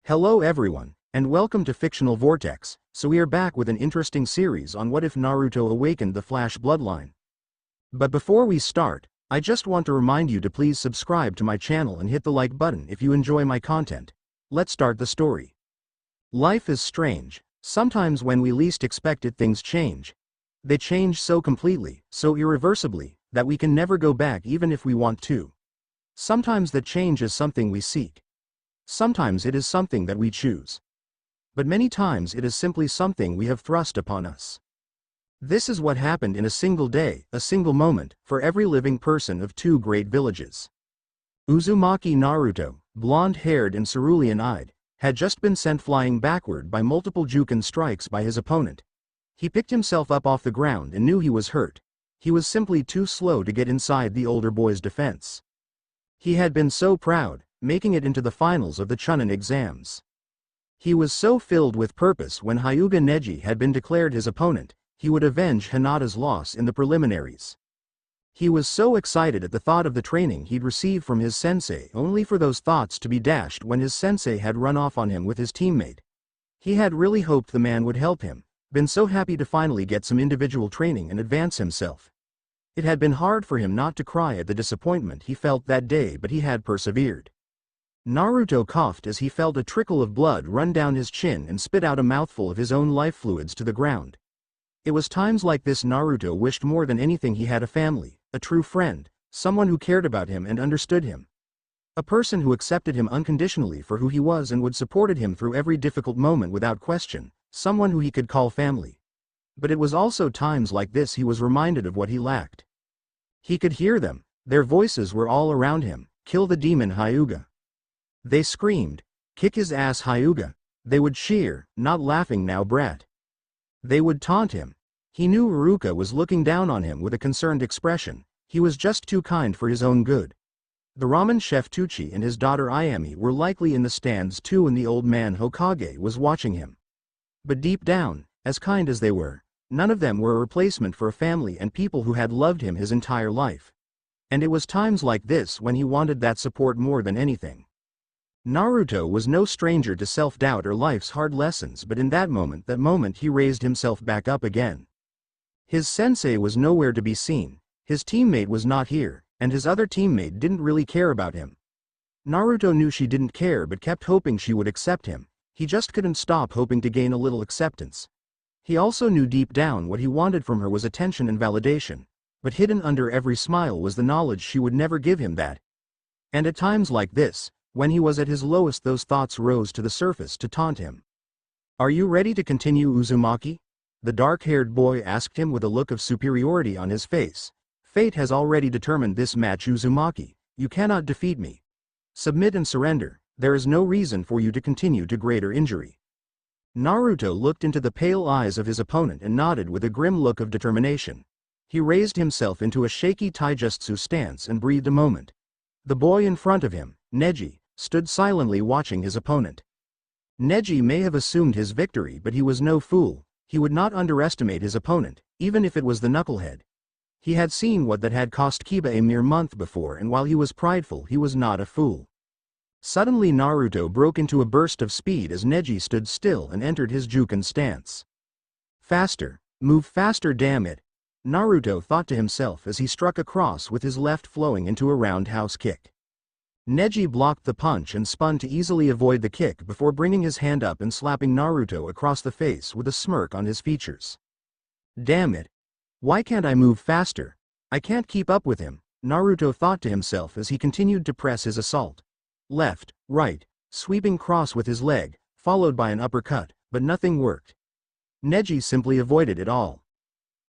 Hello everyone, and welcome to Fictional Vortex. So we are back with an interesting series on what if Naruto awakened the Flash bloodline. But before we start, I just want to remind you to please subscribe to my channel and hit the like button if you enjoy my content. Let's start the story. Life is strange. Sometimes when we least expect it, things change. They change so completely, so irreversibly, that we can never go back even if we want to. Sometimes that change is something we seek. Sometimes it is something that we choose. But many times it is simply something we have thrust upon us. This is what happened in a single day, a single moment, for every living person of two great villages. Uzumaki Naruto, blonde-haired and cerulean-eyed, had just been sent flying backward by multiple Juken strikes by his opponent. He picked himself up off the ground and knew he was hurt. He was simply too slow to get inside the older boy's defense. He had been so proud, making it into the finals of the Chunin exams. He was so filled with purpose when Hyuga Neji had been declared his opponent, he would avenge Hinata's loss in the preliminaries. He was so excited at the thought of the training he'd receive from his sensei, only for those thoughts to be dashed when his sensei had run off on him with his teammate. He had really hoped the man would help him, been so happy to finally get some individual training and advance himself. It had been hard for him not to cry at the disappointment he felt that day, but he had persevered. Naruto coughed as he felt a trickle of blood run down his chin and spit out a mouthful of his own life fluids to the ground. It was times like this Naruto wished more than anything he had a family, a true friend, someone who cared about him and understood him. A person who accepted him unconditionally for who he was and would supported him through every difficult moment without question, someone who he could call family. But it was also times like this he was reminded of what he lacked. He could hear them, their voices were all around him. Kill the demon Hyuga. They screamed, kick his ass Hyuga. They would cheer, not laughing now brat. They would taunt him. He knew Iruka was looking down on him with a concerned expression. He was just too kind for his own good. The ramen chef Tucci and his daughter Ayami were likely in the stands too, and the old man Hokage was watching him. But deep down, as kind as they were, none of them were a replacement for a family and people who had loved him his entire life. And it was times like this when he wanted that support more than anything. Naruto was no stranger to self-doubt or life's hard lessons, but in that moment he raised himself back up again. His sensei was nowhere to be seen, his teammate was not here, and his other teammate didn't really care about him. Naruto knew she didn't care but kept hoping she would accept him. He just couldn't stop hoping to gain a little acceptance. He also knew deep down what he wanted from her was attention and validation, but hidden under every smile was the knowledge she would never give him that. And at times like this, when he was at his lowest, those thoughts rose to the surface to taunt him. Are you ready to continue, Uzumaki? The dark-haired boy asked him with a look of superiority on his face. Fate has already determined this match, Uzumaki. You cannot defeat me. Submit and surrender. There is no reason for you to continue to greater injury. Naruto looked into the pale eyes of his opponent and nodded with a grim look of determination. He raised himself into a shaky taijutsu stance and breathed a moment. The boy in front of him, Neji, stood silently watching his opponent. Neji may have assumed his victory, but he was no fool. He would not underestimate his opponent, even if it was the knucklehead. He had seen what that had cost Kiba a mere month before, and while he was prideful, he was not a fool. Suddenly Naruto broke into a burst of speed as Neji stood still and entered his Juken stance. Faster, move faster, damn it, Naruto thought to himself as he struck across with his left flowing into a roundhouse kick. Neji blocked the punch and spun to easily avoid the kick before bringing his hand up and slapping Naruto across the face with a smirk on his features. Damn it. Why can't I move faster? I can't keep up with him, Naruto thought to himself as he continued to press his assault. Left, right, sweeping cross with his leg, followed by an uppercut, but nothing worked. Neji simply avoided it all.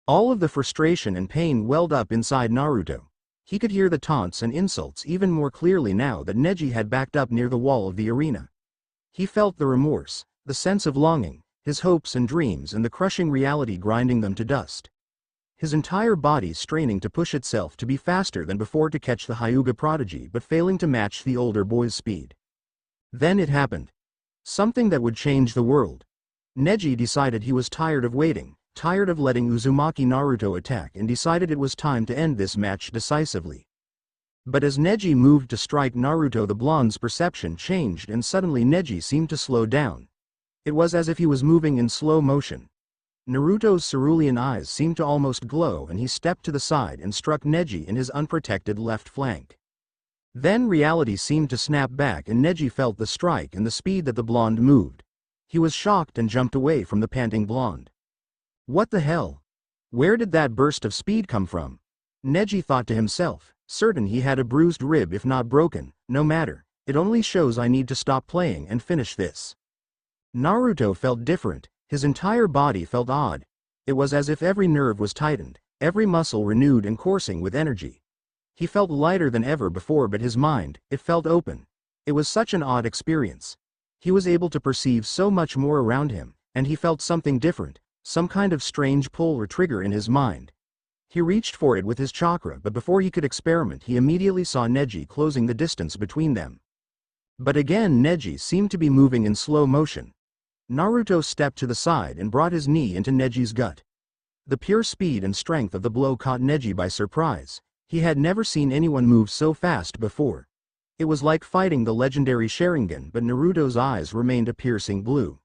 All of the frustration and pain welled up inside Naruto. He could hear the taunts and insults even more clearly now that Neji had backed up near the wall of the arena. He felt the remorse, the sense of longing, his hopes and dreams, and the crushing reality grinding them to dust. His entire body straining to push itself to be faster than before to catch the Hyuga prodigy, but failing to match the older boy's speed. Then it happened. Something that would change the world. Neji decided he was tired of waiting, tired of letting Uzumaki Naruto attack, and decided it was time to end this match decisively. But as Neji moved to strike Naruto, the blonde's perception changed and suddenly Neji seemed to slow down. It was as if he was moving in slow motion. Naruto's cerulean eyes seemed to almost glow and he stepped to the side and struck Neji in his unprotected left flank. Then reality seemed to snap back and Neji felt the strike and the speed that the blonde moved. He was shocked and jumped away from the panting blonde. What the hell? Where did that burst of speed come from? Neji thought to himself, certain he had a bruised rib if not broken. No matter, it only shows I need to stop playing and finish this. Naruto felt different, his entire body felt odd. It was as if every nerve was tightened, every muscle renewed and coursing with energy. He felt lighter than ever before, but his mind, it felt open. It was such an odd experience. He was able to perceive so much more around him, and he felt something different, some kind of strange pull or trigger in his mind. He reached for it with his chakra, but before he could experiment he immediately saw Neji closing the distance between them. But again Neji seemed to be moving in slow motion. Naruto stepped to the side and brought his knee into Neji's gut. The pure speed and strength of the blow caught Neji by surprise. He had never seen anyone move so fast before. It was like fighting the legendary Sharingan, but Naruto's eyes remained a piercing blue.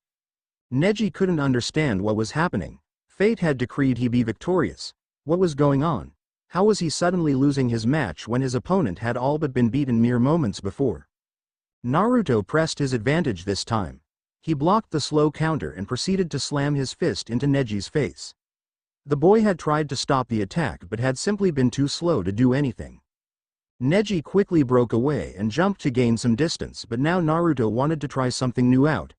Neji couldn't understand what was happening. Fate had decreed he be victorious. What was going on? How was he suddenly losing his match when his opponent had all but been beaten mere moments before? Naruto pressed his advantage this time. He blocked the slow counter and proceeded to slam his fist into Neji's face. The boy had tried to stop the attack but had simply been too slow to do anything. Neji quickly broke away and jumped to gain some distance, but now Naruto wanted to try something new out.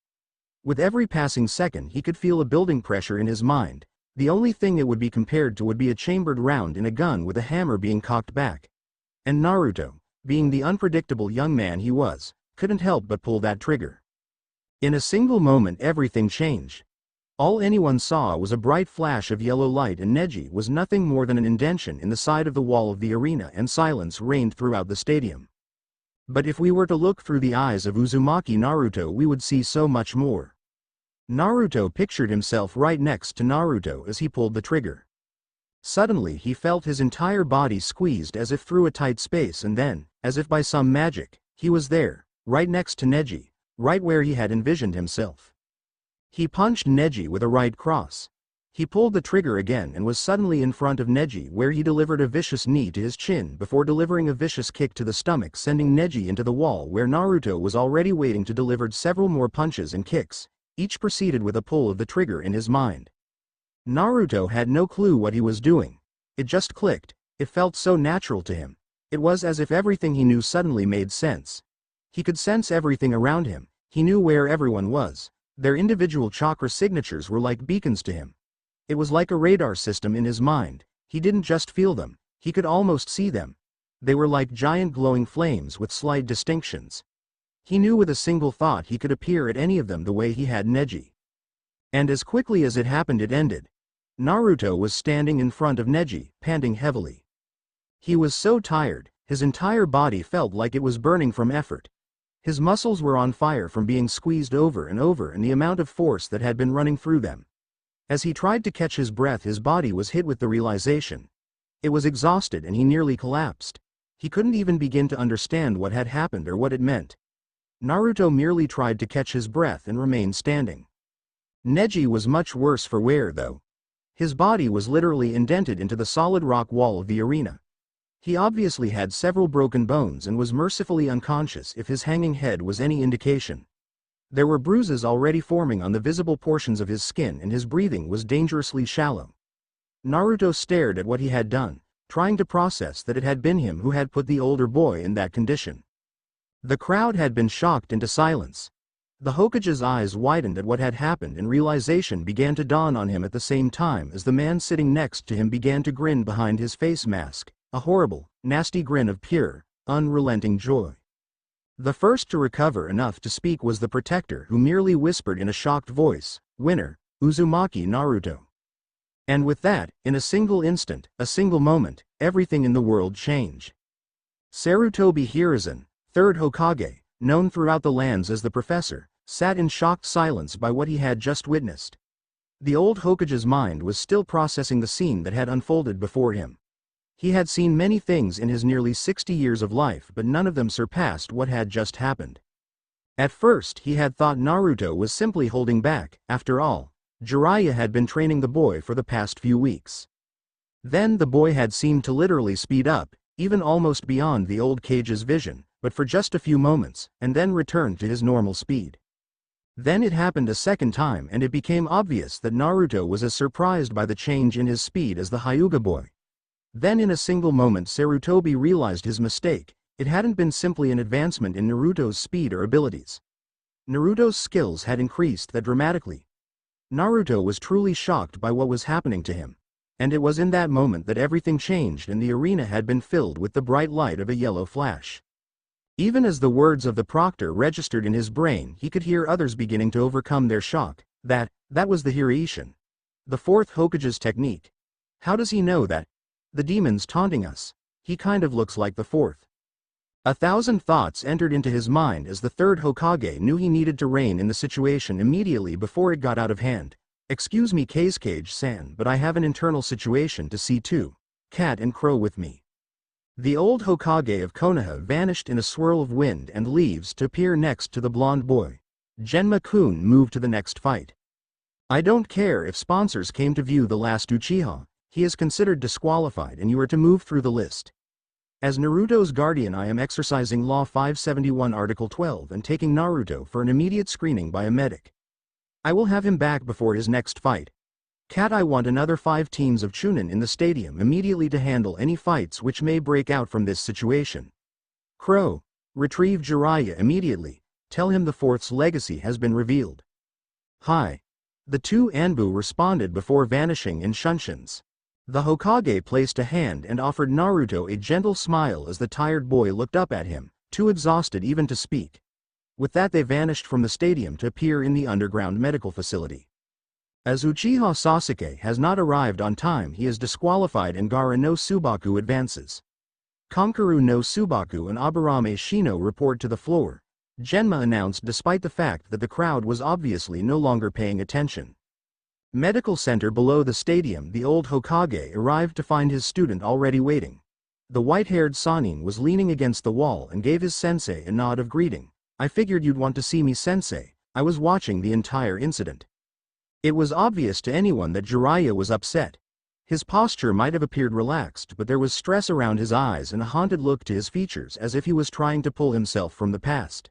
With every passing second he could feel a building pressure in his mind. The only thing it would be compared to would be a chambered round in a gun with a hammer being cocked back. And Naruto, being the unpredictable young man he was, couldn't help but pull that trigger. In a single moment everything changed. All anyone saw was a bright flash of yellow light and Neji was nothing more than an indentation in the side of the wall of the arena, and silence reigned throughout the stadium. But if we were to look through the eyes of Uzumaki Naruto we would see so much more. Naruto pictured himself right next to Naruto as he pulled the trigger. Suddenly he felt his entire body squeezed as if through a tight space, and then, as if by some magic, he was there, right next to Neji, right where he had envisioned himself. He punched Neji with a right cross. He pulled the trigger again and was suddenly in front of Neji, where he delivered a vicious knee to his chin before delivering a vicious kick to the stomach, sending Neji into the wall where Naruto was already waiting to deliver several more punches and kicks, each preceded with a pull of the trigger in his mind. Naruto had no clue what he was doing. It just clicked. It felt so natural to him. It was as if everything he knew suddenly made sense. He could sense everything around him. He knew where everyone was. Their individual chakra signatures were like beacons to him. It was like a radar system in his mind. He didn't just feel them, he could almost see them. They were like giant glowing flames with slight distinctions. He knew with a single thought he could appear at any of them the way he had Neji. And as quickly as it happened it ended. Naruto was standing in front of Neji, panting heavily. He was so tired, his entire body felt like it was burning from effort. His muscles were on fire from being squeezed over and over and the amount of force that had been running through them. As he tried to catch his breath his body was hit with the realization. It was exhausted and he nearly collapsed. He couldn't even begin to understand what had happened or what it meant. Naruto merely tried to catch his breath and remained standing. Neji was much worse for wear though. His body was literally indented into the solid rock wall of the arena. He obviously had several broken bones and was mercifully unconscious if his hanging head was any indication. There were bruises already forming on the visible portions of his skin and his breathing was dangerously shallow. Naruto stared at what he had done, trying to process that it had been him who had put the older boy in that condition. The crowd had been shocked into silence. The Hokage's eyes widened at what had happened and realization began to dawn on him at the same time as the man sitting next to him began to grin behind his face mask, a horrible, nasty grin of pure, unrelenting joy. The first to recover enough to speak was the protector, who merely whispered in a shocked voice, "Winner, Uzumaki Naruto." And with that, in a single instant, a single moment, everything in the world changed. Sarutobi Hiruzen, third Hokage, known throughout the lands as the Professor, sat in shocked silence by what he had just witnessed. The old Hokage's mind was still processing the scene that had unfolded before him. He had seen many things in his nearly 60 years of life, but none of them surpassed what had just happened. At first he had thought Naruto was simply holding back. After all, Jiraiya had been training the boy for the past few weeks. Then the boy had seemed to literally speed up, even almost beyond the old Hokage's vision, but for just a few moments, and then returned to his normal speed. Then it happened a second time, and it became obvious that Naruto was as surprised by the change in his speed as the Hyuga boy. Then in a single moment Sarutobi realized his mistake. It hadn't been simply an advancement in Naruto's speed or abilities. Naruto's skills had increased that dramatically. Naruto was truly shocked by what was happening to him. And it was in that moment that everything changed and the arena had been filled with the bright light of a yellow flash. Even as the words of the proctor registered in his brain, he could hear others beginning to overcome their shock. That was the Hiraishin. The fourth Hokage's technique. How does he know that? The demon's taunting us. He kind of looks like the fourth. 1,000 thoughts entered into his mind as the third Hokage knew he needed to rein in the situation immediately before it got out of hand. Excuse me Kazekage-san, but I have an internal situation to see to. Cat and Crow with me. The old Hokage of Konoha vanished in a swirl of wind and leaves to appear next to the blonde boy. Genma-kun moved to the next fight. I don't care if sponsors came to view the last Uchiha, he is considered disqualified and you are to move through the list. As Naruto's guardian I am exercising Law 571 Article 12 and taking Naruto for an immediate screening by a medic. I will have him back before his next fight. Cat, I want another 5 teams of Chunin in the stadium immediately to handle any fights which may break out from this situation. Crow, retrieve Jiraiya immediately, tell him the fourth's legacy has been revealed. Hi. The two Anbu responded before vanishing in Shunshuns. The Hokage placed a hand and offered Naruto a gentle smile as the tired boy looked up at him, too exhausted even to speak. With that they vanished from the stadium to appear in the underground medical facility. As Uchiha Sasuke has not arrived on time, he is disqualified and Gaara no Subaku advances. Kankuru no Subaku and Aburame Shino report to the floor. Genma announced despite the fact that the crowd was obviously no longer paying attention. Medical center below the stadium, the old Hokage arrived to find his student already waiting. The white-haired Sannin was leaning against the wall and gave his sensei a nod of greeting. I figured you'd want to see me, sensei. I was watching the entire incident. It was obvious to anyone that Jiraiya was upset. His posture might have appeared relaxed, but there was stress around his eyes and a haunted look to his features as if he was trying to pull himself from the past.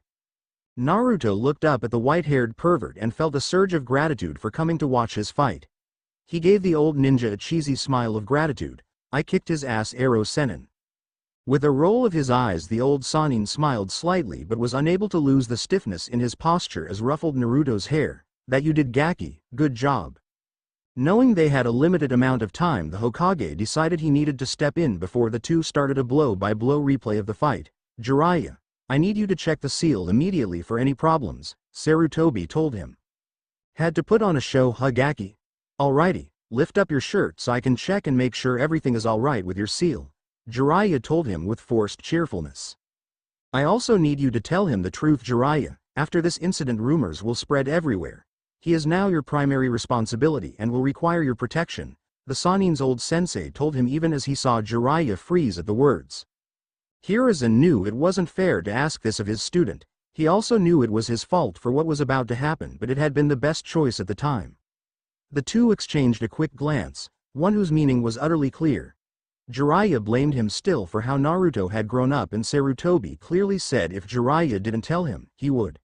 Naruto looked up at the white-haired pervert and felt a surge of gratitude for coming to watch his fight. He gave the old ninja a cheesy smile of gratitude. I kicked his ass, Ero Sennin. With a roll of his eyes, the old Sannin smiled slightly but was unable to lose the stiffness in his posture as ruffled Naruto's hair. That you did, Gaki, good job. Knowing they had a limited amount of time, the Hokage decided he needed to step in before the two started a blow-by-blow replay of the fight. Jiraiya, I need you to check the seal immediately for any problems, Sarutobi told him. Had to put on a show, huh, Gaki? Alrighty, lift up your shirt so I can check and make sure everything is alright with your seal, Jiraiya told him with forced cheerfulness. I also need you to tell him the truth, Jiraiya. After this incident rumors will spread everywhere. He is now your primary responsibility and will require your protection, the Sannin's old sensei told him even as he saw Jiraiya freeze at the words. Hiruzen knew it wasn't fair to ask this of his student. He also knew it was his fault for what was about to happen, but it had been the best choice at the time. The two exchanged a quick glance, one whose meaning was utterly clear. Jiraiya blamed him still for how Naruto had grown up, and Sarutobi clearly said if Jiraiya didn't tell him, he would.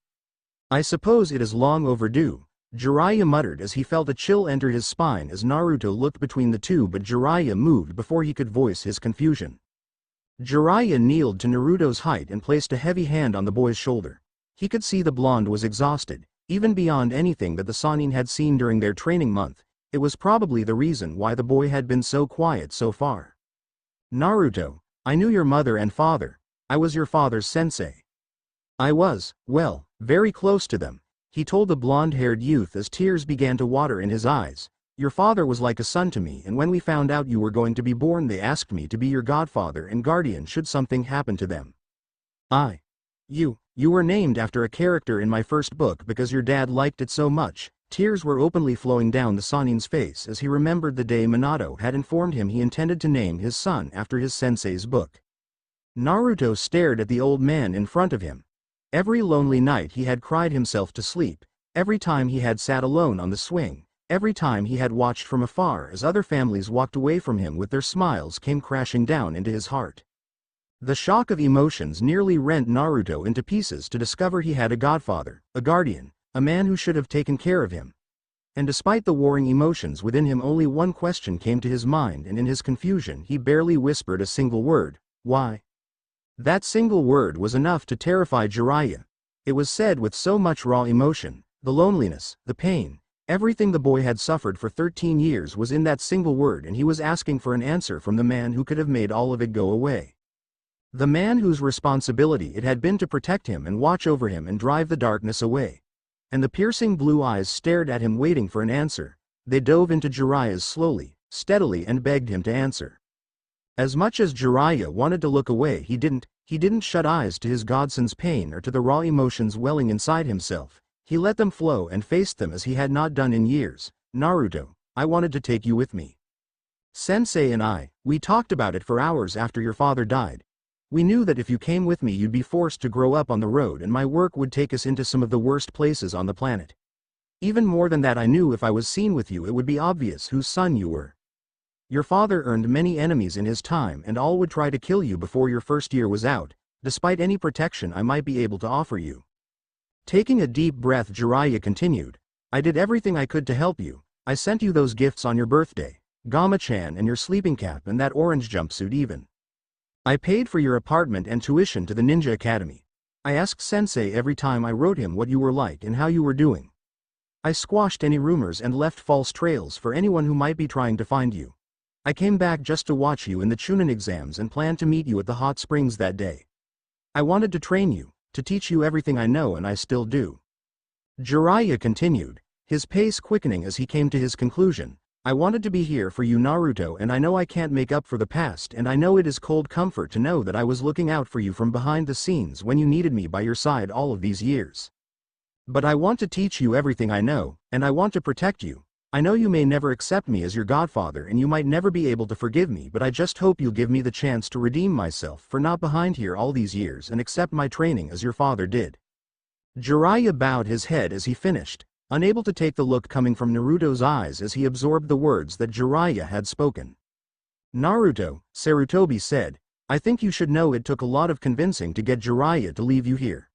I suppose it is long overdue, Jiraiya muttered as he felt a chill enter his spine as Naruto looked between the two, but Jiraiya moved before he could voice his confusion. Jiraiya kneeled to Naruto's height and placed a heavy hand on the boy's shoulder. He could see the blonde was exhausted, even beyond anything that the Sannin had seen during their training month. It was probably the reason why the boy had been so quiet so far. Naruto, I knew your mother and father. I was your father's sensei. I was, well, very close to them, he told the blonde-haired youth as tears began to water in his eyes. Your father was like a son to me, and when we found out you were going to be born they asked me to be your godfather and guardian should something happen to them. You were named after a character in my first book because your dad liked it so much, Tears were openly flowing down the Sanin's face as he remembered the day Minato had informed him he intended to name his son after his sensei's book. Naruto stared at the old man in front of him. Every lonely night he had cried himself to sleep, every time he had sat alone on the swing, every time he had watched from afar as other families walked away from him with their smiles came crashing down into his heart. The shock of emotions nearly rent Naruto into pieces to discover he had a godfather, a guardian, a man who should have taken care of him. And despite the warring emotions within him, only one question came to his mind, and in his confusion he barely whispered a single word: why? That single word was enough to terrify Jiraiya. It was said with so much raw emotion, the loneliness, the pain, everything the boy had suffered for 13 years was in that single word, and he was asking for an answer from the man who could have made all of it go away. The man whose responsibility it had been to protect him and watch over him and drive the darkness away. And the piercing blue eyes stared at him waiting for an answer. They dove into Jiraiya's slowly, steadily, and begged him to answer. As much as Jiraiya wanted to look away, he didn't shut eyes to his godson's pain or to the raw emotions welling inside himself. He let them flow and faced them as he had not done in years. Naruto, I wanted to take you with me. Sensei and we talked about it for hours after your father died. We knew that if you came with me you'd be forced to grow up on the road, and my work would take us into some of the worst places on the planet. Even more than that, I knew if I was seen with you it would be obvious whose son you were. Your father earned many enemies in his time, and all would try to kill you before your first year was out, despite any protection I might be able to offer you. Taking a deep breath, Jiraiya continued, I did everything I could to help you. I sent you those gifts on your birthday, Gama-chan and your sleeping cap and that orange jumpsuit even. I paid for your apartment and tuition to the ninja academy. I asked Sensei every time I wrote him what you were like and how you were doing. I squashed any rumors and left false trails for anyone who might be trying to find you. I came back just to watch you in the Chunin exams and planned to meet you at the hot springs that day. I wanted to train you, to teach you everything I know, and I still do. Jiraiya continued, his pace quickening as he came to his conclusion. I wanted to be here for you, Naruto, and I know I can't make up for the past, and I know it is cold comfort to know that I was looking out for you from behind the scenes when you needed me by your side all of these years. But I want to teach you everything I know, and I want to protect you. I know you may never accept me as your godfather and you might never be able to forgive me, but I just hope you'll give me the chance to redeem myself for not behind here all these years and accept my training as your father did. Jiraiya bowed his head as he finished, unable to take the look coming from Naruto's eyes as he absorbed the words that Jiraiya had spoken. Naruto, Sarutobi said, I think you should know it took a lot of convincing to get Jiraiya to leave you here.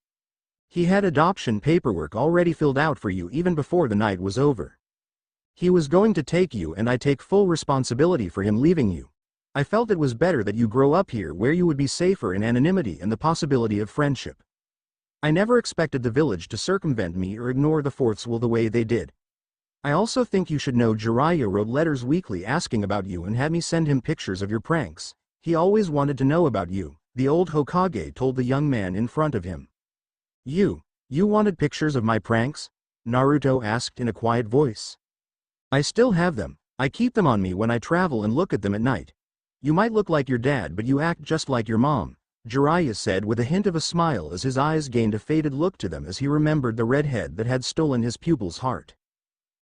He had adoption paperwork already filled out for you even before the night was over. He was going to take you, and I take full responsibility for him leaving you. I felt it was better that you grow up here where you would be safer in anonymity and the possibility of friendship. I never expected the village to circumvent me or ignore the Fourth's will the way they did. I also think you should know Jiraiya wrote letters weekly asking about you and had me send him pictures of your pranks. He always wanted to know about you, the old Hokage told the young man in front of him. You wanted pictures of my pranks? Naruto asked in a quiet voice. I still have them. I keep them on me when I travel and look at them at night. You might look like your dad, but you act just like your mom, Jiraiya said with a hint of a smile as his eyes gained a faded look to them as he remembered the redhead that had stolen his pupil's heart.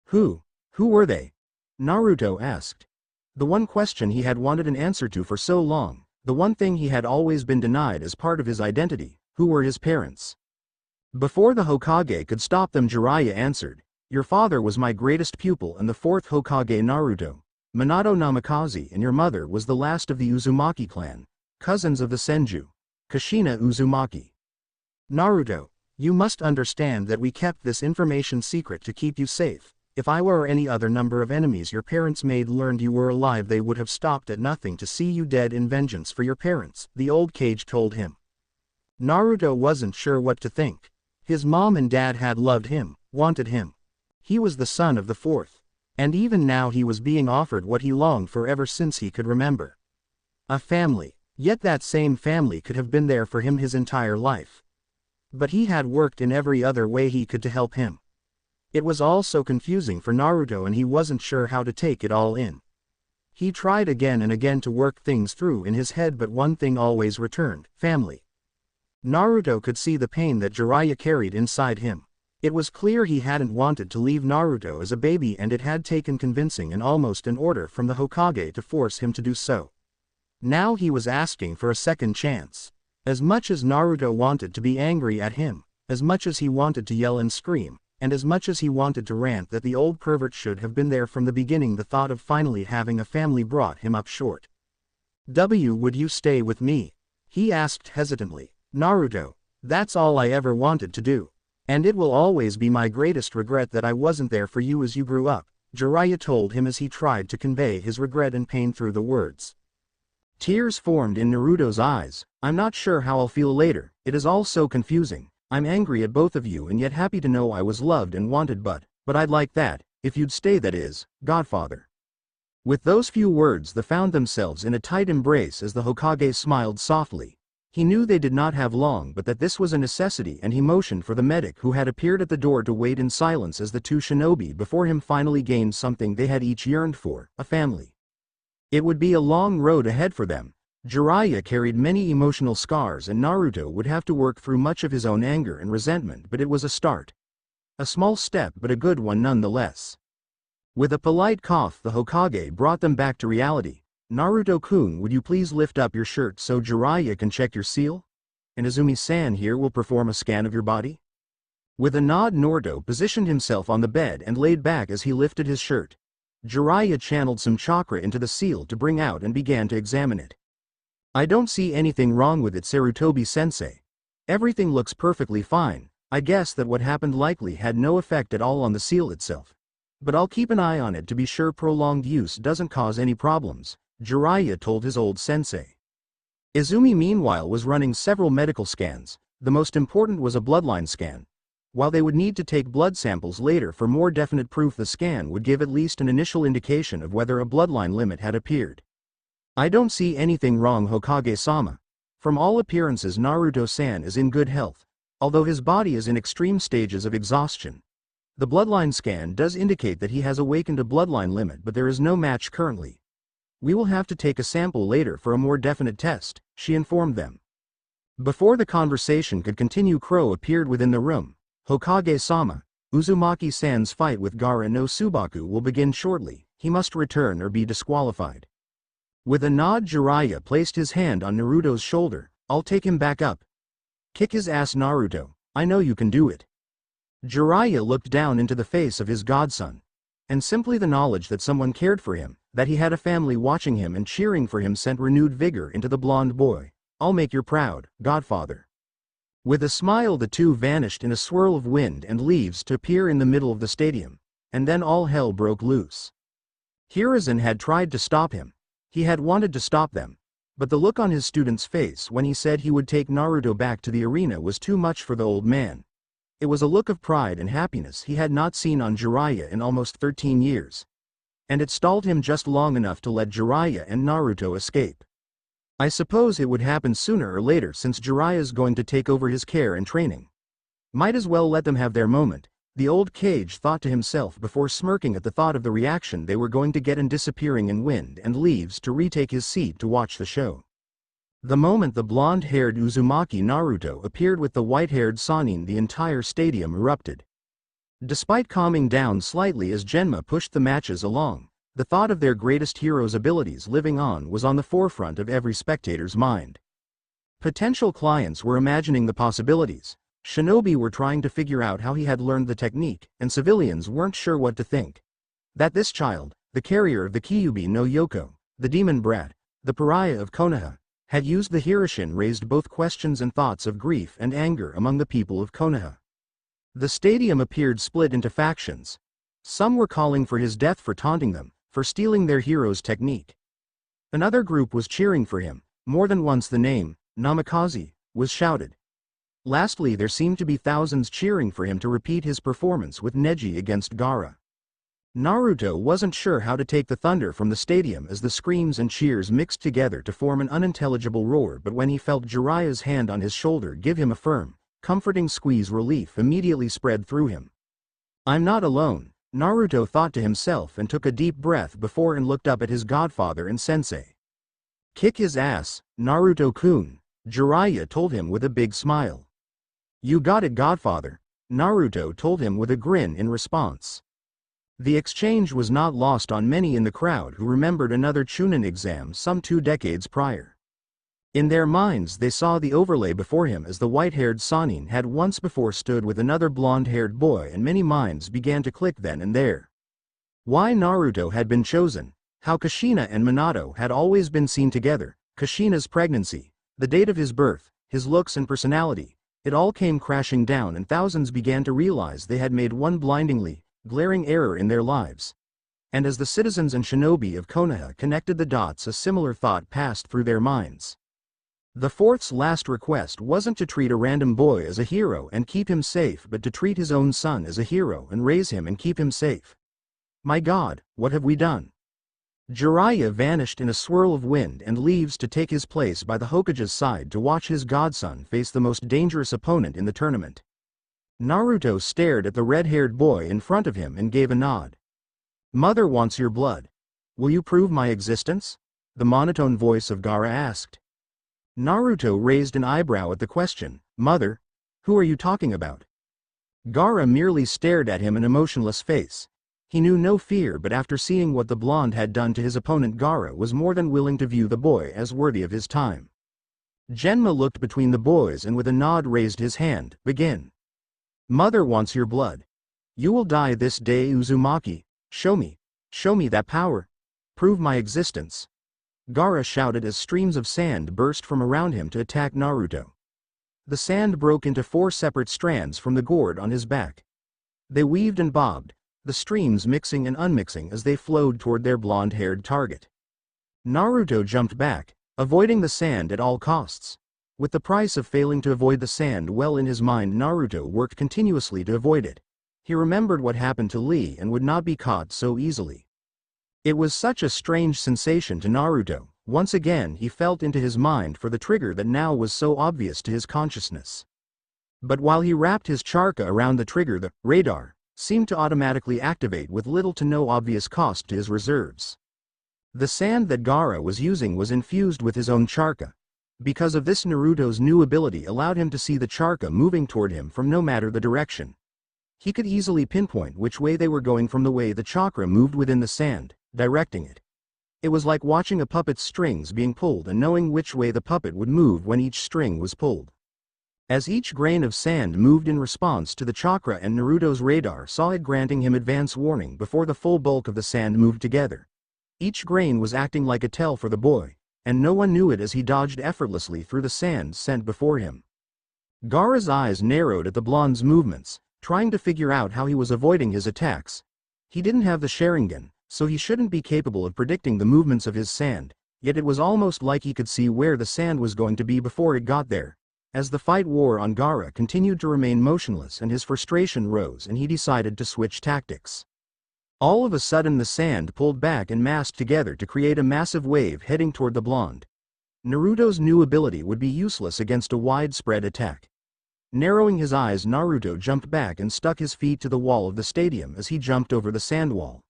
Who were they? Naruto asked. The one question he had wanted an answer to for so long, the one thing he had always been denied as part of his identity, who were his parents? Before the Hokage could stop them, Jiraiya answered. Your father was my greatest pupil and the fourth Hokage, Naruto, Minato Namikaze, and your mother was the last of the Uzumaki clan, cousins of the Senju, Kushina Uzumaki. Naruto, you must understand that we kept this information secret to keep you safe. If I were any other number of enemies your parents made learned you were alive, they would have stopped at nothing to see you dead in vengeance for your parents, the old Kage told him. Naruto wasn't sure what to think. His mom and dad had loved him, wanted him. He was the son of the fourth, and even now he was being offered what he longed for ever since he could remember. A family, yet that same family could have been there for him his entire life. But he had worked in every other way he could to help him. It was all so confusing for Naruto and he wasn't sure how to take it all in. He tried again and again to work things through in his head, but one thing always returned: family. Naruto could see the pain that Jiraiya carried inside him. It was clear he hadn't wanted to leave Naruto as a baby, and it had taken convincing and almost an order from the Hokage to force him to do so. Now he was asking for a second chance. As much as Naruto wanted to be angry at him, as much as he wanted to yell and scream, and as much as he wanted to rant that the old pervert should have been there from the beginning, the thought of finally having a family brought him up short. Would you stay with me? He asked hesitantly. Naruto, that's all I ever wanted to do. And it will always be my greatest regret that I wasn't there for you as you grew up, Jiraiya told him as he tried to convey his regret and pain through the words. Tears formed in Naruto's eyes. I'm not sure how I'll feel later, it is all so confusing. I'm angry at both of you and yet happy to know I was loved and wanted, but I'd like that, if you'd stay, that is, Godfather. With those few words they found themselves in a tight embrace as the Hokage smiled softly. He knew they did not have long, but that this was a necessity, and he motioned for the medic who had appeared at the door to wait in silence as the two shinobi before him finally gained something they had each yearned for, a family. It would be a long road ahead for them. Jiraiya carried many emotional scars and Naruto would have to work through much of his own anger and resentment, but it was a start. A small step, but a good one nonetheless. With a polite cough the Hokage brought them back to reality. Naruto-kun, would you please lift up your shirt so Jiraiya can check your seal? And Izumi-san here will perform a scan of your body? With a nod Naruto positioned himself on the bed and laid back as he lifted his shirt. Jiraiya channeled some chakra into the seal to bring out and began to examine it. I don't see anything wrong with it, Sarutobi-sensei. Everything looks perfectly fine. I guess that what happened likely had no effect at all on the seal itself. But I'll keep an eye on it to be sure prolonged use doesn't cause any problems, Jiraiya told his old sensei. Izumi meanwhile was running several medical scans. The most important was a bloodline scan. While they would need to take blood samples later for more definite proof, the scan would give at least an initial indication of whether a bloodline limit had appeared. I don't see anything wrong, Hokage-sama. From all appearances Naruto-san is in good health, although his body is in extreme stages of exhaustion. The bloodline scan does indicate that he has awakened a bloodline limit, but there is no match currently. We will have to take a sample later for a more definite test, she informed them. Before the conversation could continue, Crow appeared within the room. Hokage-sama, Uzumaki-san's fight with Gaara no Subaku will begin shortly. He must return or be disqualified. With a nod Jiraiya placed his hand on Naruto's shoulder. I'll take him back up. Kick his ass, Naruto. I know you can do it. Jiraiya looked down into the face of his godson. And simply the knowledge that someone cared for him, that he had a family watching him and cheering for him, sent renewed vigor into the blonde boy. I'll make you proud, Godfather. With a smile the two vanished in a swirl of wind and leaves to appear in the middle of the stadium. And then all hell broke loose. Hiruzen had tried to stop him. He had wanted to stop them. But the look on his student's face when he said he would take Naruto back to the arena was too much for the old man. It was a look of pride and happiness he had not seen on Jiraiya in almost 13 years. And it stalled him just long enough to let Jiraiya and Naruto escape. I suppose it would happen sooner or later, since Jiraiya's going to take over his care and training. Might as well let them have their moment, the old Kage thought to himself before smirking at the thought of the reaction they were going to get and disappearing in wind and leaves to retake his seat to watch the show. The moment the blonde-haired Uzumaki Naruto appeared with the white-haired Sannin, the entire stadium erupted. Despite calming down slightly as Genma pushed the matches along, the thought of their greatest hero's abilities living on was on the forefront of every spectator's mind. Potential clients were imagining the possibilities, shinobi were trying to figure out how he had learned the technique, and civilians weren't sure what to think. That this child, the carrier of the Kyuubi no Yoko, the demon brat, the pariah of Konoha, had used the Hiroshin raised both questions and thoughts of grief and anger among the people of Konoha. The stadium appeared split into factions. Some were calling for his death for taunting them, for stealing their hero's technique. Another group was cheering for him. More than once the name, Namikaze, was shouted. Lastly, there seemed to be thousands cheering for him to repeat his performance with Neji against Gaara. Naruto wasn't sure how to take the thunder from the stadium as the screams and cheers mixed together to form an unintelligible roar, but when he felt Jiraiya's hand on his shoulder give him a firm, comforting squeeze, relief immediately spread through him. I'm not alone, Naruto thought to himself and took a deep breath before and looked up at his godfather and sensei. Kick his ass, Naruto-kun, Jiraiya told him with a big smile. You got it, Godfather. Naruto told him with a grin in response. The exchange was not lost on many in the crowd who remembered another Chunin exam some 2 decades prior. In their minds they saw the overlay before him as the white-haired Sannin had once before stood with another blonde-haired boy, and many minds began to click then and there. Why Naruto had been chosen, how Kushina and Minato had always been seen together, Kushina's pregnancy, the date of his birth, his looks and personality, it all came crashing down, and thousands began to realize they had made one blindingly, glaring error in their lives. And as the citizens and shinobi of Konoha connected the dots, a similar thought passed through their minds. The fourth's last request wasn't to treat a random boy as a hero and keep him safe, but to treat his own son as a hero and raise him and keep him safe. My God, what have we done? Jiraiya vanished in a swirl of wind and leaves to take his place by the Hokage's side to watch his godson face the most dangerous opponent in the tournament. Naruto stared at the red-haired boy in front of him and gave a nod. Mother wants your blood. Will you prove my existence? The monotone voice of Gaara asked. Naruto raised an eyebrow at the question. Mother? Who are you talking about? Gaara merely stared at him, an emotionless face. He knew no fear, but after seeing what the blonde had done to his opponent, Gaara was more than willing to view the boy as worthy of his time. Genma looked between the boys and with a nod raised his hand. Begin. Mother wants your blood. You will die this day, Uzumaki. Show me that power. Prove my existence. Gaara shouted as streams of sand burst from around him to attack Naruto. The sand broke into 4 separate strands from the gourd on his back. They weaved and bobbed, the streams mixing and unmixing as they flowed toward their blonde-haired target. Naruto jumped back, avoiding the sand at all costs. With the price of failing to avoid the sand well in his mind, Naruto worked continuously to avoid it. He remembered what happened to Lee and would not be caught so easily. It was such a strange sensation to Naruto. Once again he felt into his mind for the trigger that now was so obvious to his consciousness. But while he wrapped his charka around the trigger, the radar seemed to automatically activate with little to no obvious cost to his reserves. The sand that Gaara was using was infused with his own charka. Because of this, Naruto's new ability allowed him to see the charka moving toward him from no matter the direction. He could easily pinpoint which way they were going from the way the chakra moved within the sand, directing it. It was like watching a puppet's strings being pulled and knowing which way the puppet would move when each string was pulled. As each grain of sand moved in response to the chakra, and Naruto's radar saw it granting him advance warning before the full bulk of the sand moved together. Each grain was acting like a tell for the boy, and no one knew it as he dodged effortlessly through the sand sent before him. Gaara's eyes narrowed at the blonde's movements, trying to figure out how he was avoiding his attacks. He didn't have the Sharingan, so he shouldn't be capable of predicting the movements of his sand, yet it was almost like he could see where the sand was going to be before it got there. As the fight war on Gaara continued to remain motionless and his frustration rose, and he decided to switch tactics. All of a sudden the sand pulled back and massed together to create a massive wave heading toward the blonde. Naruto's new ability would be useless against a widespread attack. Narrowing his eyes, Naruto jumped back and stuck his feet to the wall of the stadium as he jumped over the sand wall.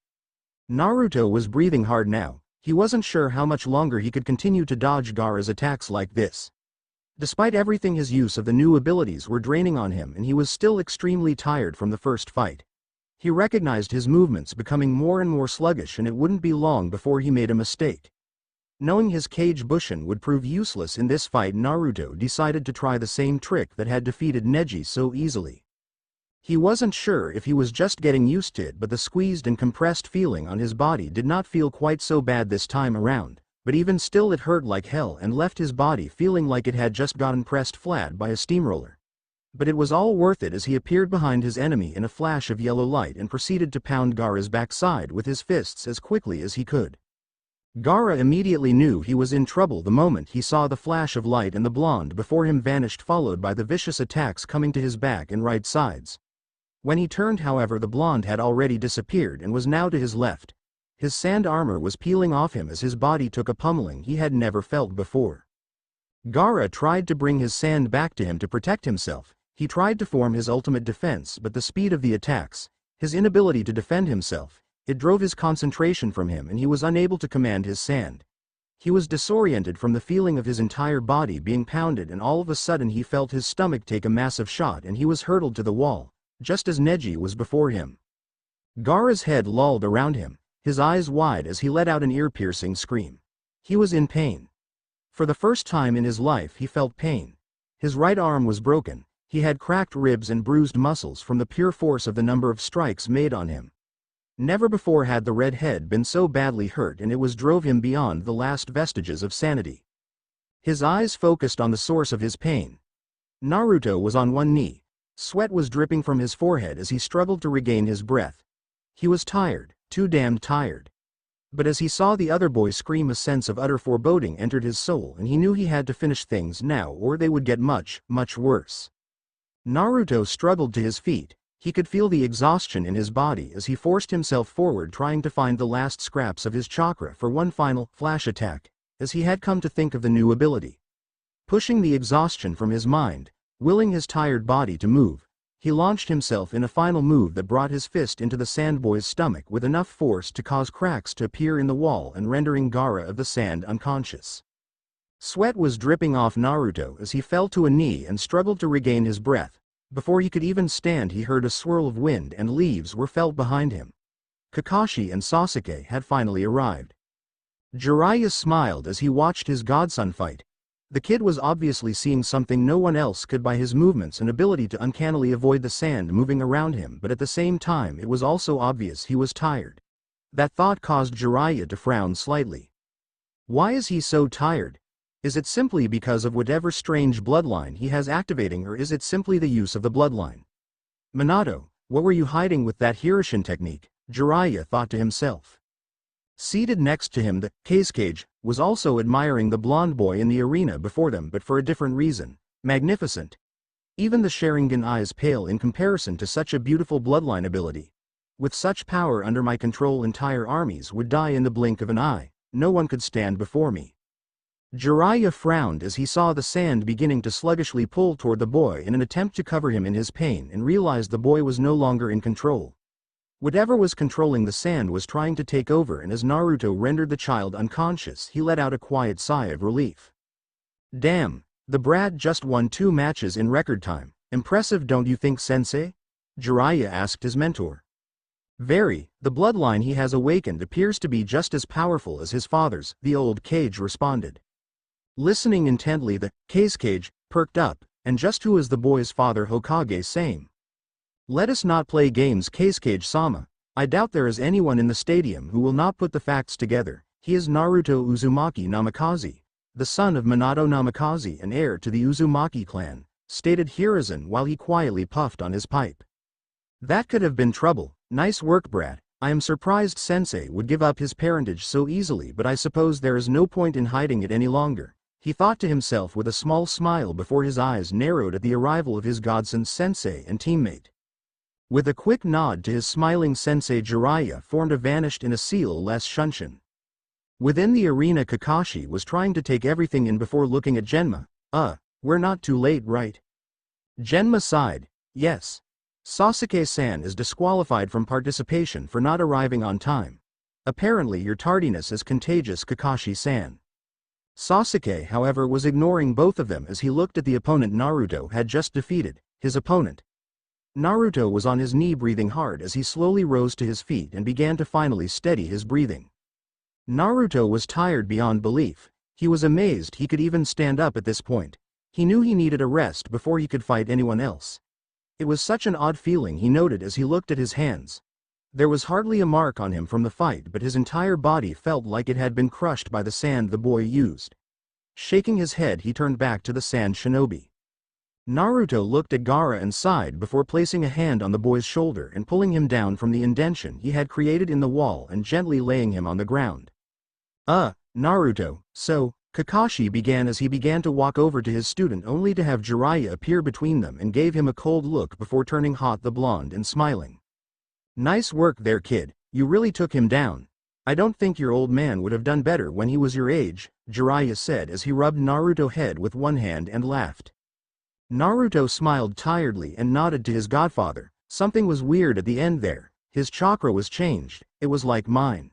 Naruto was breathing hard now. He wasn't sure how much longer he could continue to dodge Gaara's attacks like this. Despite everything, his use of the new abilities were draining on him, and he was still extremely tired from the first fight. He recognized his movements becoming more and more sluggish, and it wouldn't be long before he made a mistake. Knowing his Kage Bushin would prove useless in this fight, Naruto decided to try the same trick that had defeated Neji so easily. He wasn't sure if he was just getting used to it, but the squeezed and compressed feeling on his body did not feel quite so bad this time around. But even still it hurt like hell and left his body feeling like it had just gotten pressed flat by a steamroller. But it was all worth it as he appeared behind his enemy in a flash of yellow light and proceeded to pound Gaara's backside with his fists as quickly as he could. Gaara immediately knew he was in trouble the moment he saw the flash of light, and the blonde before him vanished, followed by the vicious attacks coming to his back and right sides. When he turned, however, the blonde had already disappeared and was now to his left. His sand armor was peeling off him as his body took a pummeling he had never felt before. Gaara tried to bring his sand back to him to protect himself. He tried to form his ultimate defense, but the speed of the attacks, his inability to defend himself, it drove his concentration from him, and he was unable to command his sand. He was disoriented from the feeling of his entire body being pounded, and all of a sudden he felt his stomach take a massive shot and he was hurtled to the wall. just as Neji was before him. Gaara's head lolled around him, his eyes wide as he let out an ear-piercing scream. He was in pain. For the first time in his life he felt pain. His right arm was broken, he had cracked ribs and bruised muscles from the pure force of the number of strikes made on him. Never before had the red head been so badly hurt, and it was drove him beyond the last vestiges of sanity. His eyes focused on the source of his pain. Naruto was on one knee. Sweat was dripping from his forehead as he struggled to regain his breath. He was tired, too damned tired. But as he saw the other boy scream, a sense of utter foreboding entered his soul, and he knew he had to finish things now or they would get much, much worse. Naruto struggled to his feet. He could feel the exhaustion in his body as he forced himself forward, trying to find the last scraps of his chakra for one final flash attack, as he had come to think of the new ability. Pushing the exhaustion from his mind, willing his tired body to move, he launched himself in a final move that brought his fist into the sandboy's stomach with enough force to cause cracks to appear in the wall and rendering Gaara of the sand unconscious. Sweat was dripping off Naruto as he fell to a knee and struggled to regain his breath. Before he could even stand, he heard a swirl of wind and leaves were felt behind him. Kakashi and Sasuke had finally arrived. Jiraiya smiled as he watched his godson fight. The kid was obviously seeing something no one else could by his movements and ability to uncannily avoid the sand moving around him, but at the same time it was also obvious he was tired. That thought caused Jiraiya to frown slightly. Why is he so tired? Is it simply because of whatever strange bloodline he has activating, or is it simply the use of the bloodline? Minato, what were you hiding with that Hirishin technique? Jiraiya thought to himself. Seated next to him, the Kazekage was also admiring the blonde boy in the arena before them, but for a different reason. Magnificent. Even the Sharingan eyes pale in comparison to such a beautiful bloodline ability. With such power under my control, entire armies would die in the blink of an eye. No one could stand before me. Jiraiya frowned as he saw the sand beginning to sluggishly pull toward the boy in an attempt to cover him in his pain, and realized the boy was no longer in control. Whatever was controlling the sand was trying to take over, and as Naruto rendered the child unconscious, he let out a quiet sigh of relief. Damn, the brat just won 2 matches in record time. Impressive, don't you think, sensei? Jiraiya asked his mentor. Very, the bloodline he has awakened appears to be just as powerful as his father's, the old Kage responded. Listening intently, the Kazekage perked up. And just who is the boy's father? Hokage same. Let us not play games, Kazekage-sama. I doubt there is anyone in the stadium who will not put the facts together. He is Naruto Uzumaki Namikaze, the son of Minato Namikaze and heir to the Uzumaki clan, stated Hiruzen while he quietly puffed on his pipe. That could have been trouble. Nice work, brat. I am surprised sensei would give up his parentage so easily, but I suppose there is no point in hiding it any longer. He thought to himself with a small smile before his eyes narrowed at the arrival of his godson sensei and teammate. With a quick nod to his smiling sensei, Jiraiya formed a vanished in a seal less shunshin. Within the arena, Kakashi was trying to take everything in before looking at Genma. We're not too late, right? Genma sighed. Yes. Sasuke-san is disqualified from participation for not arriving on time. Apparently your tardiness is contagious, Kakashi-san. Sasuke, however, was ignoring both of them as he looked at the opponent Naruto had just defeated, his opponent. Naruto was on his knee, breathing hard as he slowly rose to his feet and began to finally steady his breathing. Naruto was tired beyond belief. He was amazed he could even stand up at this point. He knew he needed a rest before he could fight anyone else. It was such an odd feeling he noted as he looked at his hands. There was hardly a mark on him from the fight, but his entire body felt like it had been crushed by the sand the boy used. Shaking his head, he turned back to the sand shinobi. Naruto looked at Gaara and sighed before placing a hand on the boy's shoulder and pulling him down from the indention he had created in the wall and gently laying him on the ground. Naruto, so, Kakashi began as he began to walk over to his student, only to have Jiraiya appear between them and gave him a cold look before turning hot the blonde and smiling. Nice work there, kid, you really took him down. I don't think your old man would have done better when he was your age, Jiraiya said as he rubbed Naruto's head with one hand and laughed. Naruto smiled tiredly and nodded to his godfather. Something was weird at the end there. His chakra was changed. It was like mine.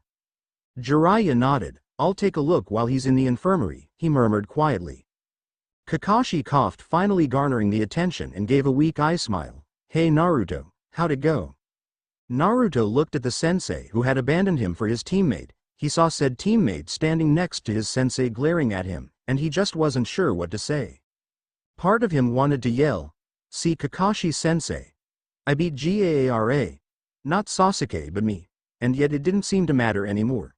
Jiraiya nodded. I'll take a look while he's in the infirmary, he murmured quietly. Kakashi coughed, finally garnering the attention, and gave a weak eye smile. Hey Naruto, How'd it go? Naruto looked at the sensei who had abandoned him for his teammate. He saw said teammate standing next to his sensei glaring at him, and he just wasn't sure what to say. Part of him wanted to yell, "See Kakashi-sensei. I beat Gaara. Not Sasuke but me." And yet it didn't seem to matter anymore.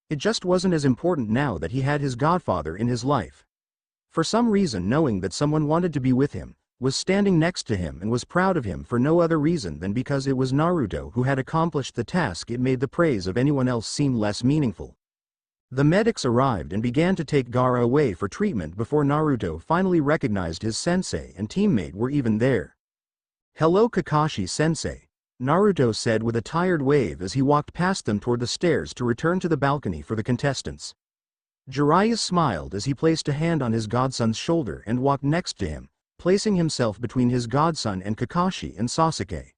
It just wasn't as important now that he had his godfather in his life. For some reason, knowing that someone wanted to be with him, was standing next to him and was proud of him for no other reason than because it was Naruto who had accomplished the task, it made the praise of anyone else seem less meaningful. The medics arrived and began to take Gaara away for treatment before Naruto finally recognized his sensei and teammate were even there. "Hello Kakashi-sensei," Naruto said with a tired wave as he walked past them toward the stairs to return to the balcony for the contestants. Jiraiya smiled as he placed a hand on his godson's shoulder and walked next to him, placing himself between his godson and Kakashi and Sasuke.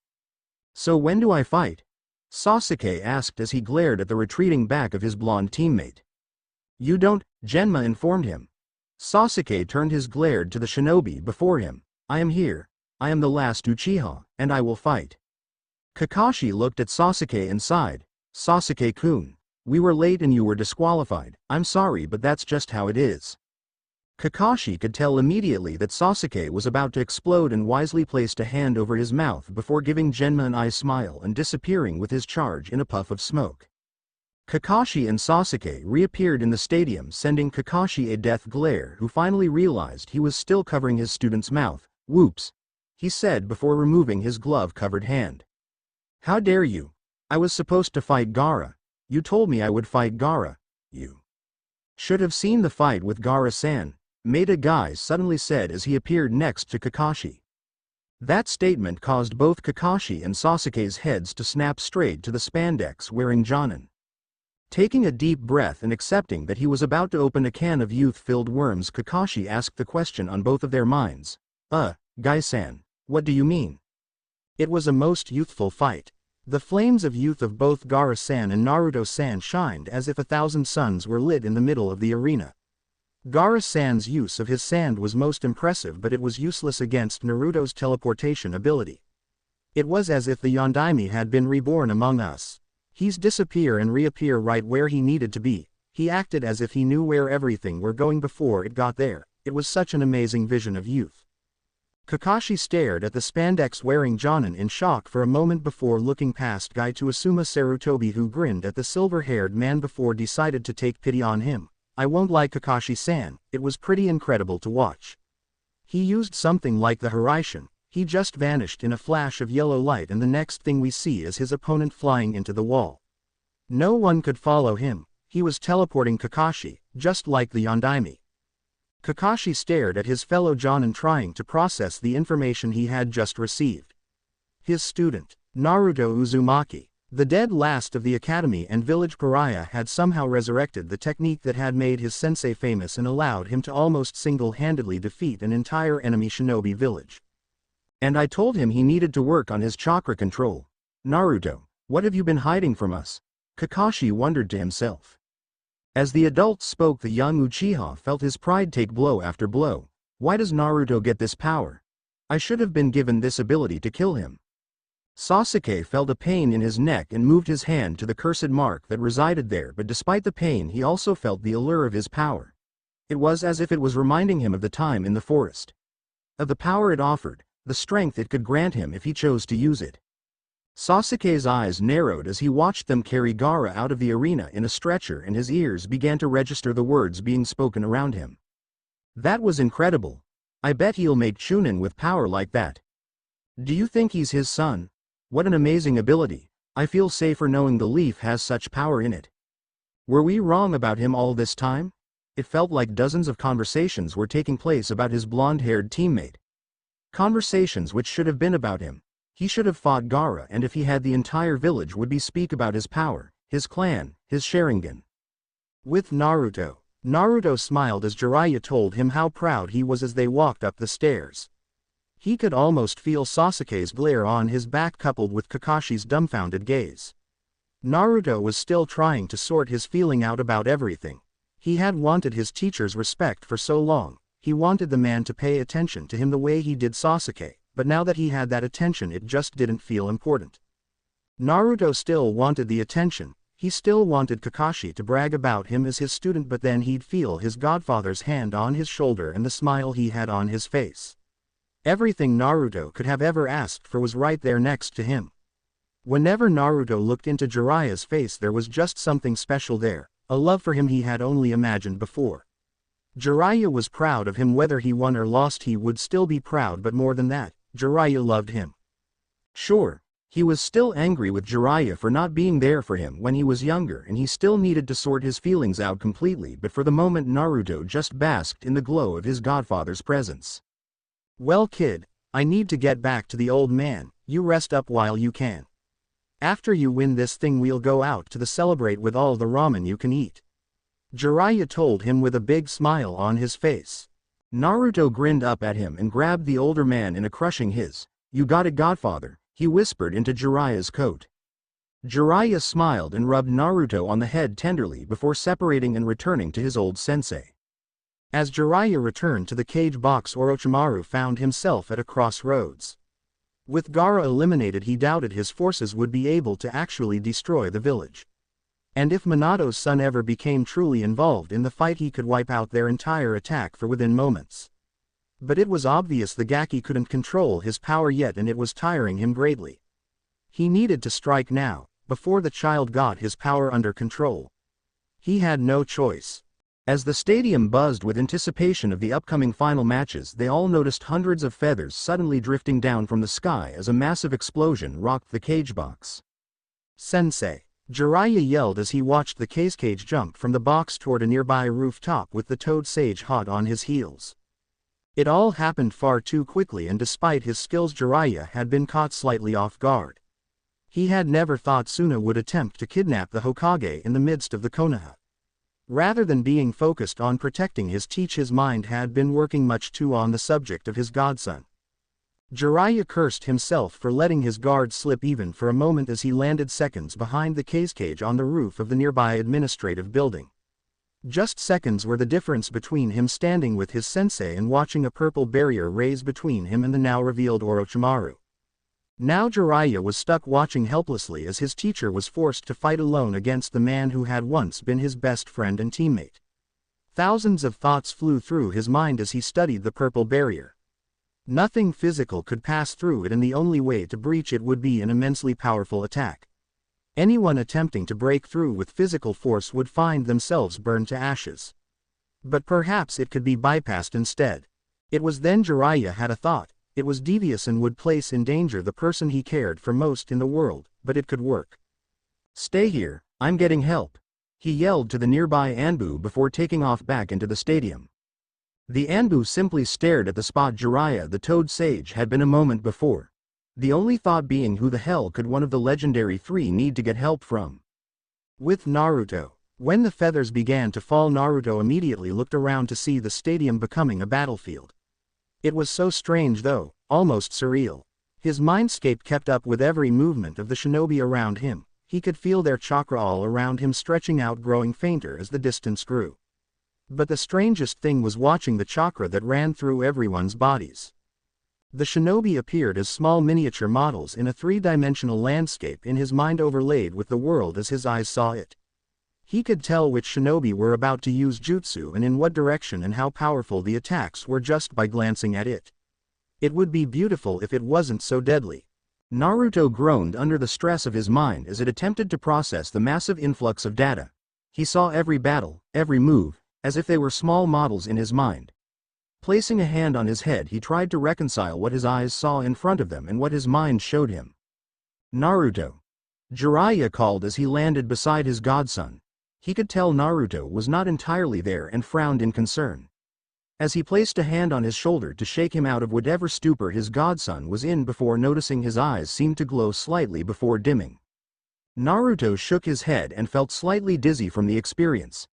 "So when do I fight?" Sasuke asked as he glared at the retreating back of his blonde teammate. "You don't," Genma informed him. Sasuke turned his glare to the shinobi before him. "I am here. I am the last Uchiha, and I will fight." Kakashi looked at Sasuke and sighed. "Sasuke-kun, we were late and you were disqualified. I'm sorry but that's just how it is." Kakashi could tell immediately that Sasuke was about to explode and wisely placed a hand over his mouth before giving Genma an eye smile and disappearing with his charge in a puff of smoke. Kakashi and Sasuke reappeared in the stadium, sending Kakashi a death glare, who finally realized he was still covering his student's mouth. "Whoops," he said before removing his glove-covered hand. "How dare you? I was supposed to fight Gaara. You told me I would fight Gaara. You should have seen the fight with Gaara-san," Maeda Guy suddenly said as he appeared next to Kakashi. That statement caused both Kakashi and Sasuke's heads to snap straight to the spandex-wearing Jonin. Taking a deep breath and accepting that he was about to open a can of youth-filled worms, Kakashi asked the question on both of their minds. Guy-san, what do you mean?" It was a most youthful fight. The flames of youth of both Gaara-san and Naruto-san shined as if 1,000 suns were lit in the middle of the arena. Gaara-san's use of his sand was most impressive, but it was useless against Naruto's teleportation ability. It was as if the Yondaime had been reborn among us. He's disappear and reappear right where he needed to be. He acted as if he knew where everything were going before it got there. It was such an amazing vision of youth. Kakashi stared at the spandex-wearing Jonin in shock for a moment before looking past Guy to Asuma Sarutobi, who grinned at the silver-haired man before decided to take pity on him. "I won't lie Kakashi-san, it was pretty incredible to watch. He used something like the Hiraishin. He just vanished in a flash of yellow light and the next thing we see is his opponent flying into the wall. No one could follow him. He was teleporting Kakashi, just like the Yondaime." Kakashi stared at his fellow Jonin trying to process the information he had just received. His student, Naruto Uzumaki, the dead last of the academy and village pariah, had somehow resurrected the technique that had made his sensei famous and allowed him to almost single-handedly defeat an entire enemy shinobi village. "And I told him he needed to work on his chakra control. Naruto, what have you been hiding from us?" Kakashi wondered to himself. As the adults spoke, the young Uchiha felt his pride take blow after blow. Why does Naruto get this power? I should have been given this ability to kill him. Sasuke felt a pain in his neck and moved his hand to the cursed mark that resided there, but despite the pain he also felt the allure of his power. It was as if it was reminding him of the time in the forest. Of the power it offered, the strength it could grant him if he chose to use it. Sasuke's eyes narrowed as he watched them carry Gaara out of the arena in a stretcher, and his ears began to register the words being spoken around him. "That was incredible. I bet he'll make Chunin with power like that. Do you think he's his son? What an amazing ability. I feel safer knowing the leaf has such power in it. Were we wrong about him all this time?" It felt like dozens of conversations were taking place about his blonde-haired teammate. Conversations which should have been about him. He should have fought Gaara, and if he had, the entire village would be speak about his power, his clan, his Sharingan. With Naruto. Naruto smiled as Jiraiya told him how proud he was as they walked up the stairs. He could almost feel Sasuke's glare on his back coupled with Kakashi's dumbfounded gaze. Naruto was still trying to sort his feeling out about everything. He had wanted his teacher's respect for so long. He wanted the man to pay attention to him the way he did Sasuke. but now that he had that attention it just didn't feel important. Naruto still wanted the attention, he still wanted Kakashi to brag about him as his student, but then he'd feel his godfather's hand on his shoulder and the smile he had on his face. Everything Naruto could have ever asked for was right there next to him. Whenever Naruto looked into Jiraiya's face there was just something special there, a love for him he had only imagined before. Jiraiya was proud of him. Whether he won or lost he would still be proud, but more than that, Jiraiya loved him. Sure, he was still angry with Jiraiya for not being there for him when he was younger, and he still needed to sort his feelings out completely, but for the moment Naruto just basked in the glow of his godfather's presence. "Well kid, I need to get back to the old man, you rest up while you can. After you win this thing we'll go out to celebrate with all the ramen you can eat," Jiraiya told him with a big smile on his face. Naruto grinned up at him and grabbed the older man in a crushing his. "You got it, godfather," he whispered into Jiraiya's coat. Jiraiya smiled and rubbed Naruto on the head tenderly before separating and returning to his old sensei. As Jiraiya returned to the cage box, Orochimaru found himself at a crossroads. With Gaara eliminated, he doubted his forces would be able to actually destroy the village. And if Minato's son ever became truly involved in the fight, he could wipe out their entire attack for within moments. But it was obvious the Gaki couldn't control his power yet, and it was tiring him greatly. He needed to strike now, before the child got his power under control. He had no choice. As the stadium buzzed with anticipation of the upcoming final matches, they all noticed hundreds of feathers suddenly drifting down from the sky as a massive explosion rocked the cage box. "Sensei!" Jiraiya yelled as he watched the cage jump from the box toward a nearby rooftop with the Toad Sage hot on his heels. It all happened far too quickly, and despite his skills Jiraiya had been caught slightly off guard. He had never thought Suna would attempt to kidnap the Hokage in the midst of the Konoha. Rather than being focused on protecting his mind had been working much too on the subject of his godson. Jiraiya cursed himself for letting his guard slip even for a moment as he landed seconds behind the cage on the roof of the nearby administrative building. Just seconds were the difference between him standing with his sensei and watching a purple barrier raise between him and the now revealed Orochimaru. Now Jiraiya was stuck watching helplessly as his teacher was forced to fight alone against the man who had once been his best friend and teammate. Thousands of thoughts flew through his mind as he studied the purple barrier. Nothing physical could pass through it, and the only way to breach it would be an immensely powerful attack. Anyone attempting to break through with physical force would find themselves burned to ashes. But perhaps it could be bypassed instead. It was then Jiraiya had a thought. It was devious and would place in danger the person he cared for most in the world, but it could work. "Stay here, I'm getting help," he yelled to the nearby Anbu before taking off back into the stadium. The Anbu simply stared at the spot Jiraiya the Toad Sage had been a moment before. The only thought being, who the hell could one of the legendary three need to get help from? With Naruto. When the feathers began to fall, Naruto immediately looked around to see the stadium becoming a battlefield. It was so strange though, almost surreal. His mindscape kept up with every movement of the shinobi around him. He could feel their chakra all around him stretching out, growing fainter as the distance grew. But the strangest thing was watching the chakra that ran through everyone's bodies. The shinobi appeared as small miniature models in a three-dimensional landscape in his mind, overlaid with the world as his eyes saw it. He could tell which shinobi were about to use jutsu and in what direction, and how powerful the attacks were just by glancing at it. It would be beautiful if it wasn't so deadly. Naruto groaned under the stress of his mind as it attempted to process the massive influx of data. He saw every battle, every move, as if they were small models in his mind. Placing a hand on his head, he tried to reconcile what his eyes saw in front of them and what his mind showed him. "Naruto!" Jiraiya called as he landed beside his godson. He could tell Naruto was not entirely there and frowned in concern. As he placed a hand on his shoulder to shake him out of whatever stupor his godson was in before noticing his eyes seemed to glow slightly before dimming. Naruto shook his head and felt slightly dizzy from the experience.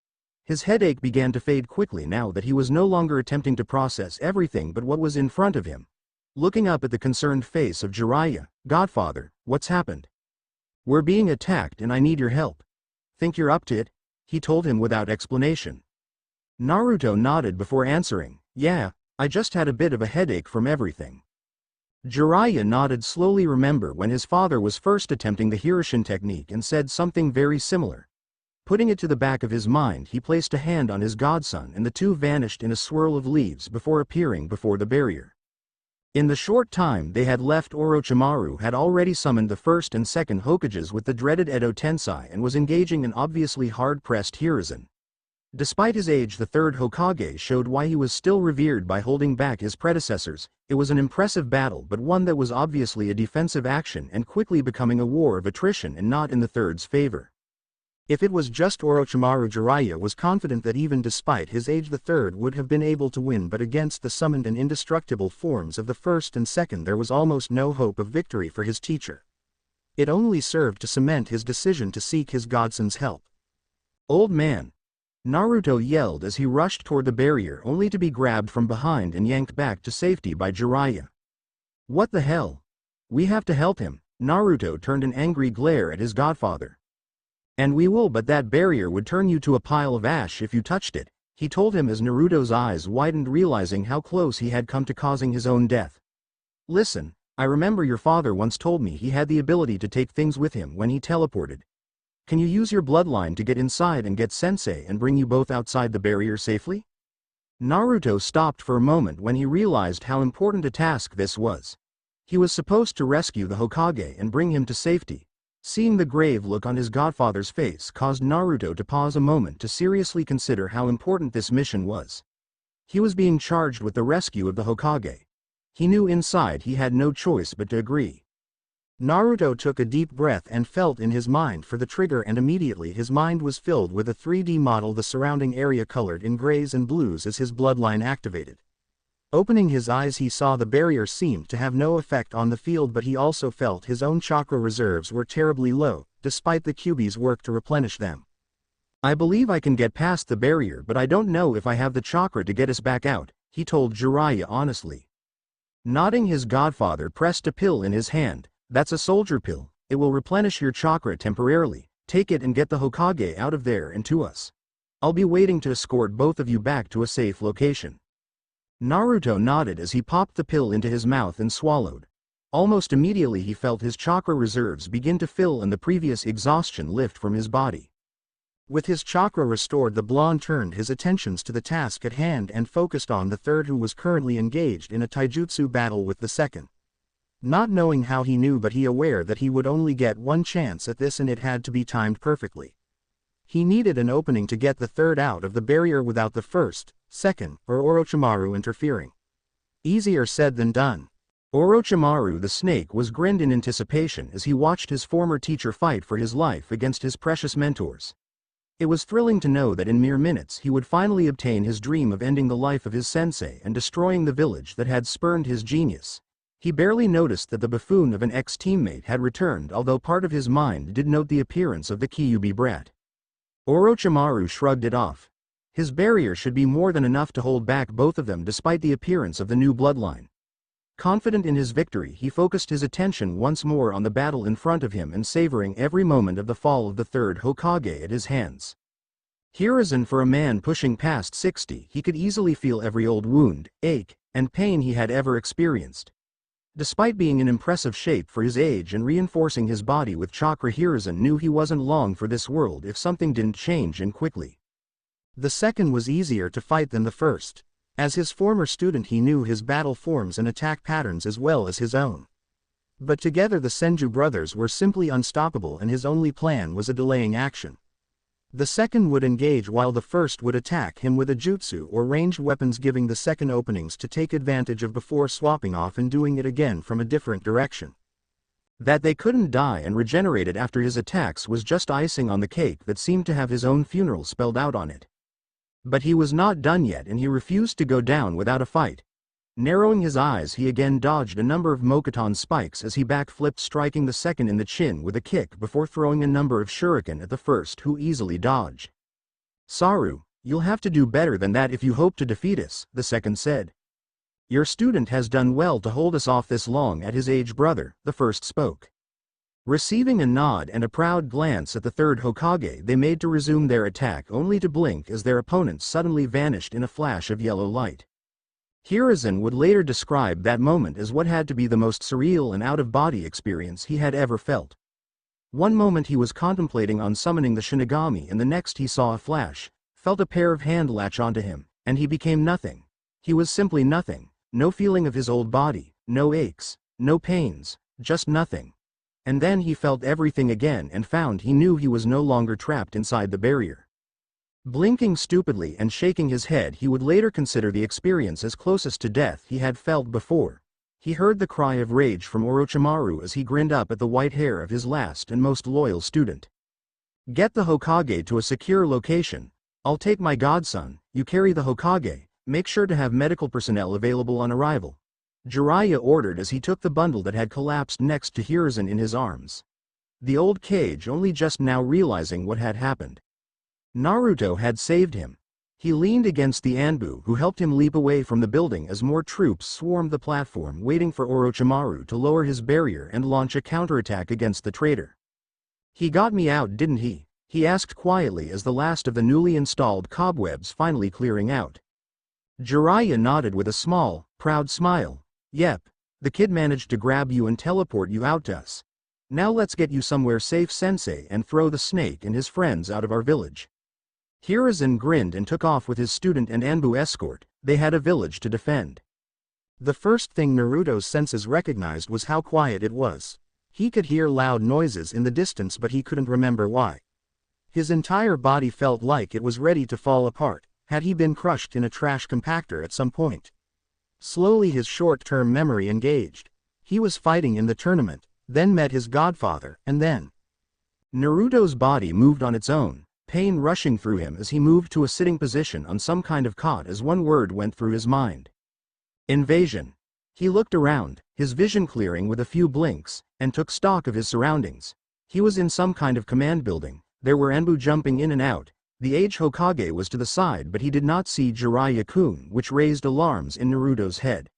His headache began to fade quickly now that he was no longer attempting to process everything but what was in front of him. Looking up at the concerned face of Jiraiya, "Godfather, what's happened?" "We're being attacked and I need your help." "Think you're up to it?" he told him without explanation. Naruto nodded before answering, "Yeah, I just had a bit of a headache from everything." Jiraiya nodded slowly. Remember when his father was first attempting the Hiroshin technique and said something very similar. Putting it to the back of his mind, he placed a hand on his godson and the two vanished in a swirl of leaves before appearing before the barrier. In the short time they had left, Orochimaru had already summoned the first and second Hokages with the dreaded Edo Tensei and was engaging an obviously hard-pressed Hiruzen. Despite his age, the third Hokage showed why he was still revered by holding back his predecessors. It was an impressive battle, but one that was obviously a defensive action and quickly becoming a war of attrition and not in the third's favor. If it was just Orochimaru, Jiraiya was confident that even despite his age the third would have been able to win, but against the summoned and indestructible forms of the first and second there was almost no hope of victory for his teacher. It only served to cement his decision to seek his godson's help. "Old man!" Naruto yelled as he rushed toward the barrier only to be grabbed from behind and yanked back to safety by Jiraiya. "What the hell? We have to help him." Naruto turned an angry glare at his godfather. "And we will, but that barrier would turn you to a pile of ash if you touched it," he told him as Naruto's eyes widened, realizing how close he had come to causing his own death. "Listen, I remember your father once told me he had the ability to take things with him when he teleported. Can you use your bloodline to get inside and get Sensei and bring you both outside the barrier safely?" Naruto stopped for a moment when he realized how important a task this was. He was supposed to rescue the Hokage and bring him to safety. Seeing the grave look on his godfather's face caused Naruto to pause a moment to seriously consider how important this mission was. He was being charged with the rescue of the Hokage. He knew inside he had no choice but to agree. Naruto took a deep breath and felt in his mind for the trigger, and immediately his mind was filled with a 3D model, the surrounding area colored in grays and blues as his bloodline activated. Opening his eyes, he saw the barrier seemed to have no effect on the field, but he also felt his own chakra reserves were terribly low, despite the Kyuubi's work to replenish them. "I believe I can get past the barrier, but I don't know if I have the chakra to get us back out," he told Jiraiya honestly. Nodding, his godfather pressed a pill in his hand. "That's a soldier pill. It will replenish your chakra temporarily. Take it and get the Hokage out of there and to us. I'll be waiting to escort both of you back to a safe location." Naruto nodded as he popped the pill into his mouth and swallowed. Almost immediately he felt his chakra reserves begin to fill and the previous exhaustion lift from his body. With his chakra restored, the blonde turned his attentions to the task at hand and focused on the third, who was currently engaged in a taijutsu battle with the second. Not knowing how he knew, but he aware that he would only get one chance at this and it had to be timed perfectly. He needed an opening to get the third out of the barrier without the first, second, or Orochimaru interfering. Easier said than done. Orochimaru the snake was grinned in anticipation as he watched his former teacher fight for his life against his precious mentors. It was thrilling to know that in mere minutes he would finally obtain his dream of ending the life of his sensei and destroying the village that had spurned his genius. He barely noticed that the buffoon of an ex-teammate had returned, although part of his mind did note the appearance of the Kyuubi brat. Orochimaru shrugged it off. His barrier should be more than enough to hold back both of them despite the appearance of the new bloodline. Confident in his victory, he focused his attention once more on the battle in front of him and savoring every moment of the fall of the third Hokage at his hands. Hiruzen, for a man pushing past 60, he could easily feel every old wound, ache, and pain he had ever experienced. Despite being in impressive shape for his age and reinforcing his body with chakra, Hiruzen knew he wasn't long for this world if something didn't change and quickly. The second was easier to fight than the first. As his former student, he knew his battle forms and attack patterns as well as his own. But together the Senju brothers were simply unstoppable, and his only plan was a delaying action. The second would engage while the first would attack him with a jutsu or ranged weapons, giving the second openings to take advantage of before swapping off and doing it again from a different direction. That they couldn't die and regenerated after his attacks was just icing on the cake that seemed to have his own funeral spelled out on it. But he was not done yet, and he refused to go down without a fight. Narrowing his eyes, he again dodged a number of Mokuton spikes as he backflipped, striking the second in the chin with a kick before throwing a number of shuriken at the first, who easily dodged. "Saru, you'll have to do better than that if you hope to defeat us," the second said. "Your student has done well to hold us off this long at his age, brother," the first spoke. Receiving a nod and a proud glance at the third Hokage, they made to resume their attack only to blink as their opponents suddenly vanished in a flash of yellow light. Hiruzen would later describe that moment as what had to be the most surreal and out-of-body experience he had ever felt. One moment he was contemplating on summoning the Shinigami and the next he saw a flash, felt a pair of hands latch onto him, and he became nothing. He was simply nothing, no feeling of his old body, no aches, no pains, just nothing. And then he felt everything again and found he knew he was no longer trapped inside the barrier. Blinking stupidly and shaking his head, he would later consider the experience as closest to death he had felt before. He heard the cry of rage from Orochimaru as he grinned up at the white hair of his last and most loyal student. "Get the Hokage to a secure location. I'll take my godson, you carry the Hokage, make sure to have medical personnel available on arrival," Jiraiya ordered as he took the bundle that had collapsed next to Hiruzen in his arms. The old Kage only just now realizing what had happened. Naruto had saved him. He leaned against the Anbu who helped him leap away from the building as more troops swarmed the platform waiting for Orochimaru to lower his barrier and launch a counterattack against the traitor. "He got me out, didn't he?" he asked quietly as the last of the newly installed cobwebs finally clearing out. Jiraiya nodded with a small, proud smile. "Yep, the kid managed to grab you and teleport you out to us. Now let's get you somewhere safe, sensei, and throw the snake and his friends out of our village." Hiruzen grinned and took off with his student and Anbu escort. They had a village to defend. The first thing Naruto's senses recognized was how quiet it was. He could hear loud noises in the distance but he couldn't remember why. His entire body felt like it was ready to fall apart, had he been crushed in a trash compactor at some point. Slowly his short-term memory engaged. He was fighting in the tournament, then met his godfather, and then Naruto's body moved on its own, pain rushing through him as he moved to a sitting position on some kind of cot as one word went through his mind. Invasion. He looked around, his vision clearing with a few blinks, and took stock of his surroundings. He was in some kind of command building. There were Anbu jumping in and out. The aged Hokage was to the side but he did not see Jiraiya-kun, which raised alarms in Naruto's head.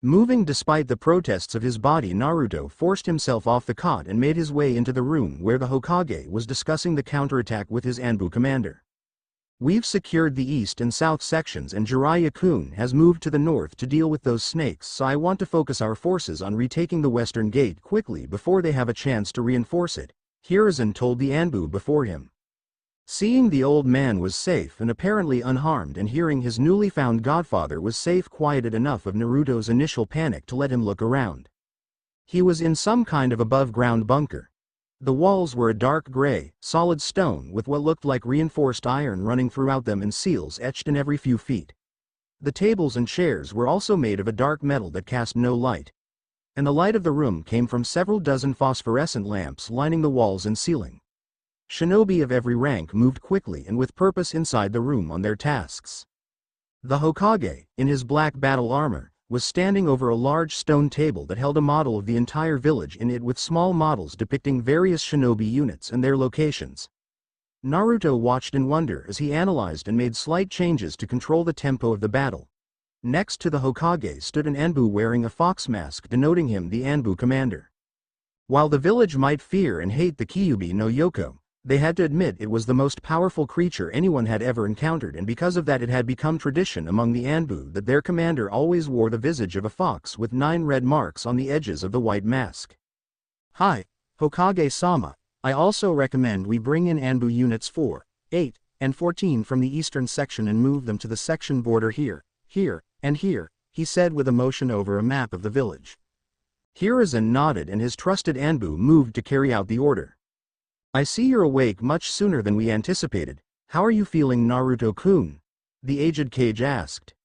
Moving despite the protests of his body, Naruto forced himself off the cot and made his way into the room where the Hokage was discussing the counterattack with his Anbu commander. "We've secured the east and south sections and Jiraiya-kun has moved to the north to deal with those snakes, so I want to focus our forces on retaking the western gate quickly before they have a chance to reinforce it," Hiruzen told the Anbu before him. Seeing the old man was safe and apparently unharmed and hearing his newly found godfather was safe quieted enough of Naruto's initial panic to let him look around. He was in some kind of above-ground bunker. The walls were a dark gray, solid stone with what looked like reinforced iron running throughout them and seals etched in every few feet. The tables and chairs were also made of a dark metal that cast no light. And the light of the room came from several dozen phosphorescent lamps lining the walls and ceiling. Shinobi of every rank moved quickly and with purpose inside the room on their tasks. The Hokage, in his black battle armor, was standing over a large stone table that held a model of the entire village in it with small models depicting various shinobi units and their locations. Naruto watched in wonder as he analyzed and made slight changes to control the tempo of the battle. Next to the Hokage stood an Anbu wearing a fox mask denoting him the Anbu commander. While the village might fear and hate the Kyuubi no Yoko, they had to admit it was the most powerful creature anyone had ever encountered, and because of that it had become tradition among the Anbu that their commander always wore the visage of a fox with 9 red marks on the edges of the white mask. "Hi, Hokage-sama, I also recommend we bring in Anbu units 4, 8, and 14 from the eastern section and move them to the section border here, and here," he said with a motion over a map of the village. Hiruzen nodded and his trusted Anbu moved to carry out the order. "I see you're awake much sooner than we anticipated. How are you feeling, Naruto-kun?" the aged Kage asked.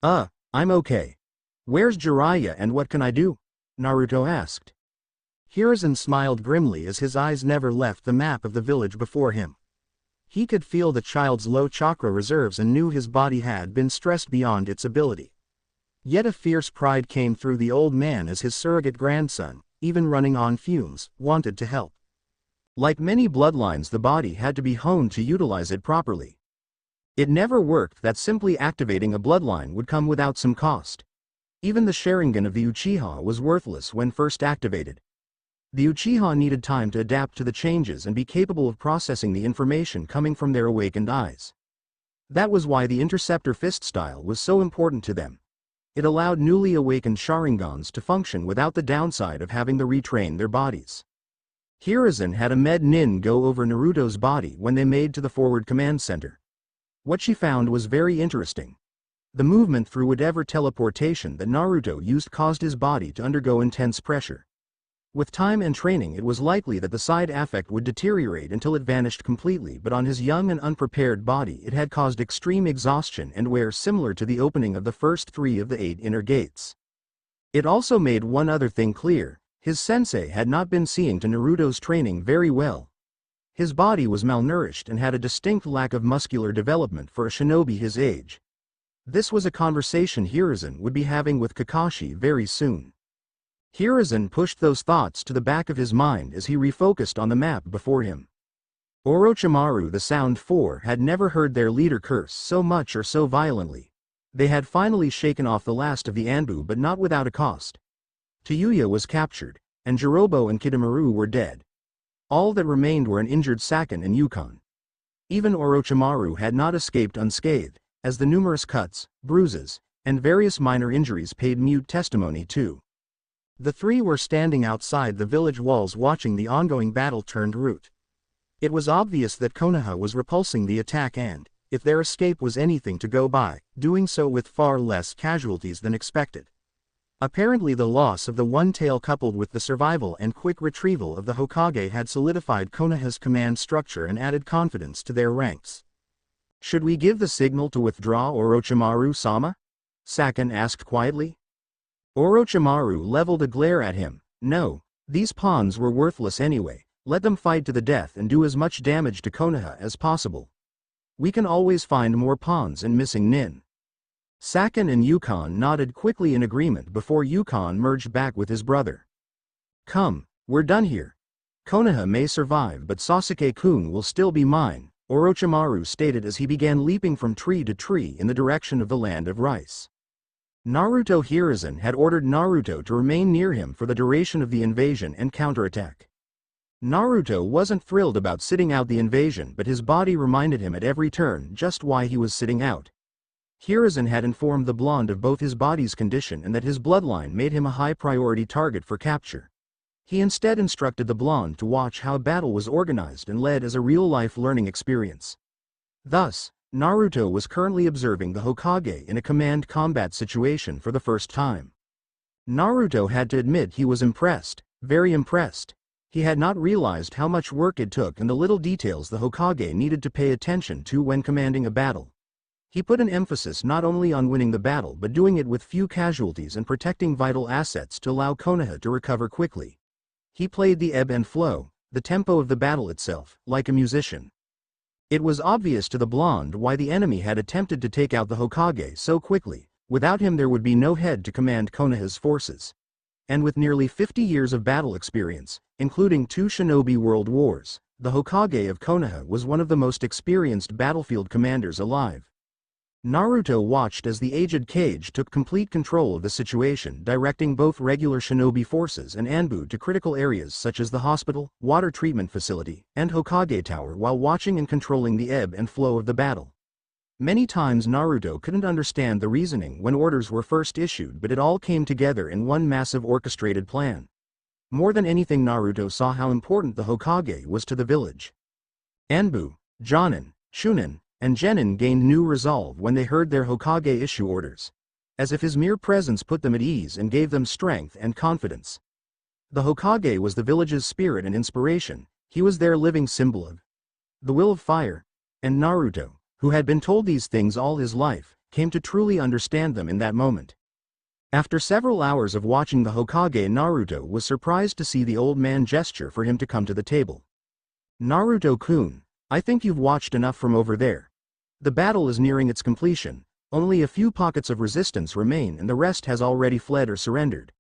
I'm okay. Where's Jiraiya and what can I do?" Naruto asked. Hiruzen smiled grimly as his eyes never left the map of the village before him. He could feel the child's low chakra reserves and knew his body had been stressed beyond its ability. Yet a fierce pride came through the old man as his surrogate grandson, even running on fumes, wanted to help. Like many bloodlines, the body had to be honed to utilize it properly. It never worked that simply activating a bloodline would come without some cost. Even the Sharingan of the Uchiha was worthless when first activated. The Uchiha needed time to adapt to the changes and be capable of processing the information coming from their awakened eyes. That was why the Interceptor Fist style was so important to them. It allowed newly awakened Sharingans to function without the downside of having to retrain their bodies. Hiruzen had a med nin go over Naruto's body when they made to the forward command center. What she found was very interesting. The movement through whatever teleportation that Naruto used caused his body to undergo intense pressure. With time and training, it was likely that the side affect would deteriorate until it vanished completely, but on his young and unprepared body it had caused extreme exhaustion and wear similar to the opening of the first 3 of the 8 inner gates. It also made one other thing clear: his sensei had not been seeing to Naruto's training very well. His body was malnourished and had a distinct lack of muscular development for a shinobi his age. This was a conversation Hiruzen would be having with Kakashi very soon. Hiruzen pushed those thoughts to the back of his mind as he refocused on the map before him. Orochimaru the Sound Four had never heard their leader curse so much or so violently. They had finally shaken off the last of the Anbu, but not without a cost. Tayuya was captured, and Jirobo and Kidomaru were dead. All that remained were an injured Saken and Yukon. Even Orochimaru had not escaped unscathed, as the numerous cuts, bruises, and various minor injuries paid mute testimony to. The 3 were standing outside the village walls watching the ongoing battle turned route. It was obvious that Konoha was repulsing the attack and, if their escape was anything to go by, doing so with far less casualties than expected. Apparently the loss of the One Tail coupled with the survival and quick retrieval of the Hokage had solidified Konoha's command structure and added confidence to their ranks. "Should we give the signal to withdraw, Orochimaru-sama?" Saken asked quietly. Orochimaru leveled a glare at him. "No, these pawns were worthless anyway. Let them fight to the death and do as much damage to Konoha as possible. We can always find more pawns and missing nin." Saken and Yukon nodded quickly in agreement before Yukon merged back with his brother. "Come, we're done here. Konoha may survive, but Sasuke-kun will still be mine," Orochimaru stated as he began leaping from tree to tree in the direction of the land of rice. Naruto Hiruzen had ordered Naruto to remain near him for the duration of the invasion and counterattack. Naruto wasn't thrilled about sitting out the invasion, but his body reminded him at every turn just why he was sitting out. Hiruzen had informed the blonde of both his body's condition and that his bloodline made him a high-priority target for capture. He instead instructed the blonde to watch how a battle was organized and led as a real-life learning experience. Thus, Naruto was currently observing the Hokage in a command combat situation for the first time. Naruto had to admit he was impressed, very impressed. He had not realized how much work it took and the little details the Hokage needed to pay attention to when commanding a battle. He put an emphasis not only on winning the battle but doing it with few casualties and protecting vital assets to allow Konoha to recover quickly. He played the ebb and flow, the tempo of the battle itself, like a musician. It was obvious to the blonde why the enemy had attempted to take out the Hokage so quickly. Without him there would be no head to command Konoha's forces. And with nearly 50 years of battle experience, including 2 shinobi world wars, the Hokage of Konoha was one of the most experienced battlefield commanders alive. Naruto watched as the aged Kage took complete control of the situation, directing both regular shinobi forces and Anbu to critical areas such as the hospital, water treatment facility, and Hokage Tower while watching and controlling the ebb and flow of the battle. Many times Naruto couldn't understand the reasoning when orders were first issued, but it all came together in one massive orchestrated plan. More than anything, Naruto saw how important the Hokage was to the village. Anbu, Jonin, Shunin, and Genin gained new resolve when they heard their Hokage issue orders. As if his mere presence put them at ease and gave them strength and confidence. The Hokage was the village's spirit and inspiration. He was their living symbol of the will of fire. And Naruto, who had been told these things all his life, came to truly understand them in that moment. After several hours of watching the Hokage, Naruto was surprised to see the old man gesture for him to come to the table. "Naruto-kun, I think you've watched enough from over there. The battle is nearing its completion. Only a few pockets of resistance remain and the rest has already fled or surrendered.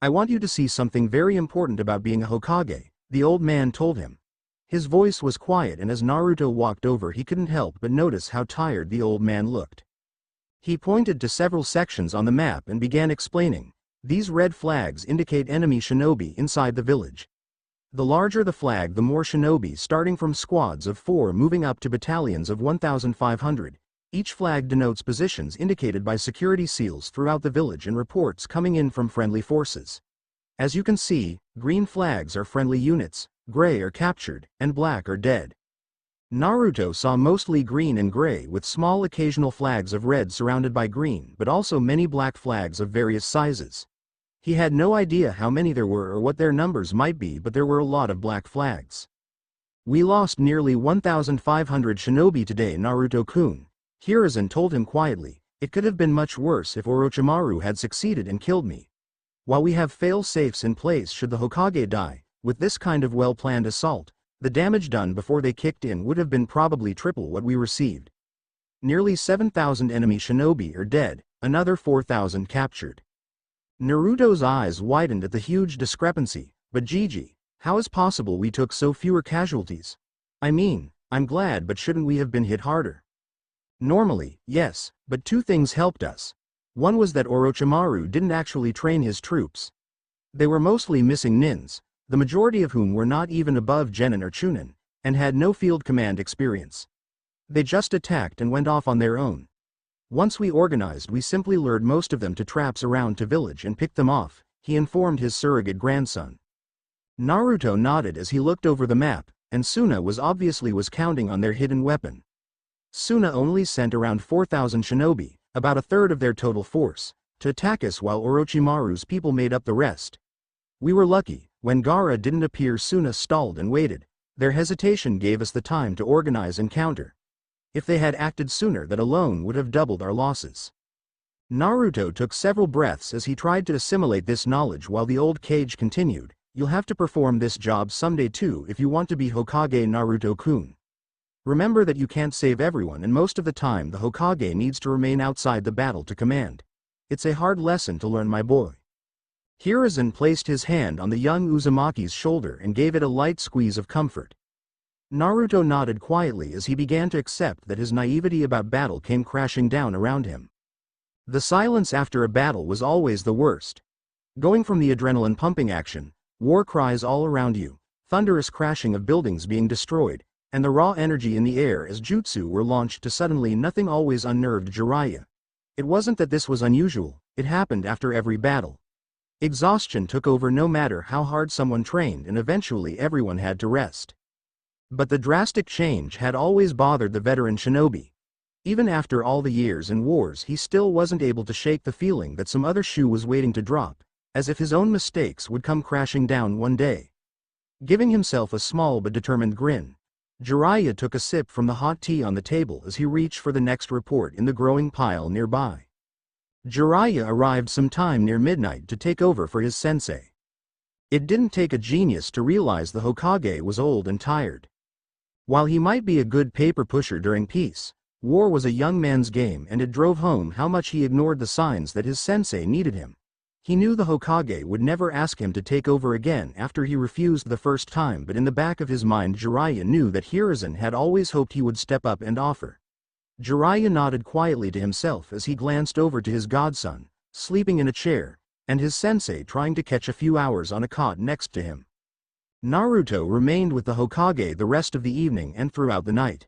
I want you to see something very important about being a Hokage," the old man told him. His voice was quiet, and as Naruto walked over he couldn't help but notice how tired the old man looked. He pointed to several sections on the map and began explaining. "These red flags indicate enemy shinobi inside the village. The larger the flag, the more shinobi, starting from squads of 4 moving up to battalions of 1,500. Each flag denotes positions indicated by security seals throughout the village and reports coming in from friendly forces. As you can see, green flags are friendly units, gray are captured, and black are dead. Naruto saw mostly green and gray with small occasional flags of red surrounded by green but also many black flags of various sizes. He had no idea how many there were or what their numbers might be, but there were a lot of black flags. We lost nearly 1,500 shinobi today, Naruto-kun, Hiruzen told him quietly. It could have been much worse if Orochimaru had succeeded and killed me. While we have fail-safes in place should the Hokage die, with this kind of well-planned assault, the damage done before they kicked in would have been probably triple what we received. Nearly 7,000 enemy shinobi are dead, another 4,000 captured. Naruto's eyes widened at the huge discrepancy, but Gigi, how is possible we took so fewer casualties? I mean, I'm glad, but shouldn't we have been hit harder? Normally, yes, but two things helped us. One was that Orochimaru didn't actually train his troops. They were mostly missing nins, the majority of whom were not even above Genin or Chunin, and had no field command experience. They just attacked and went off on their own. Once we organized, we simply lured most of them to traps around to village and picked them off, he informed his surrogate grandson. Naruto nodded as he looked over the map, and Suna obviously was counting on their hidden weapon. Suna only sent around 4,000 shinobi, about a third of their total force, to attack us while Orochimaru's people made up the rest. We were lucky. When Gaara didn't appear, Suna stalled and waited. Their hesitation gave us the time to organize and counter. If they had acted sooner, that alone would have doubled our losses. Naruto took several breaths as he tried to assimilate this knowledge while the old Kage continued. You'll have to perform this job someday too if you want to be Hokage, Naruto-kun. Remember that you can't save everyone, and most of the time the Hokage needs to remain outside the battle to command. It's a hard lesson to learn, my boy. Hiruzen placed his hand on the young Uzumaki's shoulder and gave it a light squeeze of comfort. Naruto nodded quietly as he began to accept that his naivety about battle came crashing down around him. The silence after a battle was always the worst. Going from the adrenaline-pumping action, war cries all around you, thunderous crashing of buildings being destroyed, and the raw energy in the air as jutsu were launched to suddenly nothing always unnerved Jiraiya. It wasn't that this was unusual, it happened after every battle. Exhaustion took over no matter how hard someone trained, and eventually everyone had to rest. But the drastic change had always bothered the veteran shinobi. Even after all the years and wars, he still wasn't able to shake the feeling that some other shoe was waiting to drop, as if his own mistakes would come crashing down one day. Giving himself a small but determined grin, Jiraiya took a sip from the hot tea on the table as he reached for the next report in the growing pile nearby. Jiraiya arrived sometime near midnight to take over for his sensei. It didn't take a genius to realize the Hokage was old and tired. While he might be a good paper pusher during peace, war was a young man's game, and it drove home how much he ignored the signs that his sensei needed him. He knew the Hokage would never ask him to take over again after he refused the first time, but in the back of his mind Jiraiya knew that Hiruzen had always hoped he would step up and offer. Jiraiya nodded quietly to himself as he glanced over to his godson, sleeping in a chair, and his sensei trying to catch a few hours on a cot next to him. Naruto remained with the Hokage the rest of the evening and throughout the night.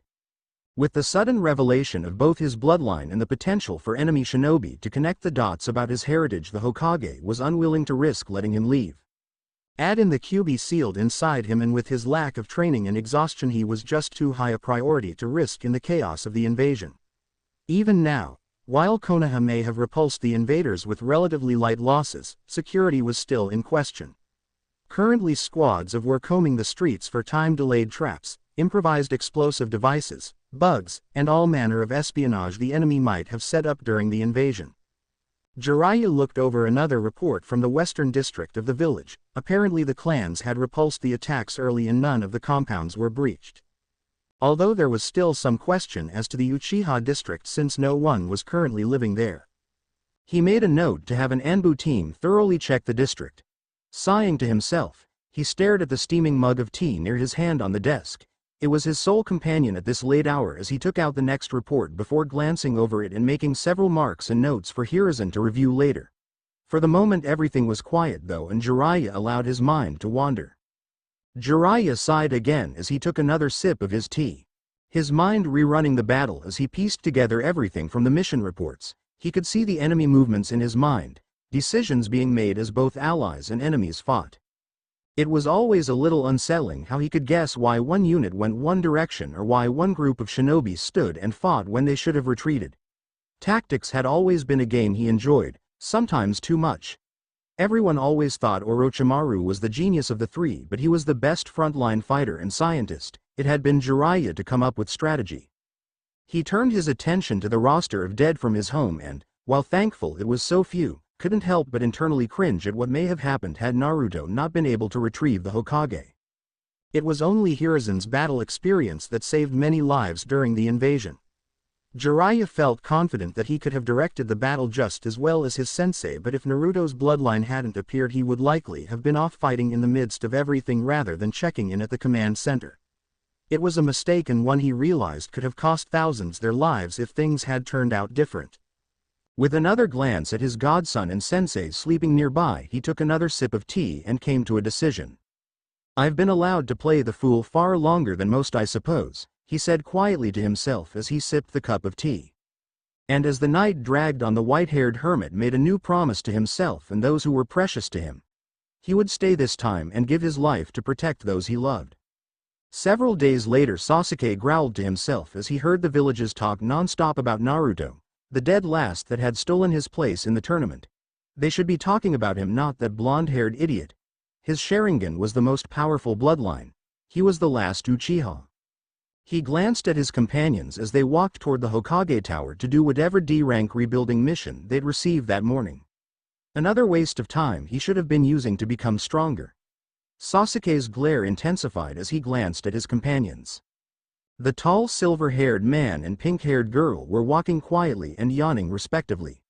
With the sudden revelation of both his bloodline and the potential for enemy shinobi to connect the dots about his heritage, the Hokage was unwilling to risk letting him leave. Add in the QB sealed inside him, and with his lack of training and exhaustion he was just too high a priority to risk in the chaos of the invasion. Even now, while Konoha may have repulsed the invaders with relatively light losses, security was still in question. Currently squads were combing the streets for time-delayed traps, improvised explosive devices, bugs, and all manner of espionage the enemy might have set up during the invasion. Jiraiya looked over another report from the western district of the village. Apparently the clans had repulsed the attacks early and none of the compounds were breached. Although there was still some question as to the Uchiha district since no one was currently living there. He made a note to have an Anbu team thoroughly check the district. Sighing to himself, he stared at the steaming mug of tea near his hand on the desk. It was his sole companion at this late hour as he took out the next report before glancing over it and making several marks and notes for Hiruzen to review later. For the moment everything was quiet though, and Jiraiya allowed his mind to wander. Jiraiya sighed again as he took another sip of his tea. His mind rerunning the battle as he pieced together everything from the mission reports. He could see the enemy movements in his mind, decisions being made as both allies and enemies fought. It was always a little unsettling how he could guess why one unit went one direction or why one group of shinobi stood and fought when they should have retreated. Tactics had always been a game he enjoyed, sometimes too much. Everyone always thought Orochimaru was the genius of the three, but he was the best frontline fighter and scientist. It had been Jiraiya to come up with strategy. He turned his attention to the roster of dead from his home and, while thankful it was so few, couldn't help but internally cringe at what may have happened had Naruto not been able to retrieve the Hokage. It was only Hiruzen's battle experience that saved many lives during the invasion. Jiraiya felt confident that he could have directed the battle just as well as his sensei, but if Naruto's bloodline hadn't appeared, he would likely have been off fighting in the midst of everything rather than checking in at the command center. It was a mistake, and one he realized could have cost thousands their lives if things had turned out different. With another glance at his godson and sensei sleeping nearby, he took another sip of tea and came to a decision. "I've been allowed to play the fool far longer than most, I suppose," he said quietly to himself as he sipped the cup of tea. And as the night dragged on, the white-haired hermit made a new promise to himself and those who were precious to him. He would stay this time and give his life to protect those he loved. Several days later, Sasuke growled to himself as he heard the villagers talk non-stop about Naruto, the dead last that had stolen his place in the tournament. They should be talking about him, not that blonde-haired idiot. His Sharingan was the most powerful bloodline. He was the last Uchiha. He glanced at his companions as they walked toward the Hokage Tower to do whatever D-rank rebuilding mission they'd received that morning. Another waste of time he should have been using to become stronger. Sasuke's glare intensified as he glanced at his companions. The tall silver-haired man and pink-haired girl were walking quietly and yawning respectively.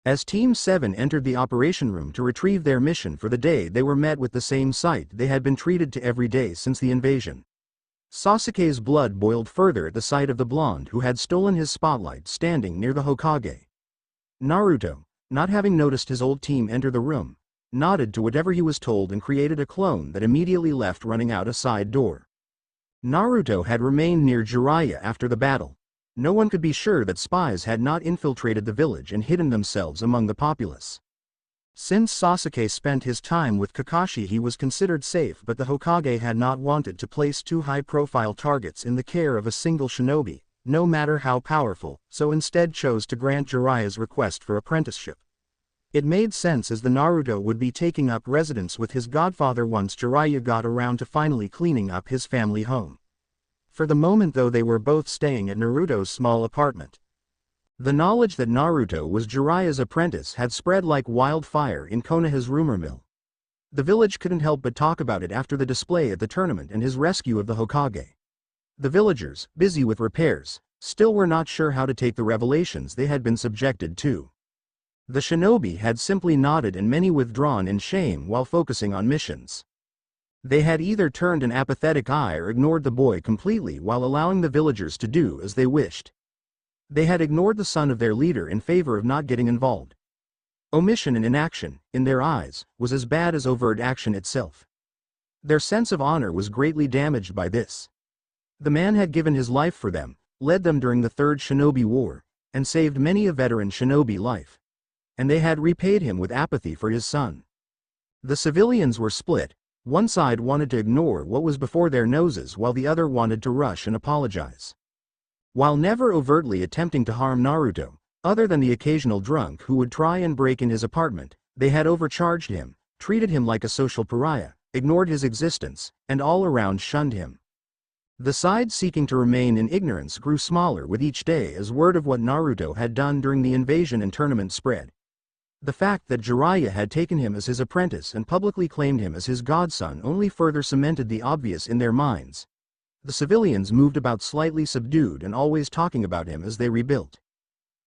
As Team 7 entered the operation room to retrieve their mission for the day, they were met with the same sight they had been treated to every day since the invasion. Sasuke's blood boiled further at the sight of the blonde who had stolen his spotlight standing near the Hokage. Naruto, not having noticed his old team enter the room, nodded to whatever he was told and created a clone that immediately left, running out a side door. Naruto had remained near Jiraiya after the battle. No one could be sure that spies had not infiltrated the village and hidden themselves among the populace. Since Sasuke spent his time with Kakashi, he was considered safe, but the Hokage had not wanted to place two high-profile targets in the care of a single shinobi, no matter how powerful, so instead chose to grant Jiraiya's request for apprenticeship. It made sense, as the Naruto would be taking up residence with his godfather once Jiraiya got around to finally cleaning up his family home. For the moment, though, they were both staying at Naruto's small apartment. The knowledge that Naruto was Jiraiya's apprentice had spread like wildfire in Konoha's rumor mill. The village couldn't help but talk about it after the display at the tournament and his rescue of the Hokage. The villagers, busy with repairs, still were not sure how to take the revelations they had been subjected to. The shinobi had simply nodded and many withdrawn in shame while focusing on missions. They had either turned an apathetic eye or ignored the boy completely while allowing the villagers to do as they wished. They had ignored the son of their leader in favor of not getting involved. Omission and inaction, in their eyes, was as bad as overt action itself. Their sense of honor was greatly damaged by this. The man had given his life for them, led them during the Third Shinobi War, and saved many a veteran shinobi life. And they had repaid him with apathy for his son. The civilians were split. One side wanted to ignore what was before their noses while the other wanted to rush and apologize. While never overtly attempting to harm Naruto, other than the occasional drunk who would try and break in his apartment, they had overcharged him, treated him like a social pariah, ignored his existence, and all around shunned him. The side seeking to remain in ignorance grew smaller with each day as word of what Naruto had done during the invasion and tournament spread. The fact that Jiraiya had taken him as his apprentice and publicly claimed him as his godson only further cemented the obvious in their minds. The civilians moved about slightly subdued and always talking about him as they rebuilt.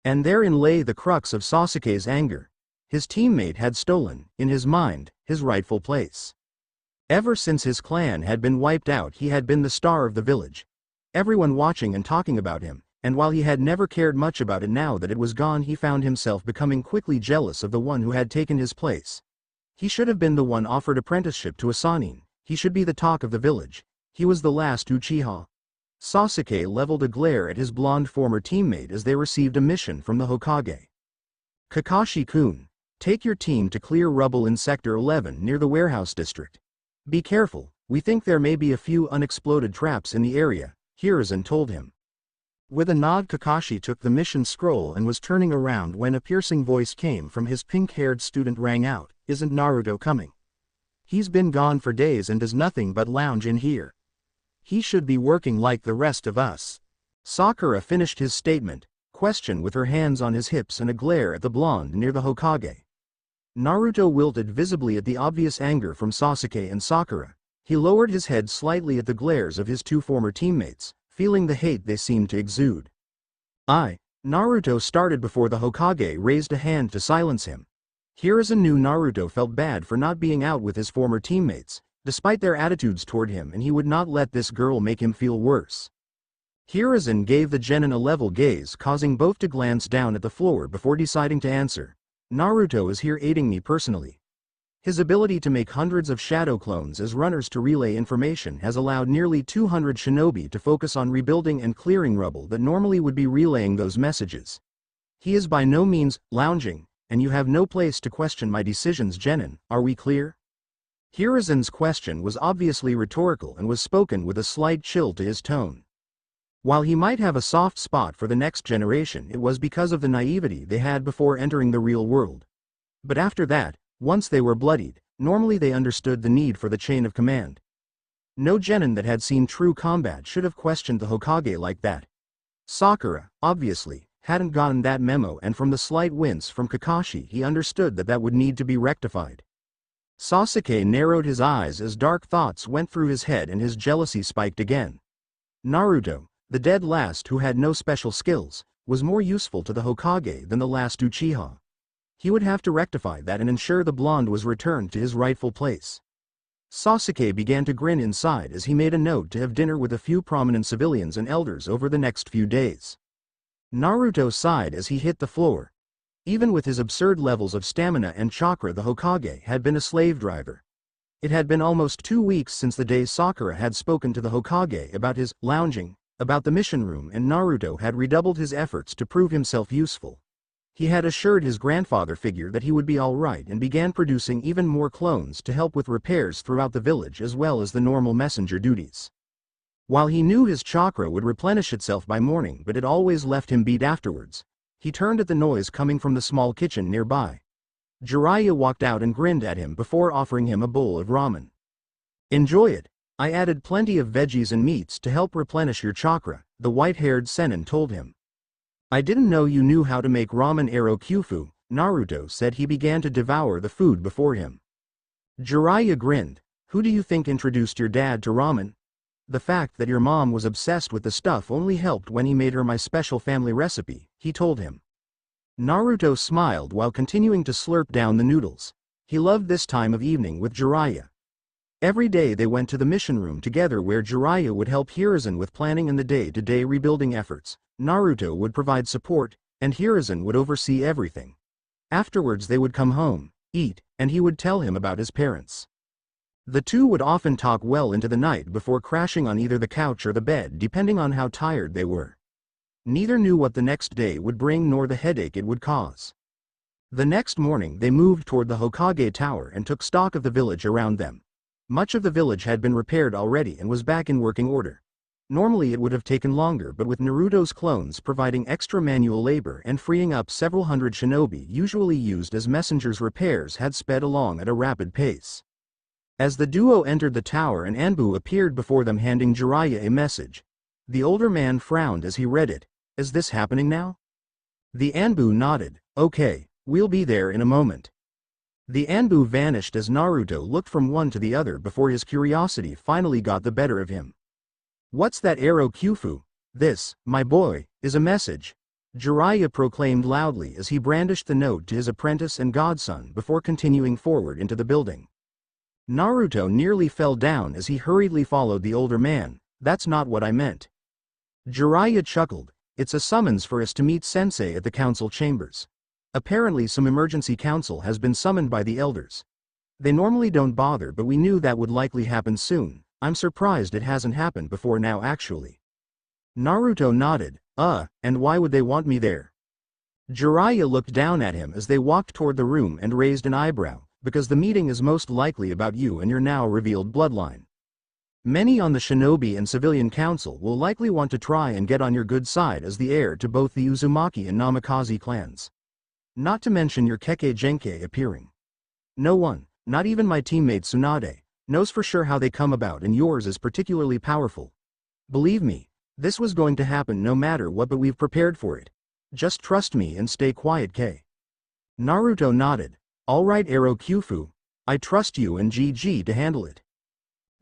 And therein lay the crux of Sasuke's anger. His teammate had stolen, in his mind, his rightful place. Ever since his clan had been wiped out, he had been the star of the village. Everyone watching and talking about him. And while he had never cared much about it, now that it was gone he found himself becoming quickly jealous of the one who had taken his place. He should have been the one offered apprenticeship to a Sannin. He should be the talk of the village. He was the last Uchiha. Sasuke leveled a glare at his blonde former teammate as they received a mission from the Hokage. Kakashi-kun, take your team to clear rubble in Sector 11 near the warehouse district. Be careful, we think there may be a few unexploded traps in the area, Hiruzen told him. With a nod, Kakashi took the mission scroll and was turning around when a piercing voice came from his pink-haired student rang out, "Isn't Naruto coming? He's been gone for days and does nothing but lounge in here. He should be working like the rest of us." Sakura finished his statement, question with her hands on his hips and a glare at the blonde near the Hokage. Naruto wilted visibly at the obvious anger from Sasuke and Sakura. He lowered his head slightly at the glares of his two former teammates, feeling the hate they seemed to exude. Naruto started before the Hokage raised a hand to silence him. Hiruzen knew Naruto felt bad for not being out with his former teammates, despite their attitudes toward him, and he would not let this girl make him feel worse. Hiruzen gave the genin a level gaze, causing both to glance down at the floor before deciding to answer. Naruto is here aiding me personally. His ability to make hundreds of shadow clones as runners to relay information has allowed nearly 200 shinobi to focus on rebuilding and clearing rubble that normally would be relaying those messages. He is by no means lounging, and you have no place to question my decisions, genin, are we clear? Hiruzen's question was obviously rhetorical and was spoken with a slight chill to his tone. While he might have a soft spot for the next generation, it was because of the naivety they had before entering the real world. But after that, once they were bloodied, normally they understood the need for the chain of command. No genin that had seen true combat should have questioned the Hokage like that. Sakura, obviously, hadn't gotten that memo, and from the slight wince from Kakashi he understood that would need to be rectified. Sasuke narrowed his eyes as dark thoughts went through his head and his jealousy spiked again. Naruto, the dead last who had no special skills, was more useful to the Hokage than the last Uchiha. He would have to rectify that and ensure the blonde was returned to his rightful place. Sasuke began to grin inside as he made a note to have dinner with a few prominent civilians and elders over the next few days. Naruto sighed as he hit the floor. Even with his absurd levels of stamina and chakra, the Hokage had been a slave driver. It had been almost 2 weeks since the day Sakura had spoken to the Hokage about his lounging, about the mission room, and Naruto had redoubled his efforts to prove himself useful. He had assured his grandfather figure that he would be all right and began producing even more clones to help with repairs throughout the village as well as the normal messenger duties. While he knew his chakra would replenish itself by morning, but it always left him beat afterwards, he turned at the noise coming from the small kitchen nearby. Jiraiya walked out and grinned at him before offering him a bowl of ramen. "Enjoy it. I added plenty of veggies and meats to help replenish your chakra," the white-haired senin told him. "I didn't know you knew how to make ramen arrow kyufu," Naruto said. He began to devour the food before him. Jiraiya grinned. "Who do you think introduced your dad to ramen? The fact that your mom was obsessed with the stuff only helped when he made her my special family recipe," he told him. Naruto smiled while continuing to slurp down the noodles. He loved this time of evening with Jiraiya. Every day they went to the mission room together where Jiraiya would help Hiruzen with planning and the day-to-day rebuilding efforts. Naruto would provide support, and Hiruzen would oversee everything. Afterwards they would come home, eat, and he would tell him about his parents. The two would often talk well into the night before crashing on either the couch or the bed depending on how tired they were. Neither knew what the next day would bring nor the headache it would cause. The next morning they moved toward the Hokage Tower and took stock of the village around them. Much of the village had been repaired already and was back in working order. Normally it would have taken longer, but with Naruto's clones providing extra manual labor and freeing up several hundred shinobi usually used as messengers, repairs had sped along at a rapid pace. As the duo entered the tower, an Anbu appeared before them handing Jiraiya a message. The older man frowned as he read it. "Is this happening now?" The Anbu nodded. "Okay, we'll be there in a moment." The Anbu vanished as Naruto looked from one to the other before his curiosity finally got the better of him. "What's that arrow kyufu? This, my boy, is a message," Jiraiya proclaimed loudly as he brandished the note to his apprentice and godson before continuing forward into the building. Naruto nearly fell down as he hurriedly followed the older man. "That's not what I meant." Jiraiya chuckled. "It's a summons for us to meet Sensei at the council chambers. Apparently some emergency council has been summoned by the elders. They normally don't bother, but we knew that would likely happen soon. I'm surprised it hasn't happened before now actually." Naruto nodded. And why would they want me there? Jiraiya looked down at him as they walked toward the room and raised an eyebrow, because the meeting is most likely about you and your now revealed bloodline. Many on the Shinobi and Civilian Council will likely want to try and get on your good side as the heir to both the Uzumaki and Namikaze clans. Not to mention your Kekkei Genkei appearing. No one, not even my teammate Tsunade, knows for sure how they come about, and yours is particularly powerful. Believe me, this was going to happen no matter what, but we've prepared for it. Just trust me and stay quiet, K. Naruto nodded. Alright Ero Kyufu, I trust you and GG to handle it.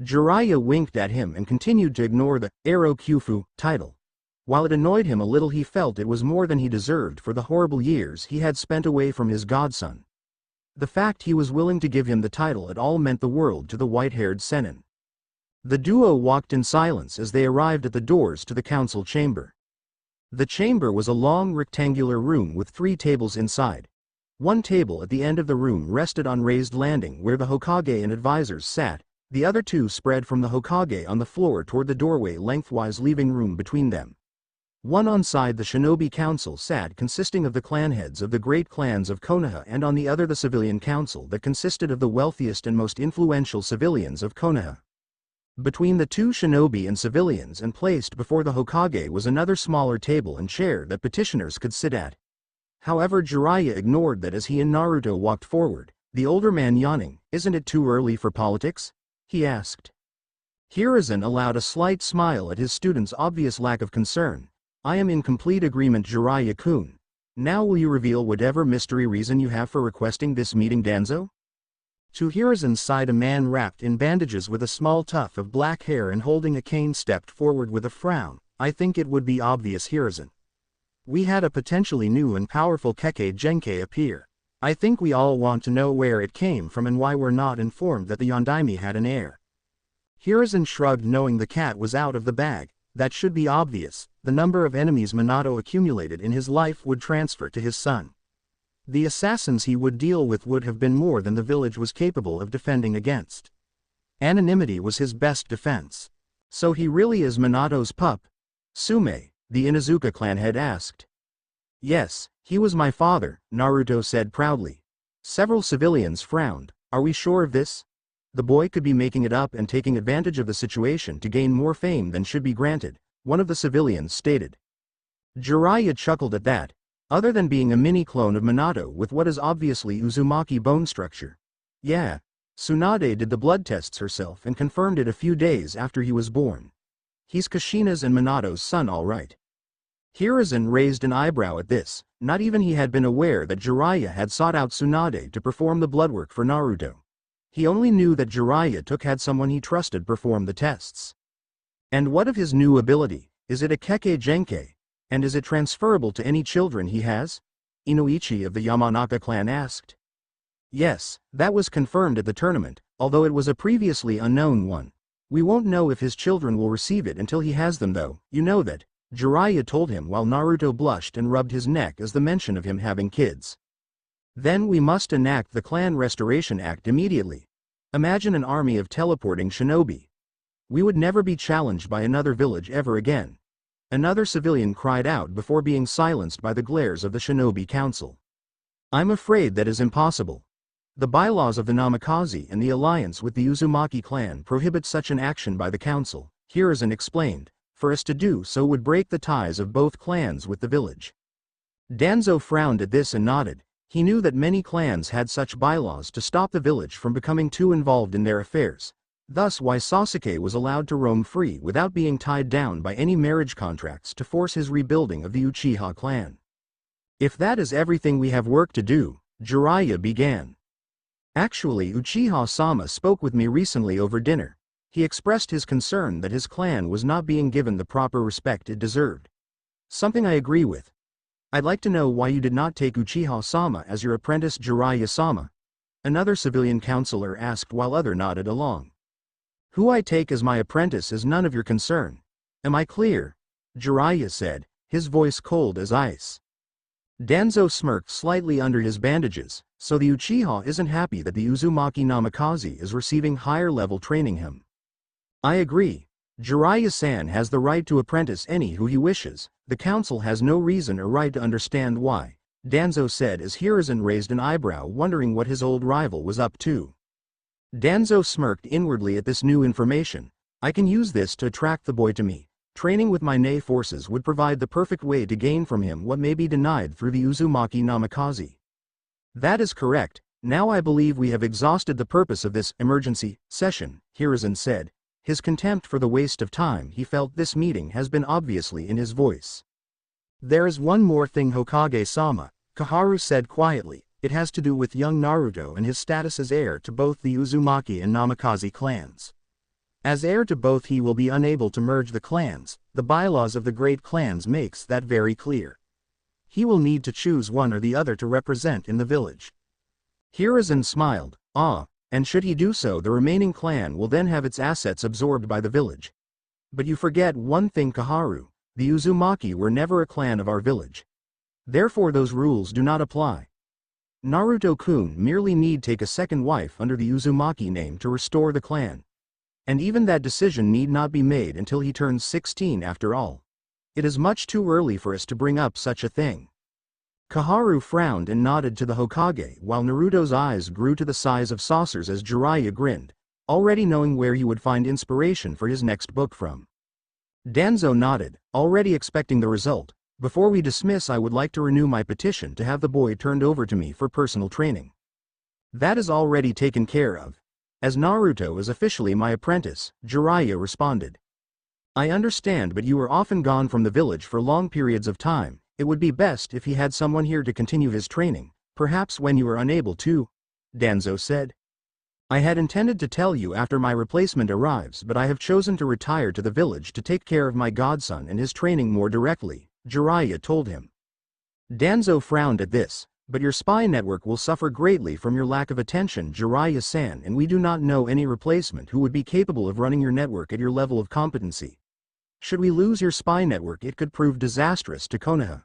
Jiraiya winked at him and continued to ignore the Ero Kyufu title. While it annoyed him a little, he felt it was more than he deserved for the horrible years he had spent away from his godson. The fact he was willing to give him the title at all meant the world to the white-haired Sennin. The duo walked in silence as they arrived at the doors to the council chamber. The chamber was a long rectangular room with 3 tables inside. One table at the end of the room rested on raised landing where the Hokage and advisors sat, the other 2 spread from the Hokage on the floor toward the doorway, lengthwise leaving room between them. One on side the Shinobi Council sat, consisting of the clan heads of the great clans of Konoha, and on the other the Civilian Council that consisted of the wealthiest and most influential civilians of Konoha. Between the 2 Shinobi and civilians and placed before the Hokage was another smaller table and chair that petitioners could sit at. However, Jiraiya ignored that as he and Naruto walked forward, the older man yawning. Isn't it too early for politics? He asked. Hiruzen allowed a slight smile at his student's obvious lack of concern. I am in complete agreement, Jiraiya-kun. Now will you reveal whatever mystery reason you have for requesting this meeting, Danzo? To Hiruzen's side a man wrapped in bandages with a small tuft of black hair and holding a cane stepped forward with a frown. I think it would be obvious, Hiruzen. We had a potentially new and powerful Kekkei Genkei appear. I think we all want to know where it came from and why we're not informed that the Yondaime had an heir. Hiruzen shrugged, knowing the cat was out of the bag. That should be obvious. The number of enemies Minato accumulated in his life would transfer to his son. The assassins he would deal with would have been more than the village was capable of defending against. Anonymity was his best defense. So he really is Minato's pup? Sume, the Inuzuka clan head asked. Yes, he was my father, Naruto said proudly. Several civilians frowned. Are we sure of this? The boy could be making it up and taking advantage of the situation to gain more fame than should be granted, one of the civilians stated. Jiraiya chuckled at that. Other than being a mini-clone of Minato with what is obviously Uzumaki bone structure. Yeah, Tsunade did the blood tests herself and confirmed it a few days after he was born. He's Kushina's and Minato's son, all right. Hiruzen raised an eyebrow at this. Not even he had been aware that Jiraiya had sought out Tsunade to perform the bloodwork for Naruto. He only knew that Jiraiya had someone he trusted perform the tests. And what of his new ability? Is it a Kekkei Genkei? And is it transferable to any children he has? Inoichi of the Yamanaka clan asked. Yes, that was confirmed at the tournament, although it was a previously unknown one. We won't know if his children will receive it until he has them though, you know that, Jiraiya told him while Naruto blushed and rubbed his neck as the mention of him having kids. Then we must enact the Clan Restoration Act immediately. Imagine an army of teleporting shinobi. We would never be challenged by another village ever again. Another civilian cried out before being silenced by the glares of the Shinobi Council. I'm afraid that is impossible. The bylaws of the Namikaze and the alliance with the Uzumaki clan prohibit such an action by the council, Hiruzen explained. For us to do so would break the ties of both clans with the village. Danzo frowned at this and nodded. He knew that many clans had such bylaws to stop the village from becoming too involved in their affairs. Thus why Sasuke was allowed to roam free without being tied down by any marriage contracts to force his rebuilding of the Uchiha clan. If that is everything, we have work to do, Jiraiya began. Actually, Uchiha-sama spoke with me recently over dinner. He expressed his concern that his clan was not being given the proper respect it deserved. Something I agree with. I'd like to know why you did not take Uchiha-sama as your apprentice, Jiraiya-sama. Another civilian counselor asked while other nodded along. Who I take as my apprentice is none of your concern. Am I clear? Jiraiya said, his voice cold as ice. Danzo smirked slightly under his bandages, so the Uchiha isn't happy that the Uzumaki Namikaze is receiving higher level training him. I agree. Jiraiya-san has the right to apprentice any who he wishes. The council has no reason or right to understand why, Danzo said as Hiruzen raised an eyebrow wondering what his old rival was up to. Danzo smirked inwardly at this new information. I can use this to attract the boy to me. Training with my Nei forces would provide the perfect way to gain from him what may be denied through the Uzumaki Namikaze. That is correct. Now I believe we have exhausted the purpose of this emergency session, Hiruzen said. His contempt for the waste of time he felt this meeting has been obviously in his voice. There is one more thing, Hokage-sama, Koharu said quietly. It has to do with young Naruto and his status as heir to both the Uzumaki and Namikaze clans. As heir to both he will be unable to merge the clans. The bylaws of the great clans makes that very clear. He will need to choose one or the other to represent in the village. Hiruzen smiled. And should he do so, the remaining clan will then have its assets absorbed by the village. But you forget one thing, Koharu. The Uzumaki were never a clan of our village. Therefore those rules do not apply. Naruto-kun merely need take a second wife under the Uzumaki name to restore the clan. And even that decision need not be made until he turns 16 after all. It is much too early for us to bring up such a thing. Koharu frowned and nodded to the Hokage while Naruto's eyes grew to the size of saucers as Jiraiya grinned, already knowing where he would find inspiration for his next book from. Danzo nodded, already expecting the result. Before we dismiss, I would like to renew my petition to have the boy turned over to me for personal training. That is already taken care of. As Naruto is officially my apprentice, Jiraiya responded. I understand, but you were often gone from the village for long periods of time. It would be best if he had someone here to continue his training, perhaps when you are unable to, Danzo said. I had intended to tell you after my replacement arrives, but I have chosen to retire to the village to take care of my godson and his training more directly, Jiraiya told him. Danzo frowned at this. But your spy network will suffer greatly from your lack of attention, Jiraiya-san, and we do not know any replacement who would be capable of running your network at your level of competency. Should we lose your spy network, it could prove disastrous to Konoha.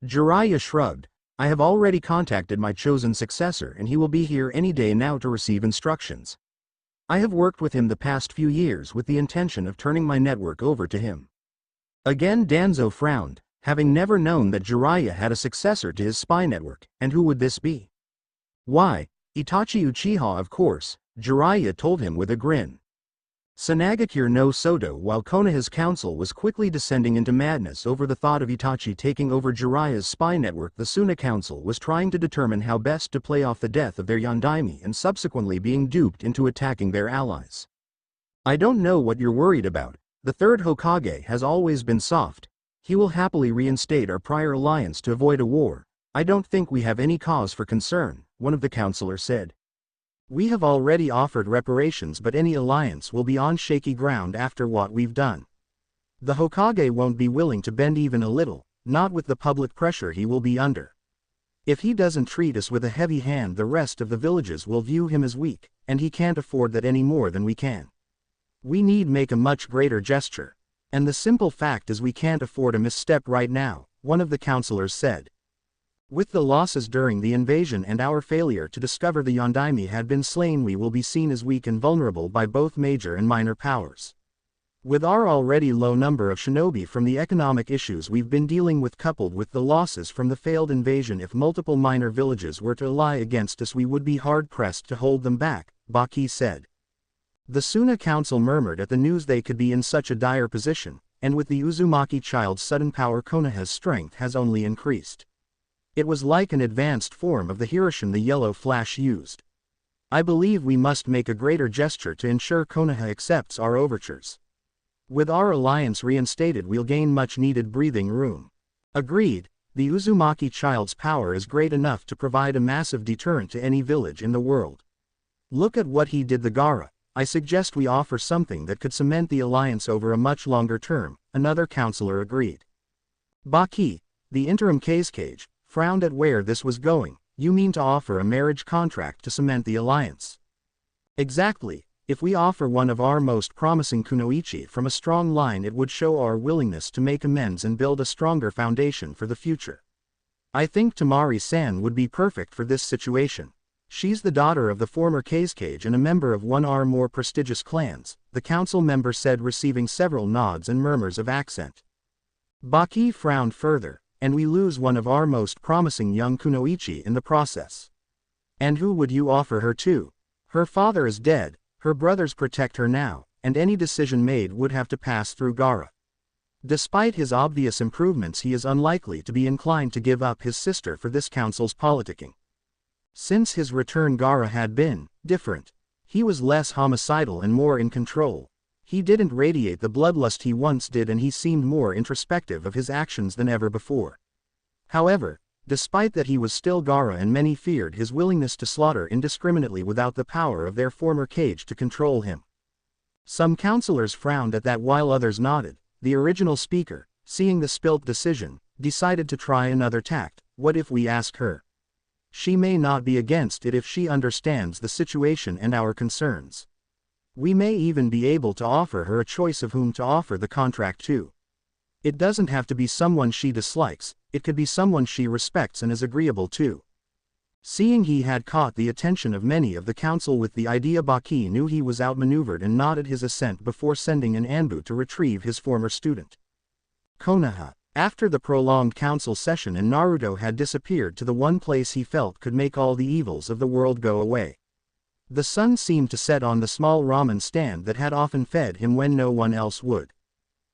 Jiraiya shrugged. I have already contacted my chosen successor and he will be here any day now to receive instructions. I have worked with him the past few years with the intention of turning my network over to him. Again Danzo frowned, having never known that Jiraiya had a successor to his spy network, and who would this be? Why, Itachi Uchiha of course, Jiraiya told him with a grin. Sunagakure no Soto. While Konoha's council was quickly descending into madness over the thought of Itachi taking over Jiraiya's spy network, the Suna Council was trying to determine how best to play off the death of their Yondaime and subsequently being duped into attacking their allies. I don't know what you're worried about. The third Hokage has always been soft. He will happily reinstate our prior alliance to avoid a war. I don't think we have any cause for concern, one of the councillors said. We have already offered reparations, but any alliance will be on shaky ground after what we've done. The Hokage won't be willing to bend even a little, not with the public pressure he will be under. If he doesn't treat us with a heavy hand, the rest of the villages will view him as weak, and he can't afford that any more than we can. We need make a much greater gesture. And the simple fact is we can't afford a misstep right now, one of the councillors said. With the losses during the invasion and our failure to discover the Yondaime had been slain, we will be seen as weak and vulnerable by both major and minor powers. With our already low number of shinobi from the economic issues we've been dealing with, coupled with the losses from the failed invasion, if multiple minor villages were to ally against us, we would be hard-pressed to hold them back, Baki said. The Suna Council murmured at the news they could be in such a dire position, and with the Uzumaki child's sudden power, Konoha's strength has only increased. It was like an advanced form of the Hiroshin the Yellow Flash used. I believe we must make a greater gesture to ensure Konoha accepts our overtures. With our alliance reinstated, we'll gain much needed breathing room. Agreed, the Uzumaki child's power is great enough to provide a massive deterrent to any village in the world. Look at what he did the Gaara. I suggest we offer something that could cement the alliance over a much longer term, another councillor agreed. Baki, the interim Kazekage, frowned at where this was going. You mean to offer a marriage contract to cement the alliance? Exactly. If we offer one of our most promising kunoichi from a strong line, it would show our willingness to make amends and build a stronger foundation for the future. I think Temari-san would be perfect for this situation. She's the daughter of the former Hokage and a member of one of our more prestigious clans, the council member said, receiving several nods and murmurs of accent. Baki frowned further, and we lose one of our most promising young kunoichi in the process. And who would you offer her to? Her father is dead, her brothers protect her now, and any decision made would have to pass through Gaara. Despite his obvious improvements, he is unlikely to be inclined to give up his sister for this council's politicking. Since his return, Gaara had been different. He was less homicidal and more in control. He didn't radiate the bloodlust he once did, and he seemed more introspective of his actions than ever before. However, despite that, he was still Gaara, and many feared his willingness to slaughter indiscriminately without the power of their former Hokage to control him. Some councillors frowned at that while others nodded. The original speaker, seeing the spilt decision, decided to try another tact. What if we ask her? She may not be against it if she understands the situation and our concerns. We may even be able to offer her a choice of whom to offer the contract to. It doesn't have to be someone she dislikes, it could be someone she respects and is agreeable to. Seeing he had caught the attention of many of the council with the idea, Baki knew he was outmaneuvered and nodded his assent before sending an Anbu to retrieve his former student. Konoha. After the prolonged council session and Naruto had disappeared to the one place he felt could make all the evils of the world go away. The sun seemed to set on the small ramen stand that had often fed him when no one else would.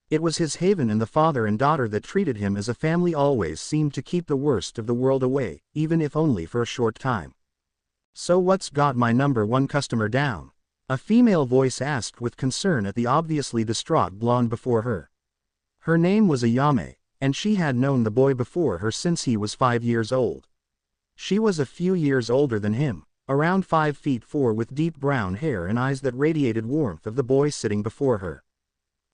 It was his haven, and the father and daughter that treated him as a family always seemed to keep the worst of the world away, even if only for a short time. So what's got my #1 customer down? A female voice asked with concern at the obviously distraught blonde before her. Her name was Ayame, and she had known the boy before her since he was 5 years old. She was a few years older than him, around 5'4", with deep brown hair and eyes that radiated warmth of the boy sitting before her.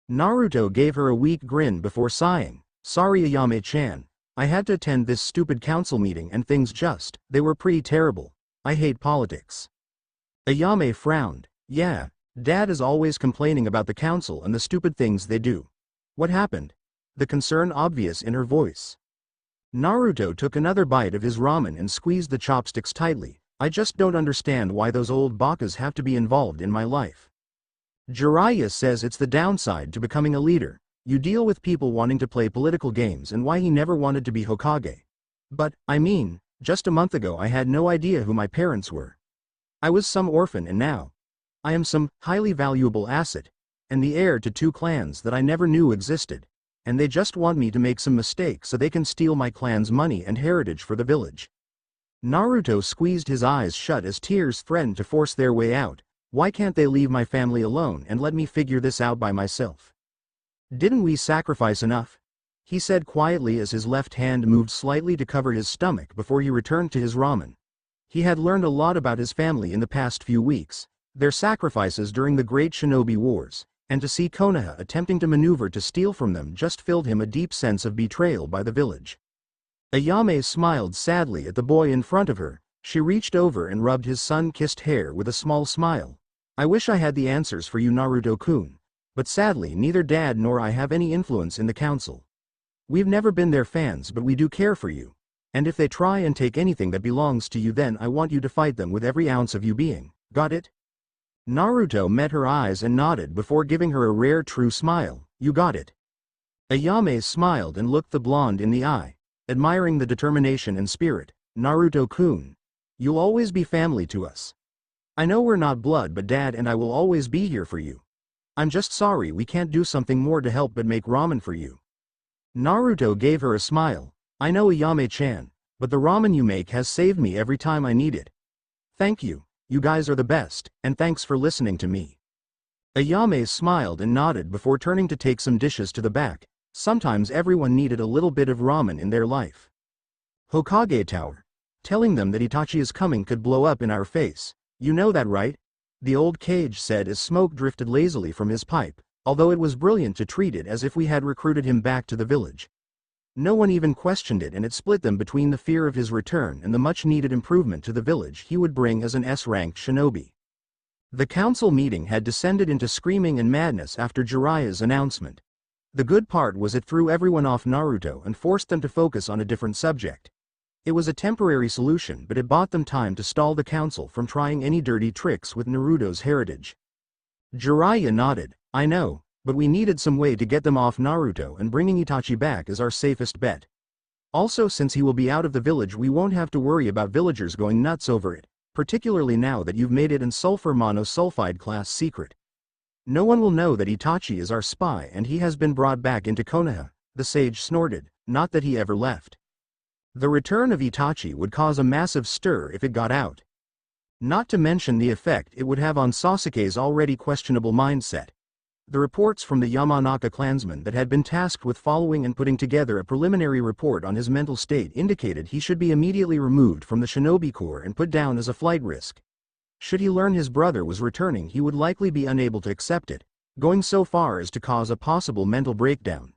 Naruto gave her a weak grin before sighing. Sorry Ayame-chan, I had to attend this stupid council meeting and they were pretty terrible. I hate politics. Ayame frowned. Yeah, Dad is always complaining about the council and the stupid things they do. What happened? The concern obvious in her voice. Naruto took another bite of his ramen and squeezed the chopsticks tightly. I just don't understand why those old bakas have to be involved in my life. Jiraiya says it's the downside to becoming a leader. You deal with people wanting to play political games, and why he never wanted to be Hokage. But, I mean, just a month ago I had no idea who my parents were. I was some orphan, and now I am some highly valuable asset, and the heir to 2 clans that I never knew existed, and they just want me to make some mistakes so they can steal my clan's money and heritage for the village. Naruto squeezed his eyes shut as tears threatened to force their way out. Why can't they leave my family alone and let me figure this out by myself? Didn't we sacrifice enough? He said quietly as his left hand moved slightly to cover his stomach before he returned to his ramen. He had learned a lot about his family in the past few weeks, their sacrifices during the Great Shinobi Wars, and to see Konoha attempting to maneuver to steal from them just filled him a deep sense of betrayal by the village. Ayame smiled sadly at the boy in front of her. She reached over and rubbed his sun-kissed hair with a small smile. I wish I had the answers for you, Naruto-kun, but sadly neither Dad nor I have any influence in the council. We've never been their fans, but we do care for you. And if they try and take anything that belongs to you, then I want you to fight them with every ounce of you being. Got it? Naruto met her eyes and nodded before giving her a rare true smile. You got it. Ayame smiled and looked the blonde in the eye, admiring the determination and spirit. Naruto-kun, you'll always be family to us. I know we're not blood, but Dad and I will always be here for you. I'm just sorry we can't do something more to help but make ramen for you. Naruto gave her a smile. I know, Ayame-chan, but the ramen you make has saved me every time I need it. Thank you, you guys are the best, and thanks for listening to me. Ayame smiled and nodded before turning to take some dishes to the back. Sometimes everyone needed a little bit of ramen in their life. Hokage Tower. Telling them that Itachi is coming could blow up in our face. You know that, right? The old Hokage said as smoke drifted lazily from his pipe, although it was brilliant to treat it as if we had recruited him back to the village. No one even questioned it, and it split them between the fear of his return and the much-needed improvement to the village he would bring as an S-ranked shinobi. The council meeting had descended into screaming and madness after Jiraiya's announcement. The good part was it threw everyone off Naruto and forced them to focus on a different subject. It was a temporary solution, but it bought them time to stall the council from trying any dirty tricks with Naruto's heritage. Jiraiya nodded. I know, but we needed some way to get them off Naruto, and bringing Itachi back is our safest bet. Also, since he will be out of the village, we won't have to worry about villagers going nuts over it, particularly now that you've made it an sulfur monosulfide class secret. No one will know that Itachi is our spy and he has been brought back into Konoha, the sage snorted, not that he ever left. The return of Itachi would cause a massive stir if it got out. Not to mention the effect it would have on Sasuke's already questionable mindset. The reports from the Yamanaka clansmen that had been tasked with following and putting together a preliminary report on his mental state indicated he should be immediately removed from the Shinobi Corps and put down as a flight risk. Should he learn his brother was returning, he would likely be unable to accept it, going so far as to cause a possible mental breakdown.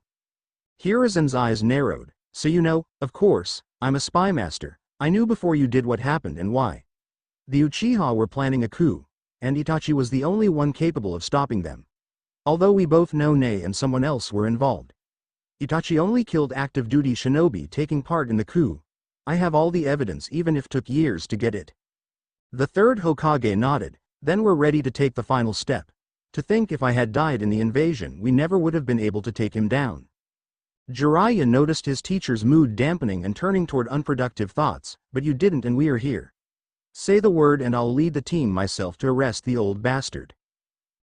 Hiruzen's eyes narrowed. So you know, of course, I'm a spy master. I knew before you did what happened and why. The Uchiha were planning a coup, and Itachi was the only one capable of stopping them. Although we both know Ne and someone else were involved. Itachi only killed active duty shinobi taking part in the coup. I have all the evidence, even if it took years to get it. The third Hokage nodded. Then we're ready to take the final step. To think if I had died in the invasion, we never would have been able to take him down. Jiraiya noticed his teacher's mood dampening and turning toward unproductive thoughts. But you didn't, and we are here. Say the word and I'll lead the team myself to arrest the old bastard.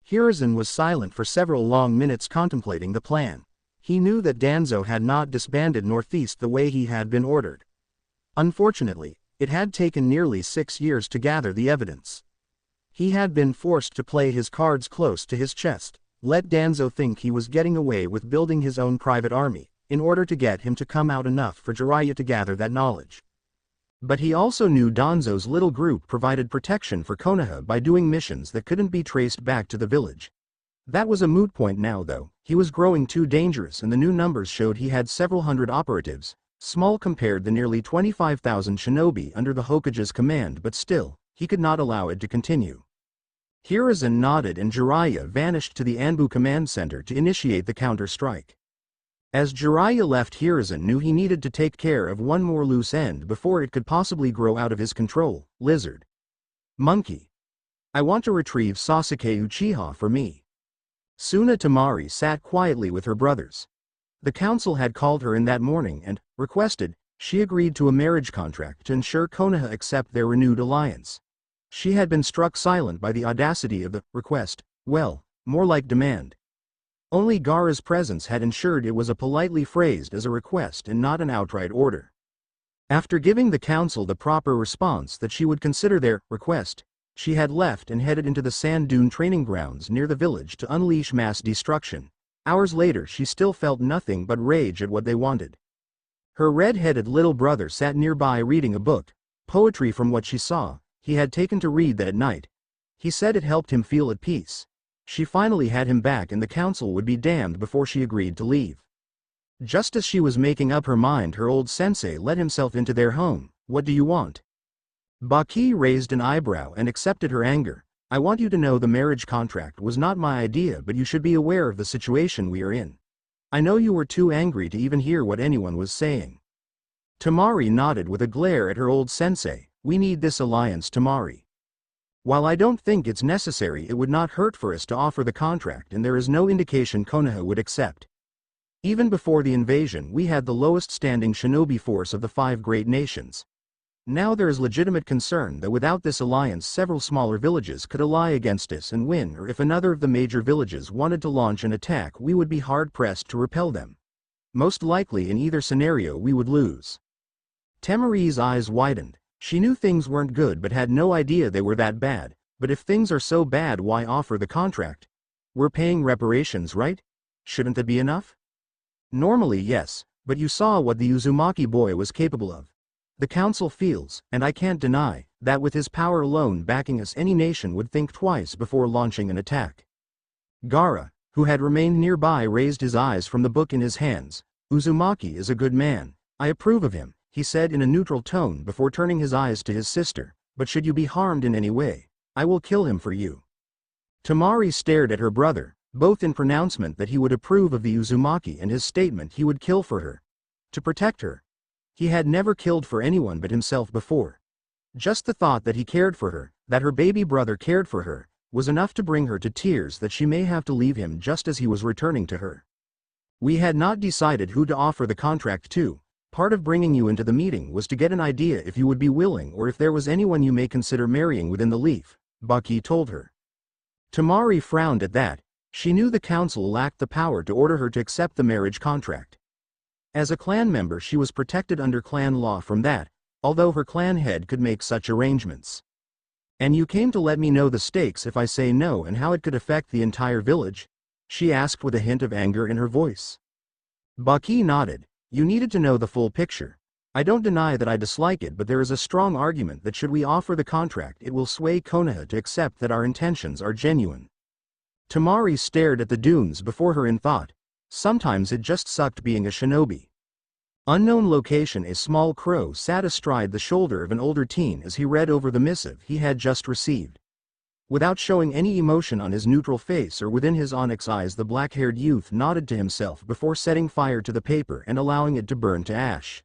Hiruzen was silent for several long minutes, contemplating the plan. He knew that Danzo had not disbanded Northeast the way he had been ordered. Unfortunately, it had taken nearly 6 years to gather the evidence. He had been forced to play his cards close to his chest, let Danzo think he was getting away with building his own private army, in order to get him to come out enough for Jiraiya to gather that knowledge. But he also knew Danzo's little group provided protection for Konoha by doing missions that couldn't be traced back to the village. That was a moot point now though. He was growing too dangerous and the new numbers showed he had several hundred operatives, small compared to the nearly 25,000 shinobi under the Hokage's command, but still, he could not allow it to continue. Hiruzen nodded and Jiraiya vanished to the Anbu command center to initiate the counter-strike. As Jiraiya left, Hiruzen knew he needed to take care of one more loose end before it could possibly grow out of his control. Lizard. Monkey. I want to retrieve Sasuke Uchiha for me. Suna Temari sat quietly with her brothers. The council had called her in that morning and, requested, she agreed to a marriage contract to ensure Konoha accept their renewed alliance. She had been struck silent by the audacity of the request, well, more like demand. Only Gaara's presence had ensured it was a politely phrased as a request and not an outright order. After giving the council the proper response that she would consider their request, she had left and headed into the sand dune training grounds near the village to unleash mass destruction. Hours later she still felt nothing but rage at what they wanted. Her red-headed little brother sat nearby reading a book, poetry from what she saw. He had taken to read that at night. He said it helped him feel at peace. She finally had him back and the council would be damned before she agreed to leave. Just as she was making up her mind, her old sensei let himself into their home. What do you want? Baki raised an eyebrow and accepted her anger. I want you to know the marriage contract was not my idea, but you should be aware of the situation we are in. I know you were too angry to even hear what anyone was saying. Temari nodded with a glare at her old sensei. We need this alliance, Temari. While I don't think it's necessary, it would not hurt for us to offer the contract, and there is no indication Konoha would accept. Even before the invasion we had the lowest standing shinobi force of the 5 great nations. Now there is legitimate concern that without this alliance several smaller villages could ally against us and win, or if another of the major villages wanted to launch an attack we would be hard-pressed to repel them. Most likely in either scenario we would lose. Temari's eyes widened. She knew things weren't good but had no idea they were that bad. But if things are so bad, why offer the contract? We're paying reparations, right? Shouldn't that be enough? Normally yes, but you saw what the Uzumaki boy was capable of. The council feels, and I can't deny, that with his power alone backing us any nation would think twice before launching an attack. Gaara, who had remained nearby, raised his eyes from the book in his hands. Uzumaki is a good man. I approve of him, he said in a neutral tone before turning his eyes to his sister. But should you be harmed in any way, I will kill him for you. Temari stared at her brother, both in pronouncement that he would approve of the Uzumaki and his statement he would kill for her. To protect her. He had never killed for anyone but himself before. Just the thought that he cared for her, that her baby brother cared for her, was enough to bring her to tears that she may have to leave him just as he was returning to her. We had not decided who to offer the contract to. Part of bringing you into the meeting was to get an idea if you would be willing or if there was anyone you may consider marrying within the Leaf, Bucky told her. Temari frowned at that. She knew the council lacked the power to order her to accept the marriage contract. As a clan member she was protected under clan law from that, although her clan head could make such arrangements. And you came to let me know the stakes if I say no and how it could affect the entire village? She asked with a hint of anger in her voice. Bucky nodded. You needed to know the full picture. I don't deny that I dislike it, but there is a strong argument that should we offer the contract it will sway Konoha to accept that our intentions are genuine. Temari stared at the dunes before her in thought. Sometimes it just sucked being a shinobi. Unknown location. A small crow sat astride the shoulder of an older teen as he read over the missive he had just received. Without showing any emotion on his neutral face or within his onyx eyes, the black-haired youth nodded to himself before setting fire to the paper and allowing it to burn to ash.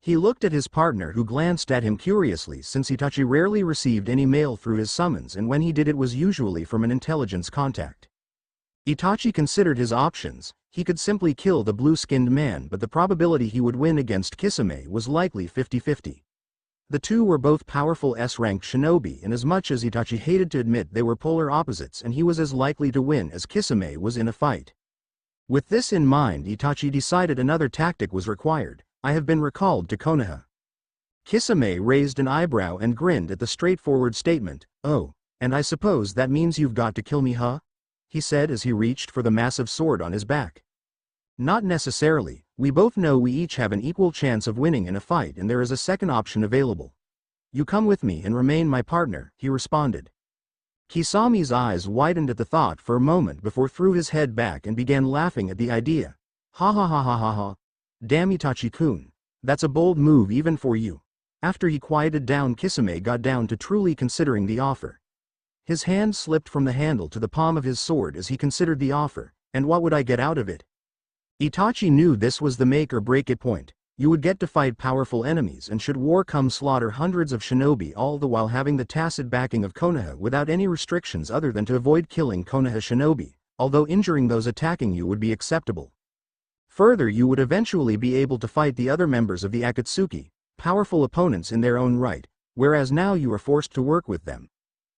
He looked at his partner, who glanced at him curiously since Itachi rarely received any mail through his summons, and when he did it was usually from an intelligence contact. Itachi considered his options. He could simply kill the blue-skinned man, but the probability he would win against Kisame was likely 50-50. The two were both powerful S-rank shinobi, and as much as Itachi hated to admit they were polar opposites, and he was as likely to win as Kisame was in a fight. With this in mind, Itachi decided another tactic was required. I have been recalled to Konoha. Kisame raised an eyebrow and grinned at the straightforward statement. Oh, and I suppose that means you've got to kill me, huh? He said as he reached for the massive sword on his back. Not necessarily. We both know we each have an equal chance of winning in a fight, and there is a second option available. You come with me and remain my partner, he responded. Kisami's eyes widened at the thought for a moment before threw his head back and began laughing at the idea. Ha ha ha ha ha ha. Damn Itachi-kun. That's a bold move even for you. After he quieted down, Kisame got down to truly considering the offer. His hand slipped from the handle to the palm of his sword as he considered the offer. And what would I get out of it? Itachi knew this was the make or break it point. You would get to fight powerful enemies, and should war come, slaughter hundreds of shinobi, all the while having the tacit backing of Konoha without any restrictions other than to avoid killing Konoha shinobi, although injuring those attacking you would be acceptable. Further, you would eventually be able to fight the other members of the Akatsuki, powerful opponents in their own right, whereas now you are forced to work with them.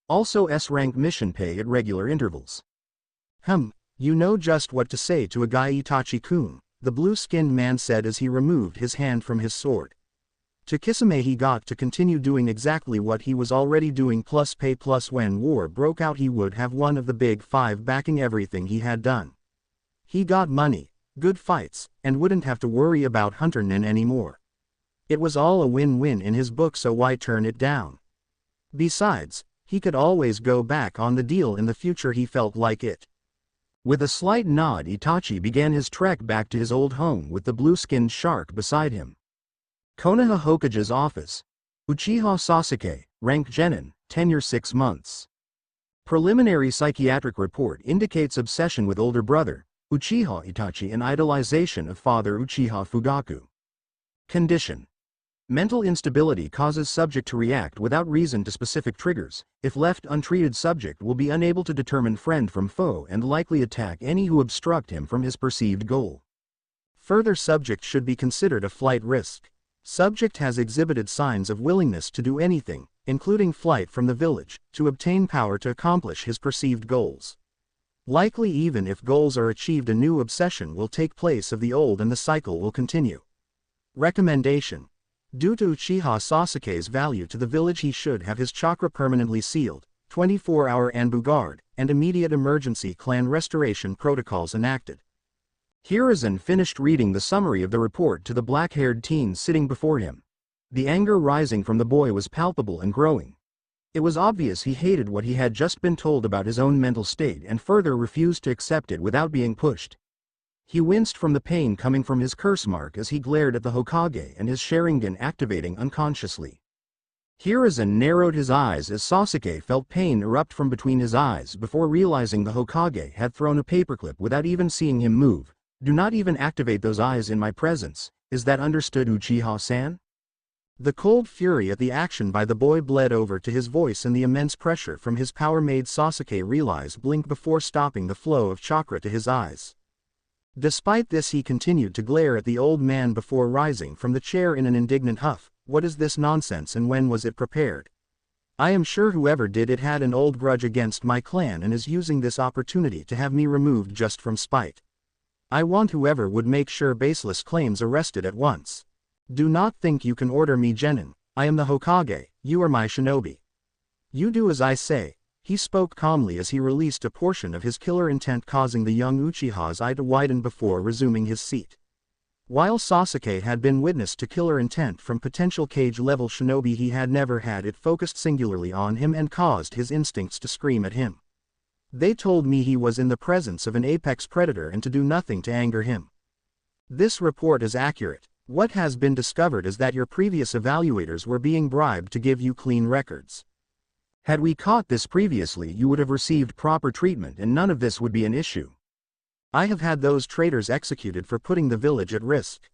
Also S-rank mission pay at regular intervals. You know just what to say to a guy, Itachi-kun, the blue-skinned man said as he removed his hand from his sword. To Kisame he got to continue doing exactly what he was already doing plus pay, plus when war broke out he would have one of the big five backing everything he had done. He got money, good fights, and wouldn't have to worry about Hunter Nin anymore. It was all a win-win in his book, so why turn it down? Besides, he could always go back on the deal in the future he felt like it. With a slight nod, Itachi began his trek back to his old home with the blue-skinned shark beside him. Konoha Hokage's office. Uchiha Sasuke, rank Genin, tenure 6 months. Preliminary psychiatric report indicates obsession with older brother, Uchiha Itachi, and idolization of father Uchiha Fugaku. Condition. Mental instability causes subject to react without reason to specific triggers. If left untreated, subject will be unable to determine friend from foe and likely attack any who obstruct him from his perceived goal. Further, subject should be considered a flight risk. Subject has exhibited signs of willingness to do anything, including flight from the village, to obtain power to accomplish his perceived goals. Likely, even if goals are achieved, a new obsession will take place of the old and the cycle will continue. Recommendation. Due to Uchiha Sasuke's value to the village, he should have his chakra permanently sealed, 24-hour Anbu guard, and immediate emergency clan restoration protocols enacted. Hiruzen finished reading the summary of the report to the black-haired teen sitting before him. The anger rising from the boy was palpable and growing. It was obvious he hated what he had just been told about his own mental state and further refused to accept it without being pushed. He winced from the pain coming from his curse mark as he glared at the Hokage and his Sharingan activating unconsciously. Hiruzen narrowed his eyes as Sasuke felt pain erupt from between his eyes before realizing the Hokage had thrown a paperclip without even seeing him move. Do not even activate those eyes in my presence. Is that understood, Uchiha-san? The cold fury at the action by the boy bled over to his voice, and the immense pressure from his power made Sasuke realize blink before stopping the flow of chakra to his eyes. Despite this, he continued to glare at the old man before rising from the chair in an indignant huff. What is this nonsense, and when was it prepared? I am sure whoever did it had an old grudge against my clan and is using this opportunity to have me removed just from spite. I want whoever would make sure baseless claims arrested at once. Do not think you can order me, genin. I am the Hokage, you are my shinobi. You do as I say. He spoke calmly as he released a portion of his killer intent, causing the young Uchiha's eye to widen before resuming his seat. While Sasuke had been witness to killer intent from potential cage-level shinobi, he had never had it focused singularly on him and caused his instincts to scream at him. They told me he was in the presence of an apex predator and to do nothing to anger him. This report is accurate. What has been discovered is that your previous evaluators were being bribed to give you clean records. Had we caught this previously, you would have received proper treatment and none of this would be an issue. I have had those traitors executed for putting the village at risk.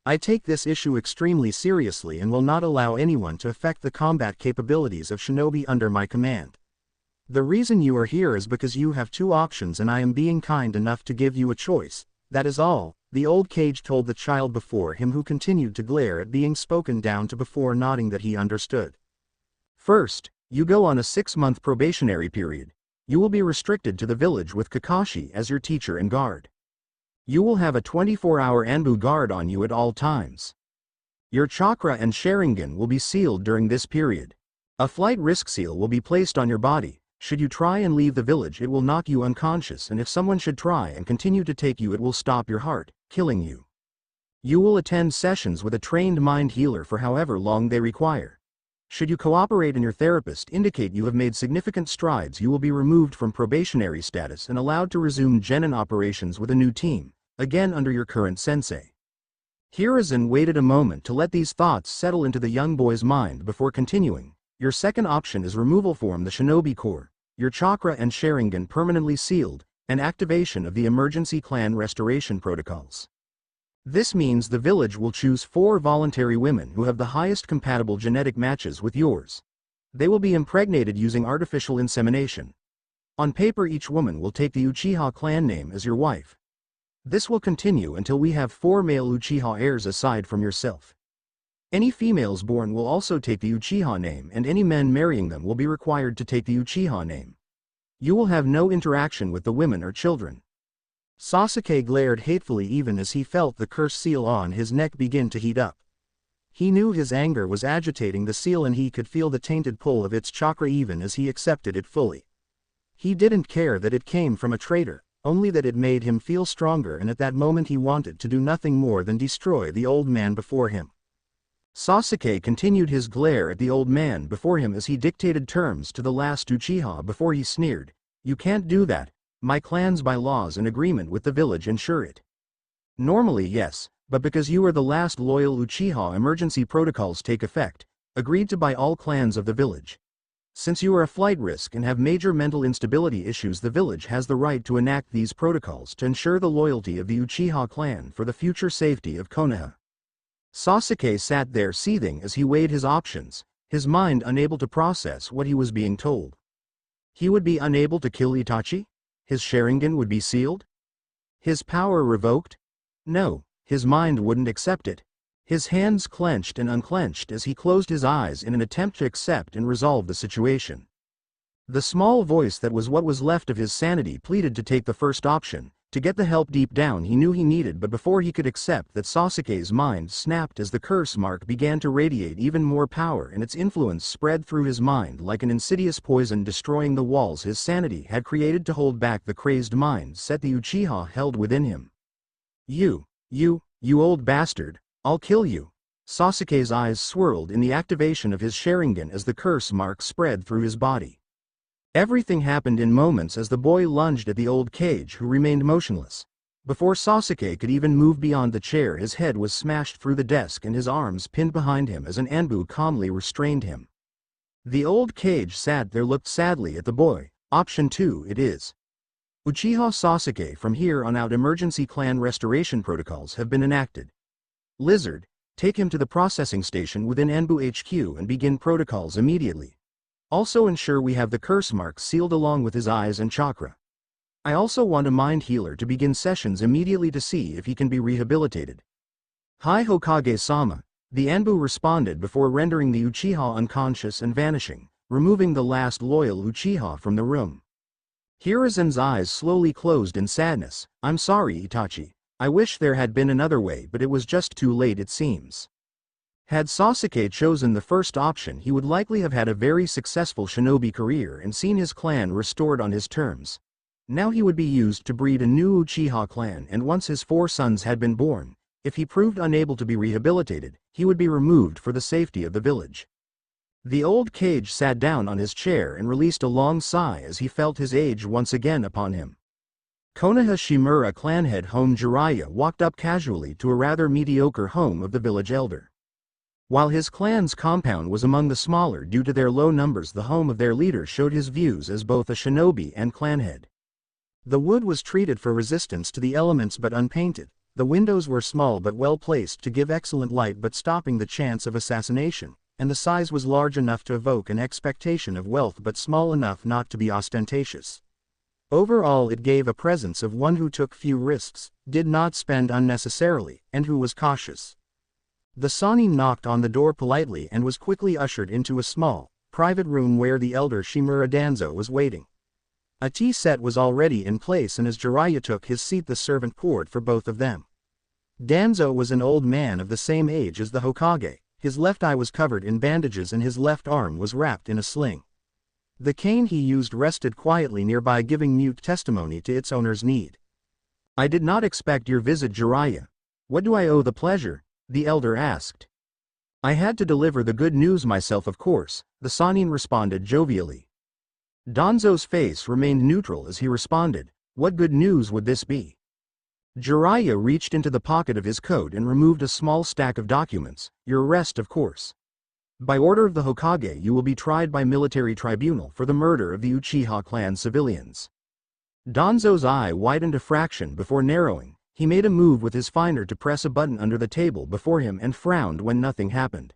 I take this issue extremely seriously and will not allow anyone to affect the combat capabilities of shinobi under my command. The reason you are here is because you have two options and I am being kind enough to give you a choice, that is all. The old cage told the child before him, who continued to glare at being spoken down to before nodding that he understood. First, you go on a 6-month probationary period. You will be restricted to the village with Kakashi as your teacher and guard. You will have a 24-hour Anbu guard on you at all times. Your chakra and Sharingan will be sealed during this period. A flight risk seal will be placed on your body. Should you try and leave the village, it will knock you unconscious, and if someone should try and continue to take you, it will stop your heart, killing you. You will attend sessions with a trained mind healer for however long they require. Should you cooperate and your therapist indicate you have made significant strides, you will be removed from probationary status and allowed to resume genin operations with a new team, again under your current sensei. Hiruzen waited a moment to let these thoughts settle into the young boy's mind before continuing. Your second option is removal from the Shinobi Corps, your chakra and Sharingan permanently sealed, and activation of the emergency clan restoration protocols. This means the village will choose 4 voluntary women who have the highest compatible genetic matches with yours. They will be impregnated using artificial insemination. On paper, each woman will take the Uchiha clan name as your wife. This will continue until we have 4 male Uchiha heirs aside from yourself. Any females born will also take the Uchiha name, and any men marrying them will be required to take the Uchiha name. You will have no interaction with the women or children. Sasuke glared hatefully even as he felt the curse seal on his neck begin to heat up. He knew his anger was agitating the seal and he could feel the tainted pull of its chakra even as he accepted it fully. He didn't care that it came from a traitor, only that it made him feel stronger, and at that moment he wanted to do nothing more than destroy the old man before him. Sasuke continued his glare at the old man before him as he dictated terms to the last Uchiha before he sneered. You can't do that. My clan's bylaws and agreement with the village ensure it. Normally yes, but because you are the last loyal Uchiha, emergency protocols take effect, agreed to by all clans of the village. Since you are a flight risk and have major mental instability issues, the village has the right to enact these protocols to ensure the loyalty of the Uchiha clan for the future safety of Konoha. Sasuke sat there seething as he weighed his options, his mind unable to process what he was being told. He would be unable to kill Itachi? His Sharingan would be sealed? His power revoked? No, his mind wouldn't accept it. His hands clenched and unclenched as he closed his eyes in an attempt to accept and resolve the situation. The small voice that was what was left of his sanity pleaded to take the first option, to get the help deep down he knew he needed, but before he could accept that, Sasuke's mind snapped as the curse mark began to radiate even more power, and its influence spread through his mind like an insidious poison, destroying the walls his sanity had created to hold back the crazed mindset the Uchiha held within him. You old bastard, I'll kill you. Sasuke's eyes swirled in the activation of his Sharingan as the curse mark spread through his body. Everything happened in moments as the boy lunged at the old cage, who remained motionless. Before Sasuke could even move beyond the chair, his head was smashed through the desk and his arms pinned behind him as an Anbu calmly restrained him. The old cage sat there, looked sadly at the boy. Option 2 it is. Uchiha Sasuke, from here on out emergency clan restoration protocols have been enacted. Lizard, take him to the processing station within Anbu HQ and begin protocols immediately. Also ensure we have the curse marks sealed along with his eyes and chakra. I also want a mind healer to begin sessions immediately to see if he can be rehabilitated. Hi Hokage-sama, the Anbu responded before rendering the Uchiha unconscious and vanishing, removing the last loyal Uchiha from the room. Hiruzen's eyes slowly closed in sadness. I'm sorry Itachi. I wish there had been another way, but it was just too late it seems. Had Sasuke chosen the first option, he would likely have had a very successful shinobi career and seen his clan restored on his terms. Now he would be used to breed a new Uchiha clan, and once his 4 sons had been born, if he proved unable to be rehabilitated, he would be removed for the safety of the village. The old Kage sat down on his chair and released a long sigh as he felt his age once again upon him. Konoha Shimura clan head home Jiraiya walked up casually to a rather mediocre home of the village elder. While his clan's compound was among the smaller due to their low numbers, the home of their leader showed his views as both a shinobi and clan head. The wood was treated for resistance to the elements but unpainted. The windows were small but well placed to give excellent light but stopping the chance of assassination, and the size was large enough to evoke an expectation of wealth but small enough not to be ostentatious. Overall it gave a presence of one who took few risks, did not spend unnecessarily, and who was cautious. The Sannin knocked on the door politely and was quickly ushered into a small, private room where the elder Shimura Danzo was waiting. A tea set was already in place, and as Jiraiya took his seat the servant poured for both of them. Danzo was an old man of the same age as the Hokage. His left eye was covered in bandages and his left arm was wrapped in a sling. The cane he used rested quietly nearby, giving mute testimony to its owner's need. I did not expect your visit, Jiraiya. What do I owe the pleasure? The elder asked. I had to deliver the good news myself, of course, the Sannin responded jovially. Danzo's face remained neutral as he responded, what good news would this be? Jiraiya reached into the pocket of his coat and removed a small stack of documents. Your arrest, of course. By order of the Hokage, you will be tried by military tribunal for the murder of the Uchiha clan civilians. Danzo's eye widened a fraction before narrowing. He made a move with his finger to press a button under the table before him and frowned when nothing happened.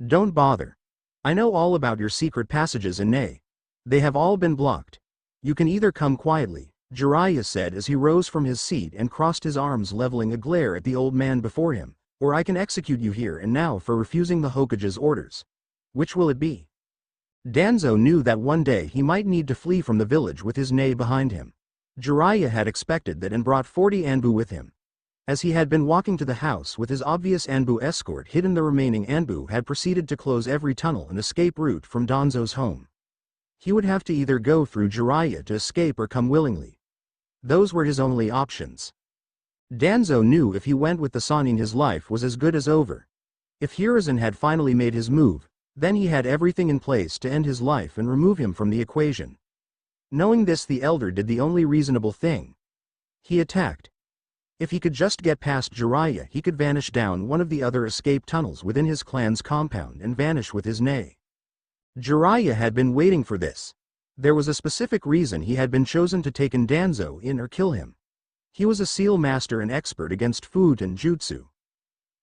Don't bother. I know all about your secret passages in Nei. They have all been blocked. You can either come quietly, Jiraiya said as he rose from his seat and crossed his arms, leveling a glare at the old man before him, or I can execute you here and now for refusing the Hokage's orders. Which will it be? Danzo knew that one day he might need to flee from the village with his Nei behind him. Jiraiya had expected that and brought 40 Anbu with him. As he had been walking to the house with his obvious Anbu escort hidden, the remaining Anbu had proceeded to close every tunnel and escape route from Danzo's home. He would have to either go through Jiraiya to escape or come willingly. Those were his only options. Danzo knew if he went with the Sannin his life was as good as over. If Hiruzen had finally made his move, then he had everything in place to end his life and remove him from the equation. Knowing this, the elder did the only reasonable thing. He attacked. If he could just get past Jiraiya, he could vanish down one of the other escape tunnels within his clan's compound and vanish with his Nei. Jiraiya had been waiting for this. There was a specific reason he had been chosen to take Danzo in or kill him. He was a seal master and expert against food and jutsu.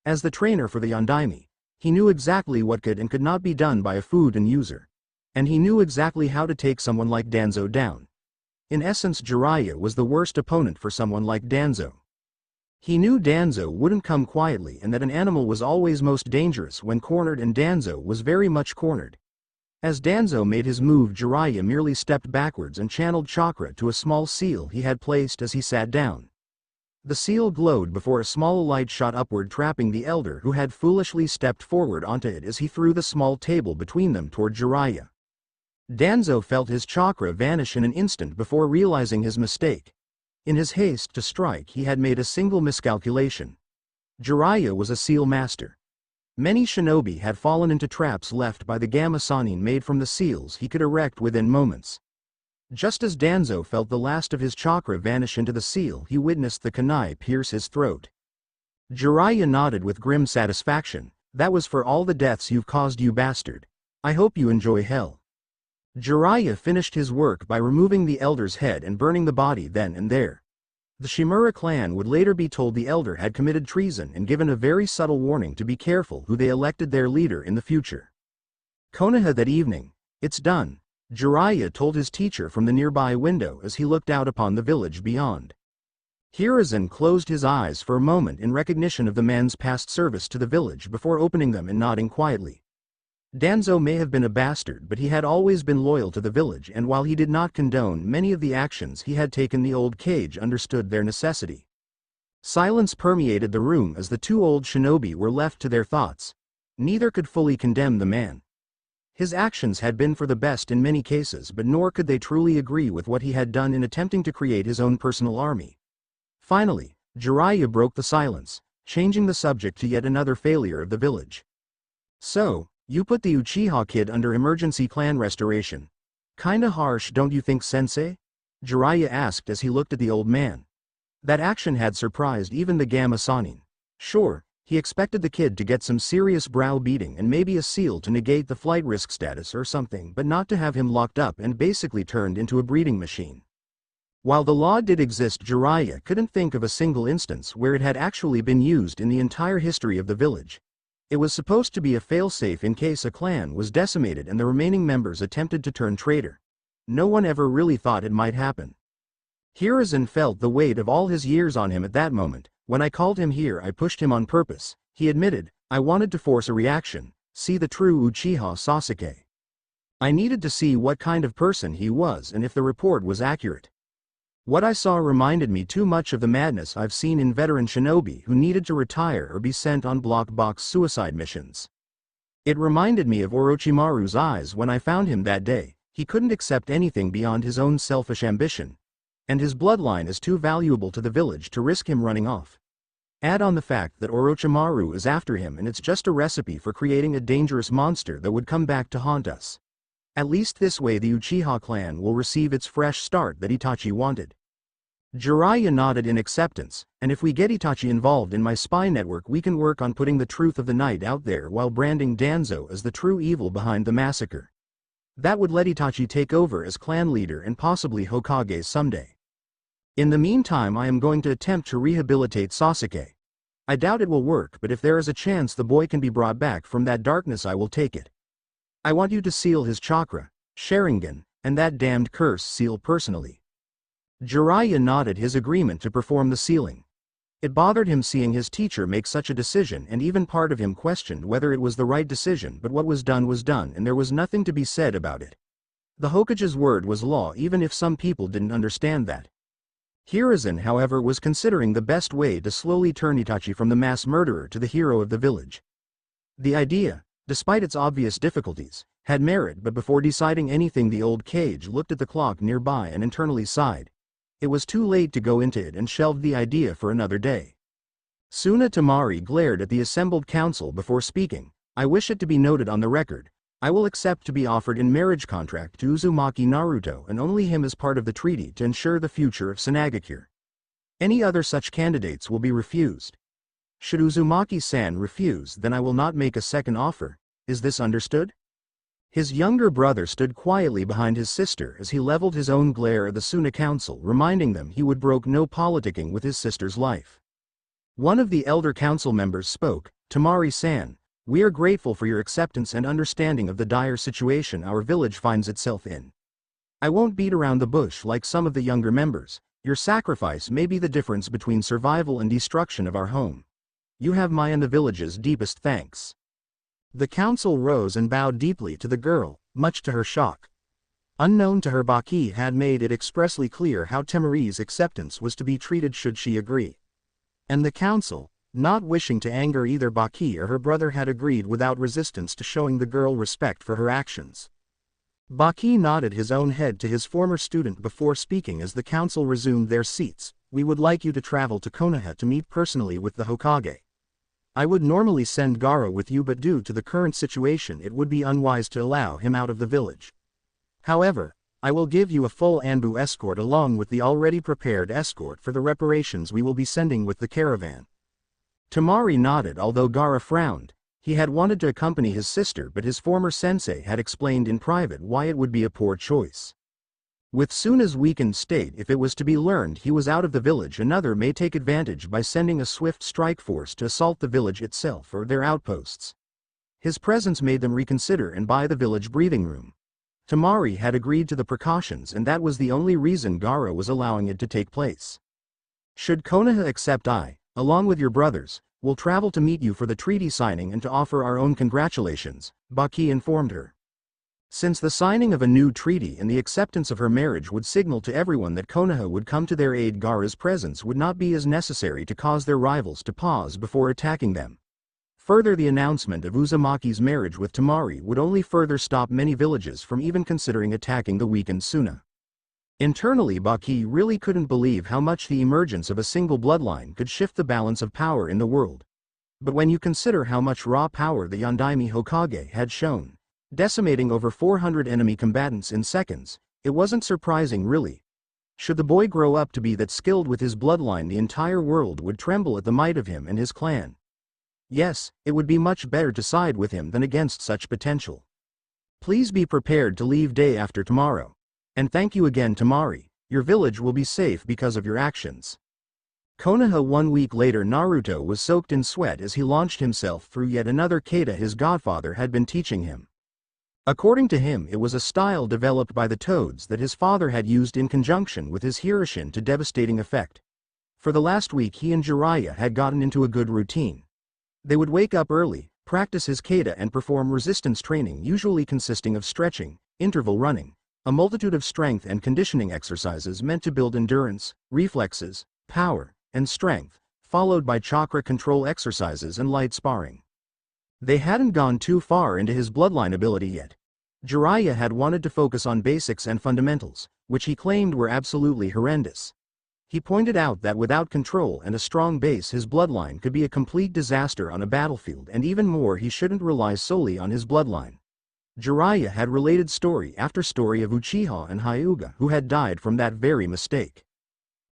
As the trainer for the Yondaime, he knew exactly what could and could not be done by a food and user. And he knew exactly how to take someone like Danzo down. In essence, Jiraiya was the worst opponent for someone like Danzo. He knew Danzo wouldn't come quietly and that an animal was always most dangerous when cornered, and Danzo was very much cornered. As Danzo made his move, Jiraiya merely stepped backwards and channeled chakra to a small seal he had placed as he sat down. The seal glowed before a small light shot upward, trapping the elder who had foolishly stepped forward onto it as he threw the small table between them toward Jiraiya. Danzo felt his chakra vanish in an instant before realizing his mistake. In his haste to strike, he had made a single miscalculation. Jiraiya was a seal master. Many shinobi had fallen into traps left by the Gamma Sannin made from the seals he could erect within moments. Just as Danzo felt the last of his chakra vanish into the seal, he witnessed the kunai pierce his throat. Jiraiya nodded with grim satisfaction. That was for all the deaths you've caused, you bastard. I hope you enjoy hell. Jiraiya finished his work by removing the elder's head and burning the body then and there. The Shimura clan would later be told the elder had committed treason and given a very subtle warning to be careful who they elected their leader in the future. Konoha that evening. It's done, Jiraiya told his teacher from the nearby window as he looked out upon the village beyond. Hiruzen closed his eyes for a moment in recognition of the man's past service to the village before opening them and nodding quietly. Danzo may have been a bastard, but he had always been loyal to the village, and while he did not condone many of the actions he had taken, the old Kage understood their necessity. Silence permeated the room as the two old shinobi were left to their thoughts. Neither could fully condemn the man. His actions had been for the best in many cases, but nor could they truly agree with what he had done in attempting to create his own personal army. Finally, Jiraiya broke the silence, changing the subject to yet another failure of the village. So, you put the Uchiha kid under emergency clan restoration. Kinda harsh, don't you think, sensei? Jiraiya asked as he looked at the old man. That action had surprised even the Gamma Sanin. Sure, he expected the kid to get some serious brow beating and maybe a seal to negate the flight risk status or something, but not to have him locked up and basically turned into a breeding machine. While the law did exist, Jiraiya couldn't think of a single instance where it had actually been used in the entire history of the village. It was supposed to be a failsafe in case a clan was decimated and the remaining members attempted to turn traitor. No one ever really thought it might happen. Hiruzen felt the weight of all his years on him at that moment. When I called him here, I pushed him on purpose, he admitted. I wanted to force a reaction, see the true Uchiha Sasuke. I needed to see what kind of person he was and if the report was accurate. What I saw reminded me too much of the madness I've seen in veteran shinobi who needed to retire or be sent on block box suicide missions. It reminded me of Orochimaru's eyes when I found him that day. He couldn't accept anything beyond his own selfish ambition. And his bloodline is too valuable to the village to risk him running off. Add on the fact that Orochimaru is after him, and it's just a recipe for creating a dangerous monster that would come back to haunt us. At least this way the Uchiha clan will receive its fresh start that Itachi wanted. Jiraiya nodded in acceptance, and if we get Itachi involved in my spy network, we can work on putting the truth of the night out there while branding Danzo as the true evil behind the massacre. That would let Itachi take over as clan leader and possibly Hokage someday. In the meantime, I am going to attempt to rehabilitate Sasuke. I doubt it will work, but if there is a chance the boy can be brought back from that darkness, I will take it. I want you to seal his chakra, Sharingan, and that damned curse seal personally. Jiraiya nodded his agreement to perform the sealing. It bothered him seeing his teacher make such a decision, and even part of him questioned whether it was the right decision, but what was done, and there was nothing to be said about it. The Hokage's word was law, even if some people didn't understand that. Hiruzen, however, was considering the best way to slowly turn Itachi from the mass murderer to the hero of the village. The idea, despite its obvious difficulties, had merit, but before deciding anything the old Kage looked at the clock nearby and internally sighed. It was too late to go into it and shelved the idea for another day. Temari glared at the assembled council before speaking. I wish it to be noted on the record. I will accept to be offered in marriage contract to Uzumaki Naruto, and only him as part of the treaty to ensure the future of Sunagakure. Any other such candidates will be refused. Should Uzumaki-san refuse, then I will not make a second offer. Is this understood? His younger brother stood quietly behind his sister as he leveled his own glare at the Suna council, reminding them he would brook no politicking with his sister's life. One of the elder council members spoke. Temari-san, we are grateful for your acceptance and understanding of the dire situation our village finds itself in. I won't beat around the bush like some of the younger members. Your sacrifice may be the difference between survival and destruction of our home. You have my and the village's deepest thanks. The council rose and bowed deeply to the girl, much to her shock. Unknown to her, Baki had made it expressly clear how Temari's acceptance was to be treated should she agree. And the council, not wishing to anger either Baki or her brother, had agreed without resistance to showing the girl respect for her actions. Baki nodded his own head to his former student before speaking as the council resumed their seats. We would like you to travel to Konoha to meet personally with the Hokage. I would normally send Gaara with you, but due to the current situation it would be unwise to allow him out of the village. However, I will give you a full Anbu escort along with the already prepared escort for the reparations we will be sending with the caravan. Temari nodded, although Gaara frowned. He had wanted to accompany his sister, but his former sensei had explained in private why it would be a poor choice. With Suna's weakened state, if it was to be learned he was out of the village, another may take advantage by sending a swift strike force to assault the village itself or their outposts. His presence made them reconsider and buy the village breathing room. Temari had agreed to the precautions, and that was the only reason Gaara was allowing it to take place. Should Konoha accept, I, along with your brothers, will travel to meet you for the treaty signing and to offer our own congratulations, Baki informed her. Since the signing of a new treaty and the acceptance of her marriage would signal to everyone that Konoha would come to their aid, Gaara's presence would not be as necessary to cause their rivals to pause before attacking them. Further, the announcement of Uzumaki's marriage with Temari would only further stop many villages from even considering attacking the weakened Suna. Internally, Baki really couldn't believe how much the emergence of a single bloodline could shift the balance of power in the world. But when you consider how much raw power the Yondaime Hokage had shown, decimating over 400 enemy combatants in seconds, it wasn't surprising really. Should the boy grow up to be that skilled with his bloodline, the entire world would tremble at the might of him and his clan. Yes, it would be much better to side with him than against such potential. Please be prepared to leave day after tomorrow. And thank you again, Temari. Your village will be safe because of your actions. Konoha. 1 week later, Naruto was soaked in sweat as he launched himself through yet another kata his godfather had been teaching him. According to him, it was a style developed by the toads that his father had used in conjunction with his Hiroshin to devastating effect. For the last week he and Jiraiya had gotten into a good routine. They would wake up early, practice his kata and perform resistance training, usually consisting of stretching, interval running, a multitude of strength and conditioning exercises meant to build endurance, reflexes, power, and strength, followed by chakra control exercises and light sparring. They hadn't gone too far into his bloodline ability yet. Jiraiya had wanted to focus on basics and fundamentals, which he claimed were absolutely horrendous. He pointed out that without control and a strong base, his bloodline could be a complete disaster on a battlefield, and even more, he shouldn't rely solely on his bloodline. Jiraiya had related story after story of Uchiha and Hyuga who had died from that very mistake.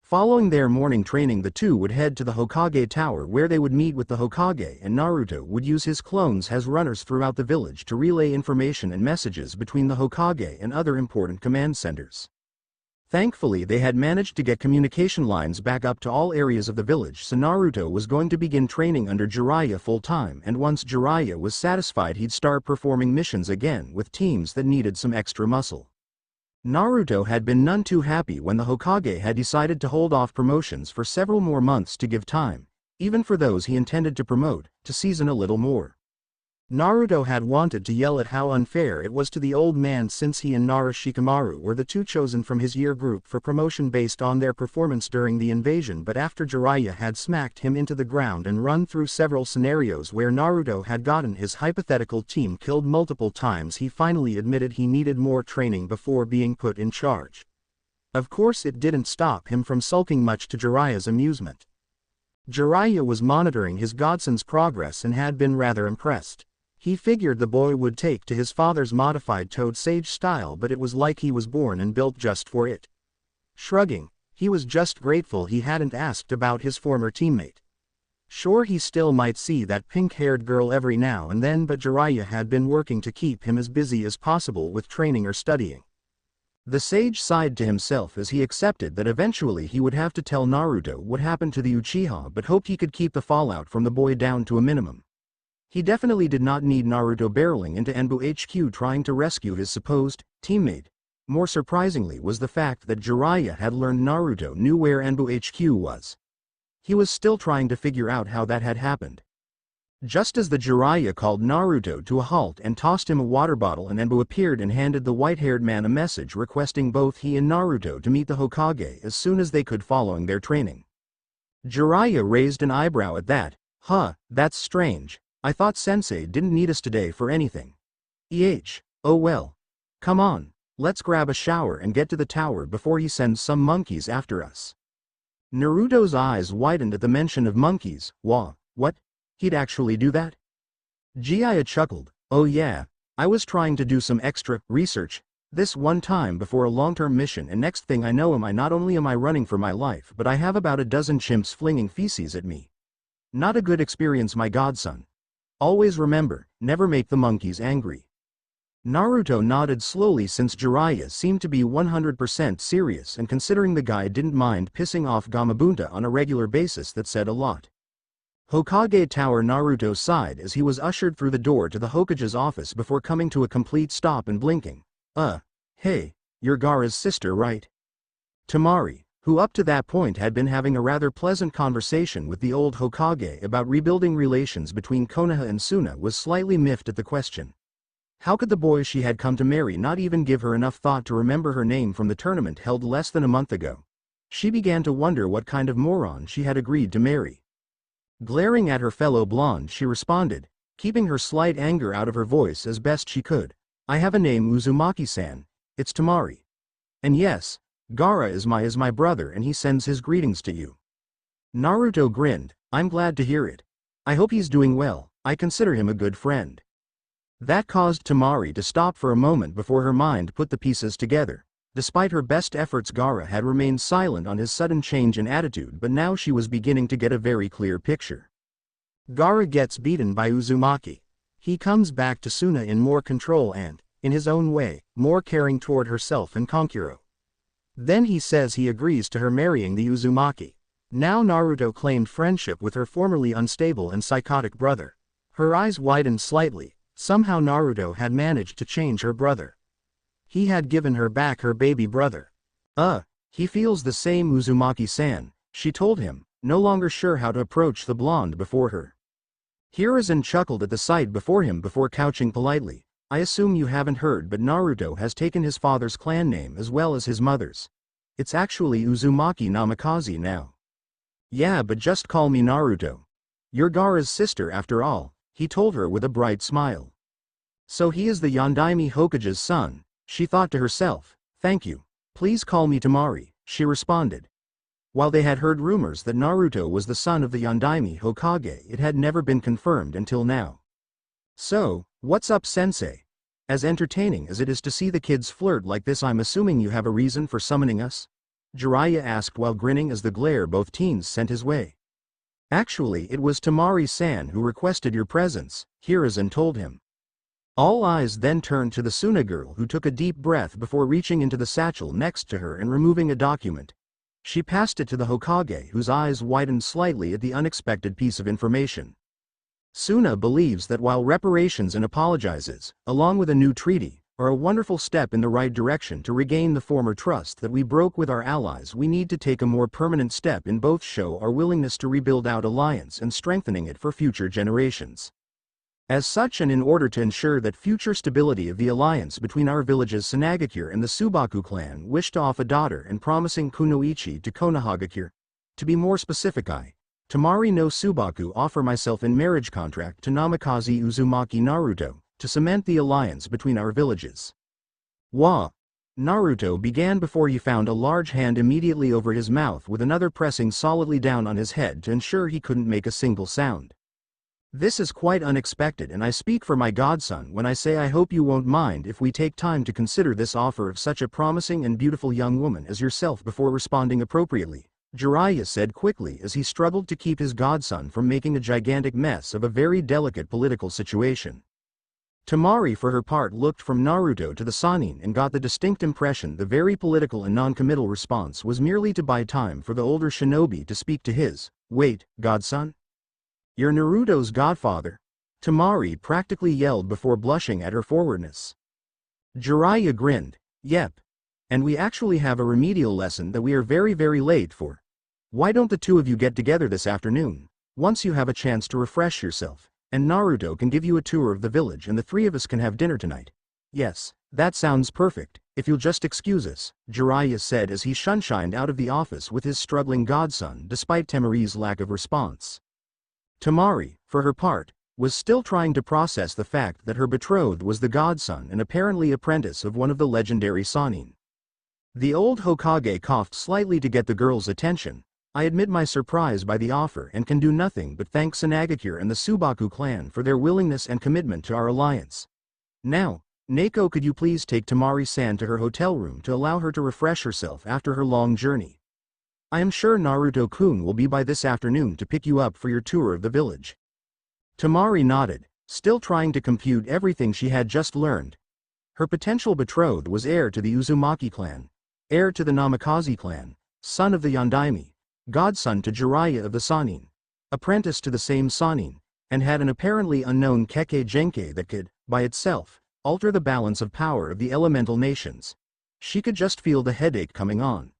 Following their morning training, the two would head to the Hokage Tower, where they would meet with the Hokage, and Naruto would use his clones as runners throughout the village to relay information and messages between the Hokage and other important command centers. Thankfully, they had managed to get communication lines back up to all areas of the village, so Naruto was going to begin training under Jiraiya full-time, and once Jiraiya was satisfied he'd start performing missions again with teams that needed some extra muscle. Naruto had been none too happy when the Hokage had decided to hold off promotions for several more months to give time, even for those he intended to promote, to season a little more. Naruto had wanted to yell at how unfair it was to the old man, since he and Nara Shikamaru were the two chosen from his year group for promotion based on their performance during the invasion, but after Jiraiya had smacked him into the ground and run through several scenarios where Naruto had gotten his hypothetical team killed multiple times, he finally admitted he needed more training before being put in charge. Of course, it didn't stop him from sulking, much to Jiraiya's amusement. Jiraiya was monitoring his godson's progress and had been rather impressed. He figured the boy would take to his father's modified Toad Sage style, but it was like he was born and built just for it. Shrugging, he was just grateful he hadn't asked about his former teammate. Sure, he still might see that pink-haired girl every now and then, but Jiraiya had been working to keep him as busy as possible with training or studying. The sage sighed to himself as he accepted that eventually he would have to tell Naruto what happened to the Uchiha, but hoped he could keep the fallout from the boy down to a minimum. He definitely did not need Naruto barreling into Enbu HQ trying to rescue his supposed teammate. More surprisingly was the fact that Jiraiya had learned Naruto knew where Enbu HQ was. He was still trying to figure out how that had happened. Just as the Jiraiya called Naruto to a halt and tossed him a water bottle, and Enbu appeared and handed the white-haired man a message requesting both he and Naruto to meet the Hokage as soon as they could following their training. Jiraiya raised an eyebrow at that. That's strange. I thought Sensei didn't need us today for anything. Oh well. Come on, let's grab a shower and get to the tower before he sends some monkeys after us. Naruto's eyes widened at the mention of monkeys. What? He'd actually do that? Jiraiya chuckled. Oh yeah, I was trying to do some extra research this one time before a long-term mission, and next thing I know not only am I running for my life, but I have about a dozen chimps flinging feces at me. Not a good experience, my godson. Always remember, never make the monkeys angry. Naruto nodded slowly since Jiraiya seemed to be 100% serious, and considering the guy didn't mind pissing off Gamabunta on a regular basis, that said a lot. Hokage Tower. Naruto sighed as he was ushered through the door to the Hokage's office before coming to a complete stop and blinking. Hey, you're Gaara's sister, right? Temari, who up to that point had been having a rather pleasant conversation with the old Hokage about rebuilding relations between Konoha and Suna, was slightly miffed at the question. How could the boy she had come to marry not even give her enough thought to remember her name from the tournament held less than a month ago? She began to wonder what kind of moron she had agreed to marry. Glaring at her fellow blonde, she responded, keeping her slight anger out of her voice as best she could. I have a name, Uzumaki-san. It's Temari. And yes, Gaara is my brother, and he sends his greetings to you. Naruto grinned. I'm glad to hear it. I hope he's doing well. I consider him a good friend. That caused Temari to stop for a moment before her mind put the pieces together. Despite her best efforts, Gaara had remained silent on his sudden change in attitude, but now she was beginning to get a very clear picture. Gaara gets beaten by Uzumaki. He comes back to Suna in more control and, in his own way, more caring toward herself and Kankuro. Then he says he agrees to her marrying the Uzumaki. Now Naruto claimed friendship with her formerly unstable and psychotic brother. Her eyes widened slightly. Somehow Naruto had managed to change her brother. He had given her back her baby brother. He feels the same, Uzumaki-san, she told him, no longer sure how to approach the blonde before her. Hiruzen chuckled at the sight before him before couching politely. I assume you haven't heard, but Naruto has taken his father's clan name as well as his mother's. It's actually Uzumaki Namikaze now. Yeah, but just call me Naruto. You're Gaara's sister after all, he told her with a bright smile. So he is the Yondaime Hokage's son, she thought to herself. Thank you. Please call me Temari, she responded. While they had heard rumors that Naruto was the son of the Yondaime Hokage, it had never been confirmed until now. So, what's up, sensei? As entertaining as it is to see the kids flirt like this, I'm assuming you have a reason for summoning us? Jiraiya asked while grinning as the glare both teens sent his way. Actually, it was Temari-san who requested your presence, Hiruzen told him. All eyes then turned to the Suna girl, who took a deep breath before reaching into the satchel next to her and removing a document. She passed it to the Hokage, whose eyes widened slightly at the unexpected piece of information. Suna believes that while reparations and apologizes, along with a new treaty, are a wonderful step in the right direction to regain the former trust that we broke with our allies, we need to take a more permanent step in both show our willingness to rebuild our alliance and strengthening it for future generations. As such, and in order to ensure that future stability of the alliance between our villages Sunagakure and the Subaku clan, wish to offer a daughter and promising Kunoichi to Konohagakure. To be more specific, Temari no Subaku, offer myself in marriage contract to Namikaze Uzumaki Naruto, to cement the alliance between our villages. Wah! Naruto began before he found a large hand immediately over his mouth, with another pressing solidly down on his head to ensure he couldn't make a single sound. This is quite unexpected, and I speak for my godson when I say I hope you won't mind if we take time to consider this offer of such a promising and beautiful young woman as yourself before responding appropriately, Jiraiya said quickly as he struggled to keep his godson from making a gigantic mess of a very delicate political situation. Temari, for her part, looked from Naruto to the Sannin and got the distinct impression the very political and non-committal response was merely to buy time for the older shinobi to speak to his, wait, godson? You're Naruto's godfather? Temari practically yelled before blushing at her forwardness. Jiraiya grinned. Yep. And we actually have a remedial lesson that we are very late for. Why don't the two of you get together this afternoon, once you have a chance to refresh yourself, and Naruto can give you a tour of the village and the three of us can have dinner tonight? Yes, that sounds perfect, if you'll just excuse us, Jiraiya said as he shunshined out of the office with his struggling godson despite Temari's lack of response. Temari, for her part, was still trying to process the fact that her betrothed was the godson and apparently apprentice of one of the legendary Sannin. The old Hokage coughed slightly to get the girl's attention. I admit my surprise by the offer and can do nothing but thank Sunagakure and the Subaku clan for their willingness and commitment to our alliance. Now, Neko, could you please take Temari-san to her hotel room to allow her to refresh herself after her long journey? I am sure Naruto-kun will be by this afternoon to pick you up for your tour of the village. Temari nodded, still trying to compute everything she had just learned. Her potential betrothed was heir to the Uzumaki clan, heir to the Namikaze clan, son of the Yondaime, godson to Jiraiya of the Sannin, apprentice to the same Sannin, and had an apparently unknown Kekkei Genkai that could, by itself, alter the balance of power of the elemental nations. She could just feel the headache coming on.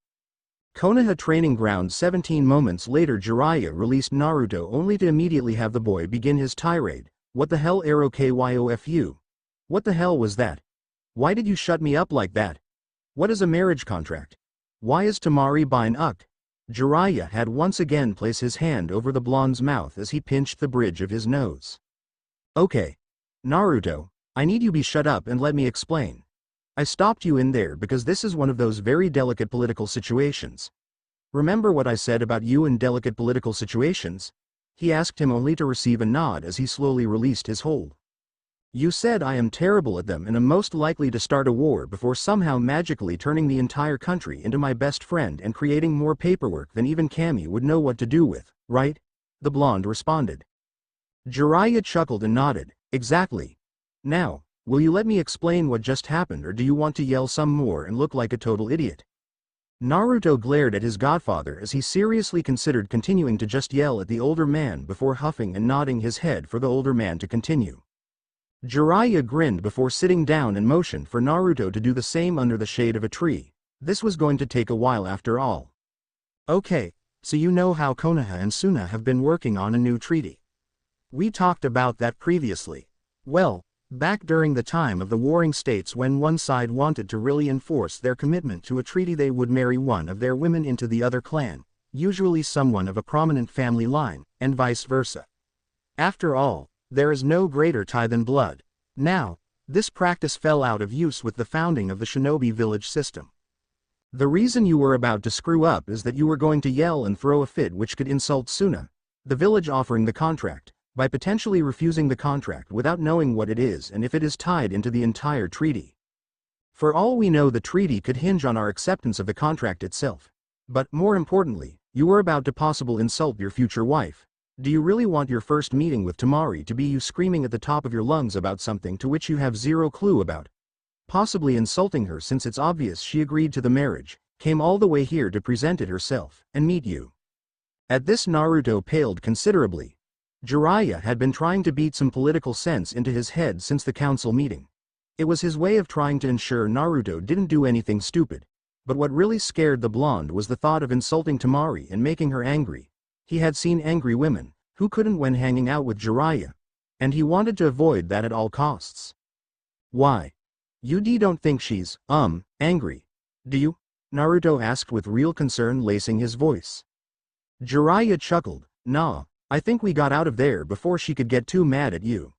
Konoha training ground. 17 moments later, Jiraiya released Naruto only to immediately have the boy begin his tirade. What the hell, Arrow Kyofu? What the hell was that? Why did you shut me up like that? What is a marriage contract? Why is Temari buying Uck? Jiraiya had once again placed his hand over the blonde's mouth as he pinched the bridge of his nose. Okay. Naruto, I need you be shut up and let me explain. I stopped you in there because this is one of those very delicate political situations. Remember what I said about you in delicate political situations? He asked him only to receive a nod as he slowly released his hold. You said I am terrible at them and am most likely to start a war before somehow magically turning the entire country into my best friend and creating more paperwork than even Kami would know what to do with, right? The blonde responded. Jiraiya chuckled and nodded. Exactly. Now, will you let me explain what just happened, or do you want to yell some more and look like a total idiot? Naruto glared at his godfather as he seriously considered continuing to just yell at the older man before huffing and nodding his head for the older man to continue. Jiraiya grinned before sitting down and motioned for Naruto to do the same under the shade of a tree. This was going to take a while after all. Okay, so you know how Konoha and Suna have been working on a new treaty. We talked about that previously. Well, back during the time of the warring states, when one side wanted to really enforce their commitment to a treaty, they would marry one of their women into the other clan, usually someone of a prominent family line, and vice versa. After all, there is no greater tie than blood. Now, this practice fell out of use with the founding of the shinobi village system. The reason you were about to screw up is that you were going to yell and throw a fit which could insult Suna, the village offering the contract, by potentially refusing the contract without knowing what it is and if it is tied into the entire treaty. For all we know, the treaty could hinge on our acceptance of the contract itself. But, more importantly, you were about to possibly insult your future wife. Do you really want your first meeting with Temari to be you screaming at the top of your lungs about something to which you have zero clue about? Possibly insulting her, since it's obvious she agreed to the marriage, came all the way here to present it herself, and meet you. At this, Naruto paled considerably. Jiraiya had been trying to beat some political sense into his head since the council meeting. It was his way of trying to ensure Naruto didn't do anything stupid. But what really scared the blonde was the thought of insulting Temari and making her angry. He had seen angry women, who couldn't when hanging out with Jiraiya, and he wanted to avoid that at all costs. Why? You don't think she's, angry, do you? Naruto asked with real concern lacing his voice. Jiraiya chuckled. Nah, I think we got out of there before she could get too mad at you.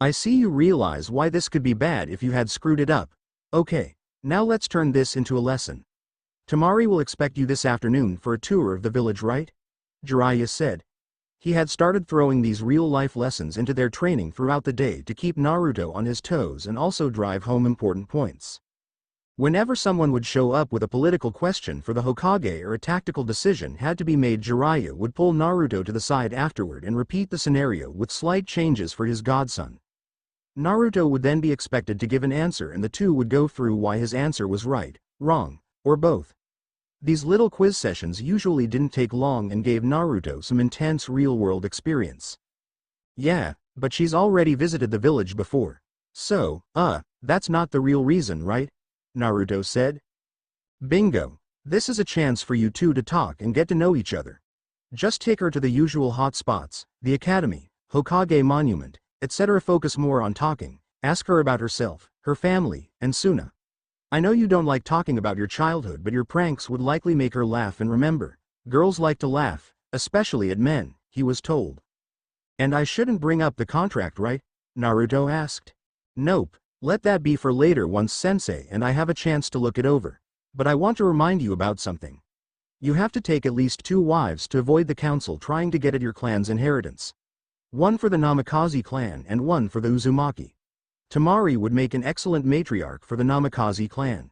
I see you realize why this could be bad if you had screwed it up. Okay, now let's turn this into a lesson. Temari will expect you this afternoon for a tour of the village, right? Jiraiya said. He had started throwing these real-life lessons into their training throughout the day to keep Naruto on his toes and also drive home important points. Whenever someone would show up with a political question for the Hokage or a tactical decision had to be made, Jiraiya would pull Naruto to the side afterward and repeat the scenario with slight changes for his godson. Naruto would then be expected to give an answer, and the two would go through why his answer was right, wrong, or both. These little quiz sessions usually didn't take long and gave Naruto some intense real-world experience. Yeah, but she's already visited the village before. So, that's not the real reason, right? Naruto said. Bingo. This is a chance for you two to talk and get to know each other. Just take her to the usual hot spots, the academy, Hokage monument, etc. Focus more on talking, ask her about herself, her family, and Suna. I know you don't like talking about your childhood, but your pranks would likely make her laugh, and remember, girls like to laugh, especially at men, he was told. And I shouldn't bring up the contract, right? Naruto asked. Nope, let that be for later once Sensei and I have a chance to look it over. But I want to remind you about something. You have to take at least 2 wives to avoid the council trying to get at your clan's inheritance. One for the Namikaze clan and one for the Uzumaki. Temari would make an excellent matriarch for the Namikaze clan.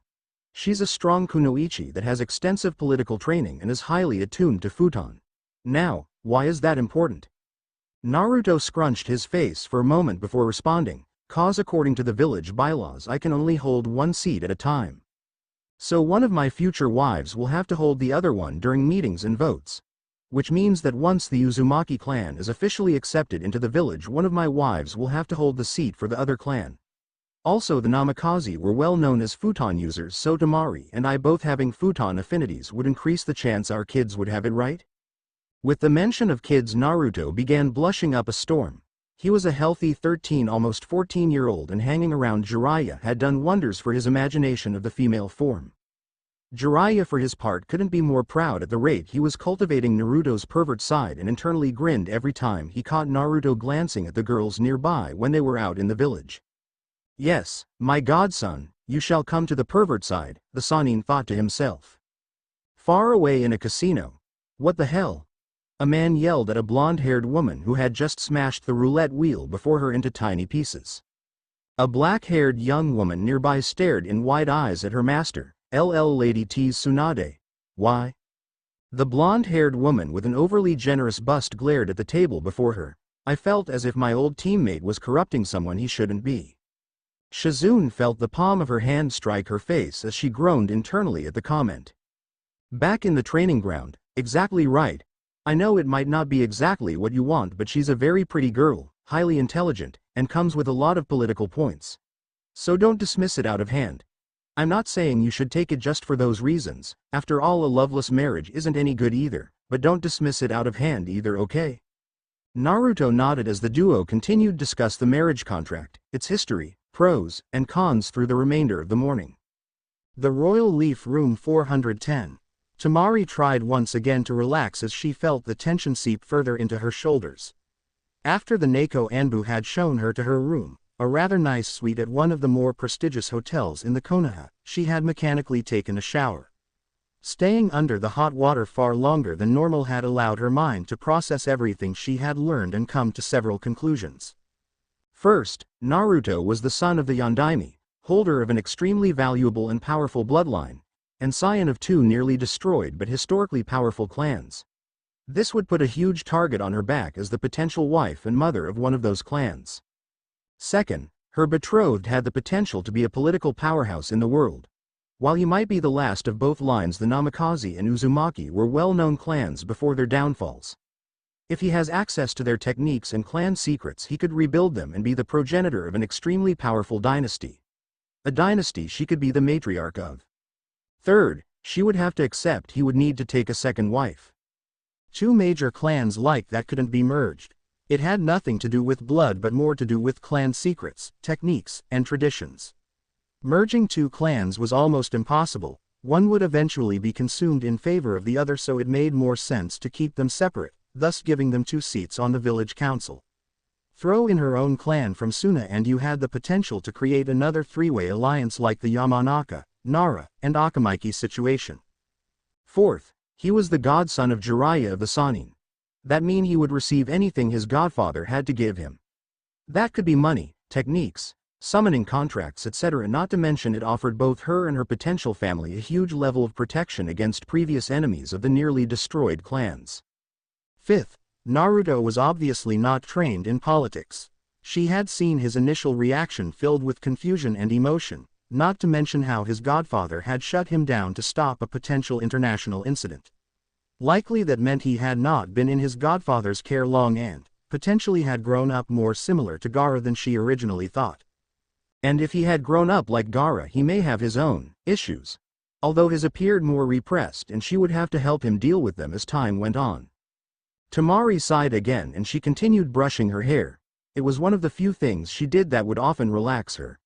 She's a strong kunoichi that has extensive political training and is highly attuned to futon. Now, why is that important? Naruto scrunched his face for a moment before responding. cause according to the village bylaws I can only hold one seat at a time. So one of my future wives will have to hold the other one during meetings and votes. Which means that once the Uzumaki clan is officially accepted into the village, one of my wives will have to hold the seat for the other clan. Also, the Namikaze were well known as futon users, so Temari and I both having futon affinities would increase the chance our kids would have it, right? With the mention of kids, Naruto began blushing up a storm. He was a healthy 13, almost 14-year-old, and hanging around Jiraiya had done wonders for his imagination of the female form. Jiraiya for his part couldn't be more proud at the rate he was cultivating Naruto's pervert side, and internally grinned every time he caught Naruto glancing at the girls nearby when they were out in the village. Yes, my godson, you shall come to the pervert side, the Sannin thought to himself. Far away in a casino. What the hell? A man yelled at a blonde-haired woman who had just smashed the roulette wheel before her into tiny pieces. A black-haired young woman nearby stared in wide eyes at her master. Lady T's Tsunade. Why? The blonde-haired woman with an overly generous bust glared at the table before her. I felt as if my old teammate was corrupting someone he shouldn't be. Shizune felt the palm of her hand strike her face as she groaned internally at the comment. Back in the training ground, exactly right. I know it might not be exactly what you want, but she's a very pretty girl, highly intelligent, and comes with a lot of political points. So don't dismiss it out of hand. I'm not saying you should take it just for those reasons. After all, a loveless marriage isn't any good either, but don't dismiss it out of hand either, okay? Naruto nodded as the duo continued to discuss the marriage contract, its history, pros and cons through the remainder of the morning. The Royal Leaf Room 410. Temari tried once again to relax as she felt the tension seep further into her shoulders. After the Neko Anbu had shown her to her room, a rather nice suite at one of the more prestigious hotels in the Konoha, she had mechanically taken a shower. Staying under the hot water far longer than normal had allowed her mind to process everything she had learned and come to several conclusions. First, Naruto was the son of the Yondaime, holder of an extremely valuable and powerful bloodline, and scion of two nearly destroyed but historically powerful clans. This would put a huge target on her back as the potential wife and mother of one of those clans. Second, her betrothed had the potential to be a political powerhouse in the world. While he might be the last of both lines, the Namikaze and Uzumaki were well-known clans before their downfalls. If he has access to their techniques and clan secrets, he could rebuild them and be the progenitor of an extremely powerful dynasty. A dynasty she could be the matriarch of. Third, she would have to accept he would need to take a second wife. Two major clans like that couldn't be merged. It had nothing to do with blood but more to do with clan secrets, techniques, and traditions. Merging two clans was almost impossible. One would eventually be consumed in favor of the other, so it made more sense to keep them separate, thus giving them two seats on the village council. Throw in her own clan from Suna and you had the potential to create another three-way alliance like the Yamanaka, Nara, and Akamiki situation. Fourth, he was the godson of Jiraiya of the Sannin. That mean he would receive anything his godfather had to give him. That could be money, techniques, summoning contracts, etc., not to mention it offered both her and her potential family a huge level of protection against previous enemies of the nearly destroyed clans. Fifth, Naruto was obviously not trained in politics. She had seen his initial reaction filled with confusion and emotion, not to mention how his godfather had shut him down to stop a potential international incident. Likely that meant he had not been in his godfather's care long and, potentially had grown up more similar to Gaara than she originally thought. And if he had grown up like Gaara, he may have his own issues. Although his appeared more repressed, and she would have to help him deal with them as time went on. Temari sighed again and she continued brushing her hair. It was one of the few things she did that would often relax her.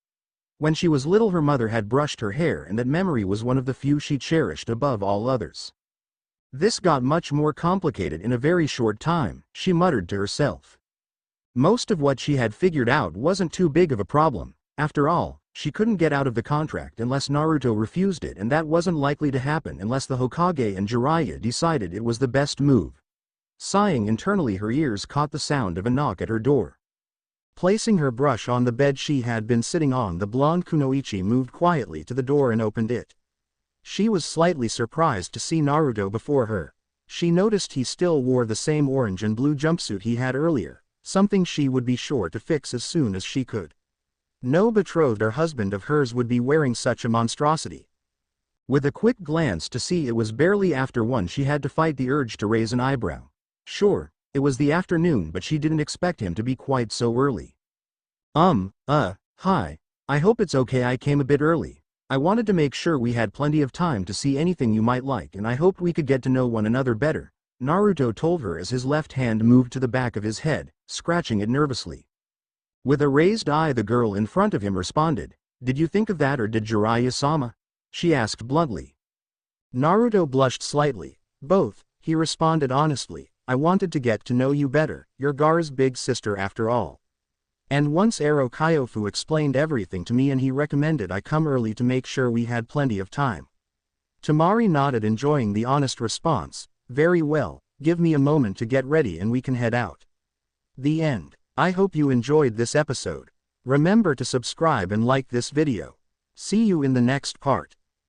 When she was little, her mother had brushed her hair, and that memory was one of the few she cherished above all others. This got much more complicated in a very short time, she muttered to herself. Most of what she had figured out wasn't too big of a problem. After all, she couldn't get out of the contract unless Naruto refused it, and that wasn't likely to happen unless the Hokage and Jiraiya decided it was the best move. Sighing internally, her ears caught the sound of a knock at her door. Placing her brush on the bed she had been sitting on, the blonde Kunoichi moved quietly to the door and opened it. She was slightly surprised to see Naruto before her. She noticed he still wore the same orange and blue jumpsuit he had earlier, something she would be sure to fix as soon as she could. No betrothed or husband of hers would be wearing such a monstrosity. With a quick glance to see it was barely after 1, she had to fight the urge to raise an eyebrow. Sure, it was the afternoon, but she didn't expect him to be quite so early. Hi. I hope it's okay I came a bit early. I wanted to make sure we had plenty of time to see anything you might like, and I hoped we could get to know one another better, Naruto told her as his left hand moved to the back of his head, scratching it nervously. With a raised eye, the girl in front of him responded, "Did you think of that, or did Jiraiya-sama?" she asked bluntly. Naruto blushed slightly. "Both," he responded honestly. "I wanted to get to know you better, you're Gaara's big sister after all. And once Ero Kyofu explained everything to me and he recommended I come early to make sure we had plenty of time." Temari nodded, enjoying the honest response. "Very well, give me a moment to get ready and we can head out." The end. I hope you enjoyed this episode. Remember to subscribe and like this video. See you in the next part.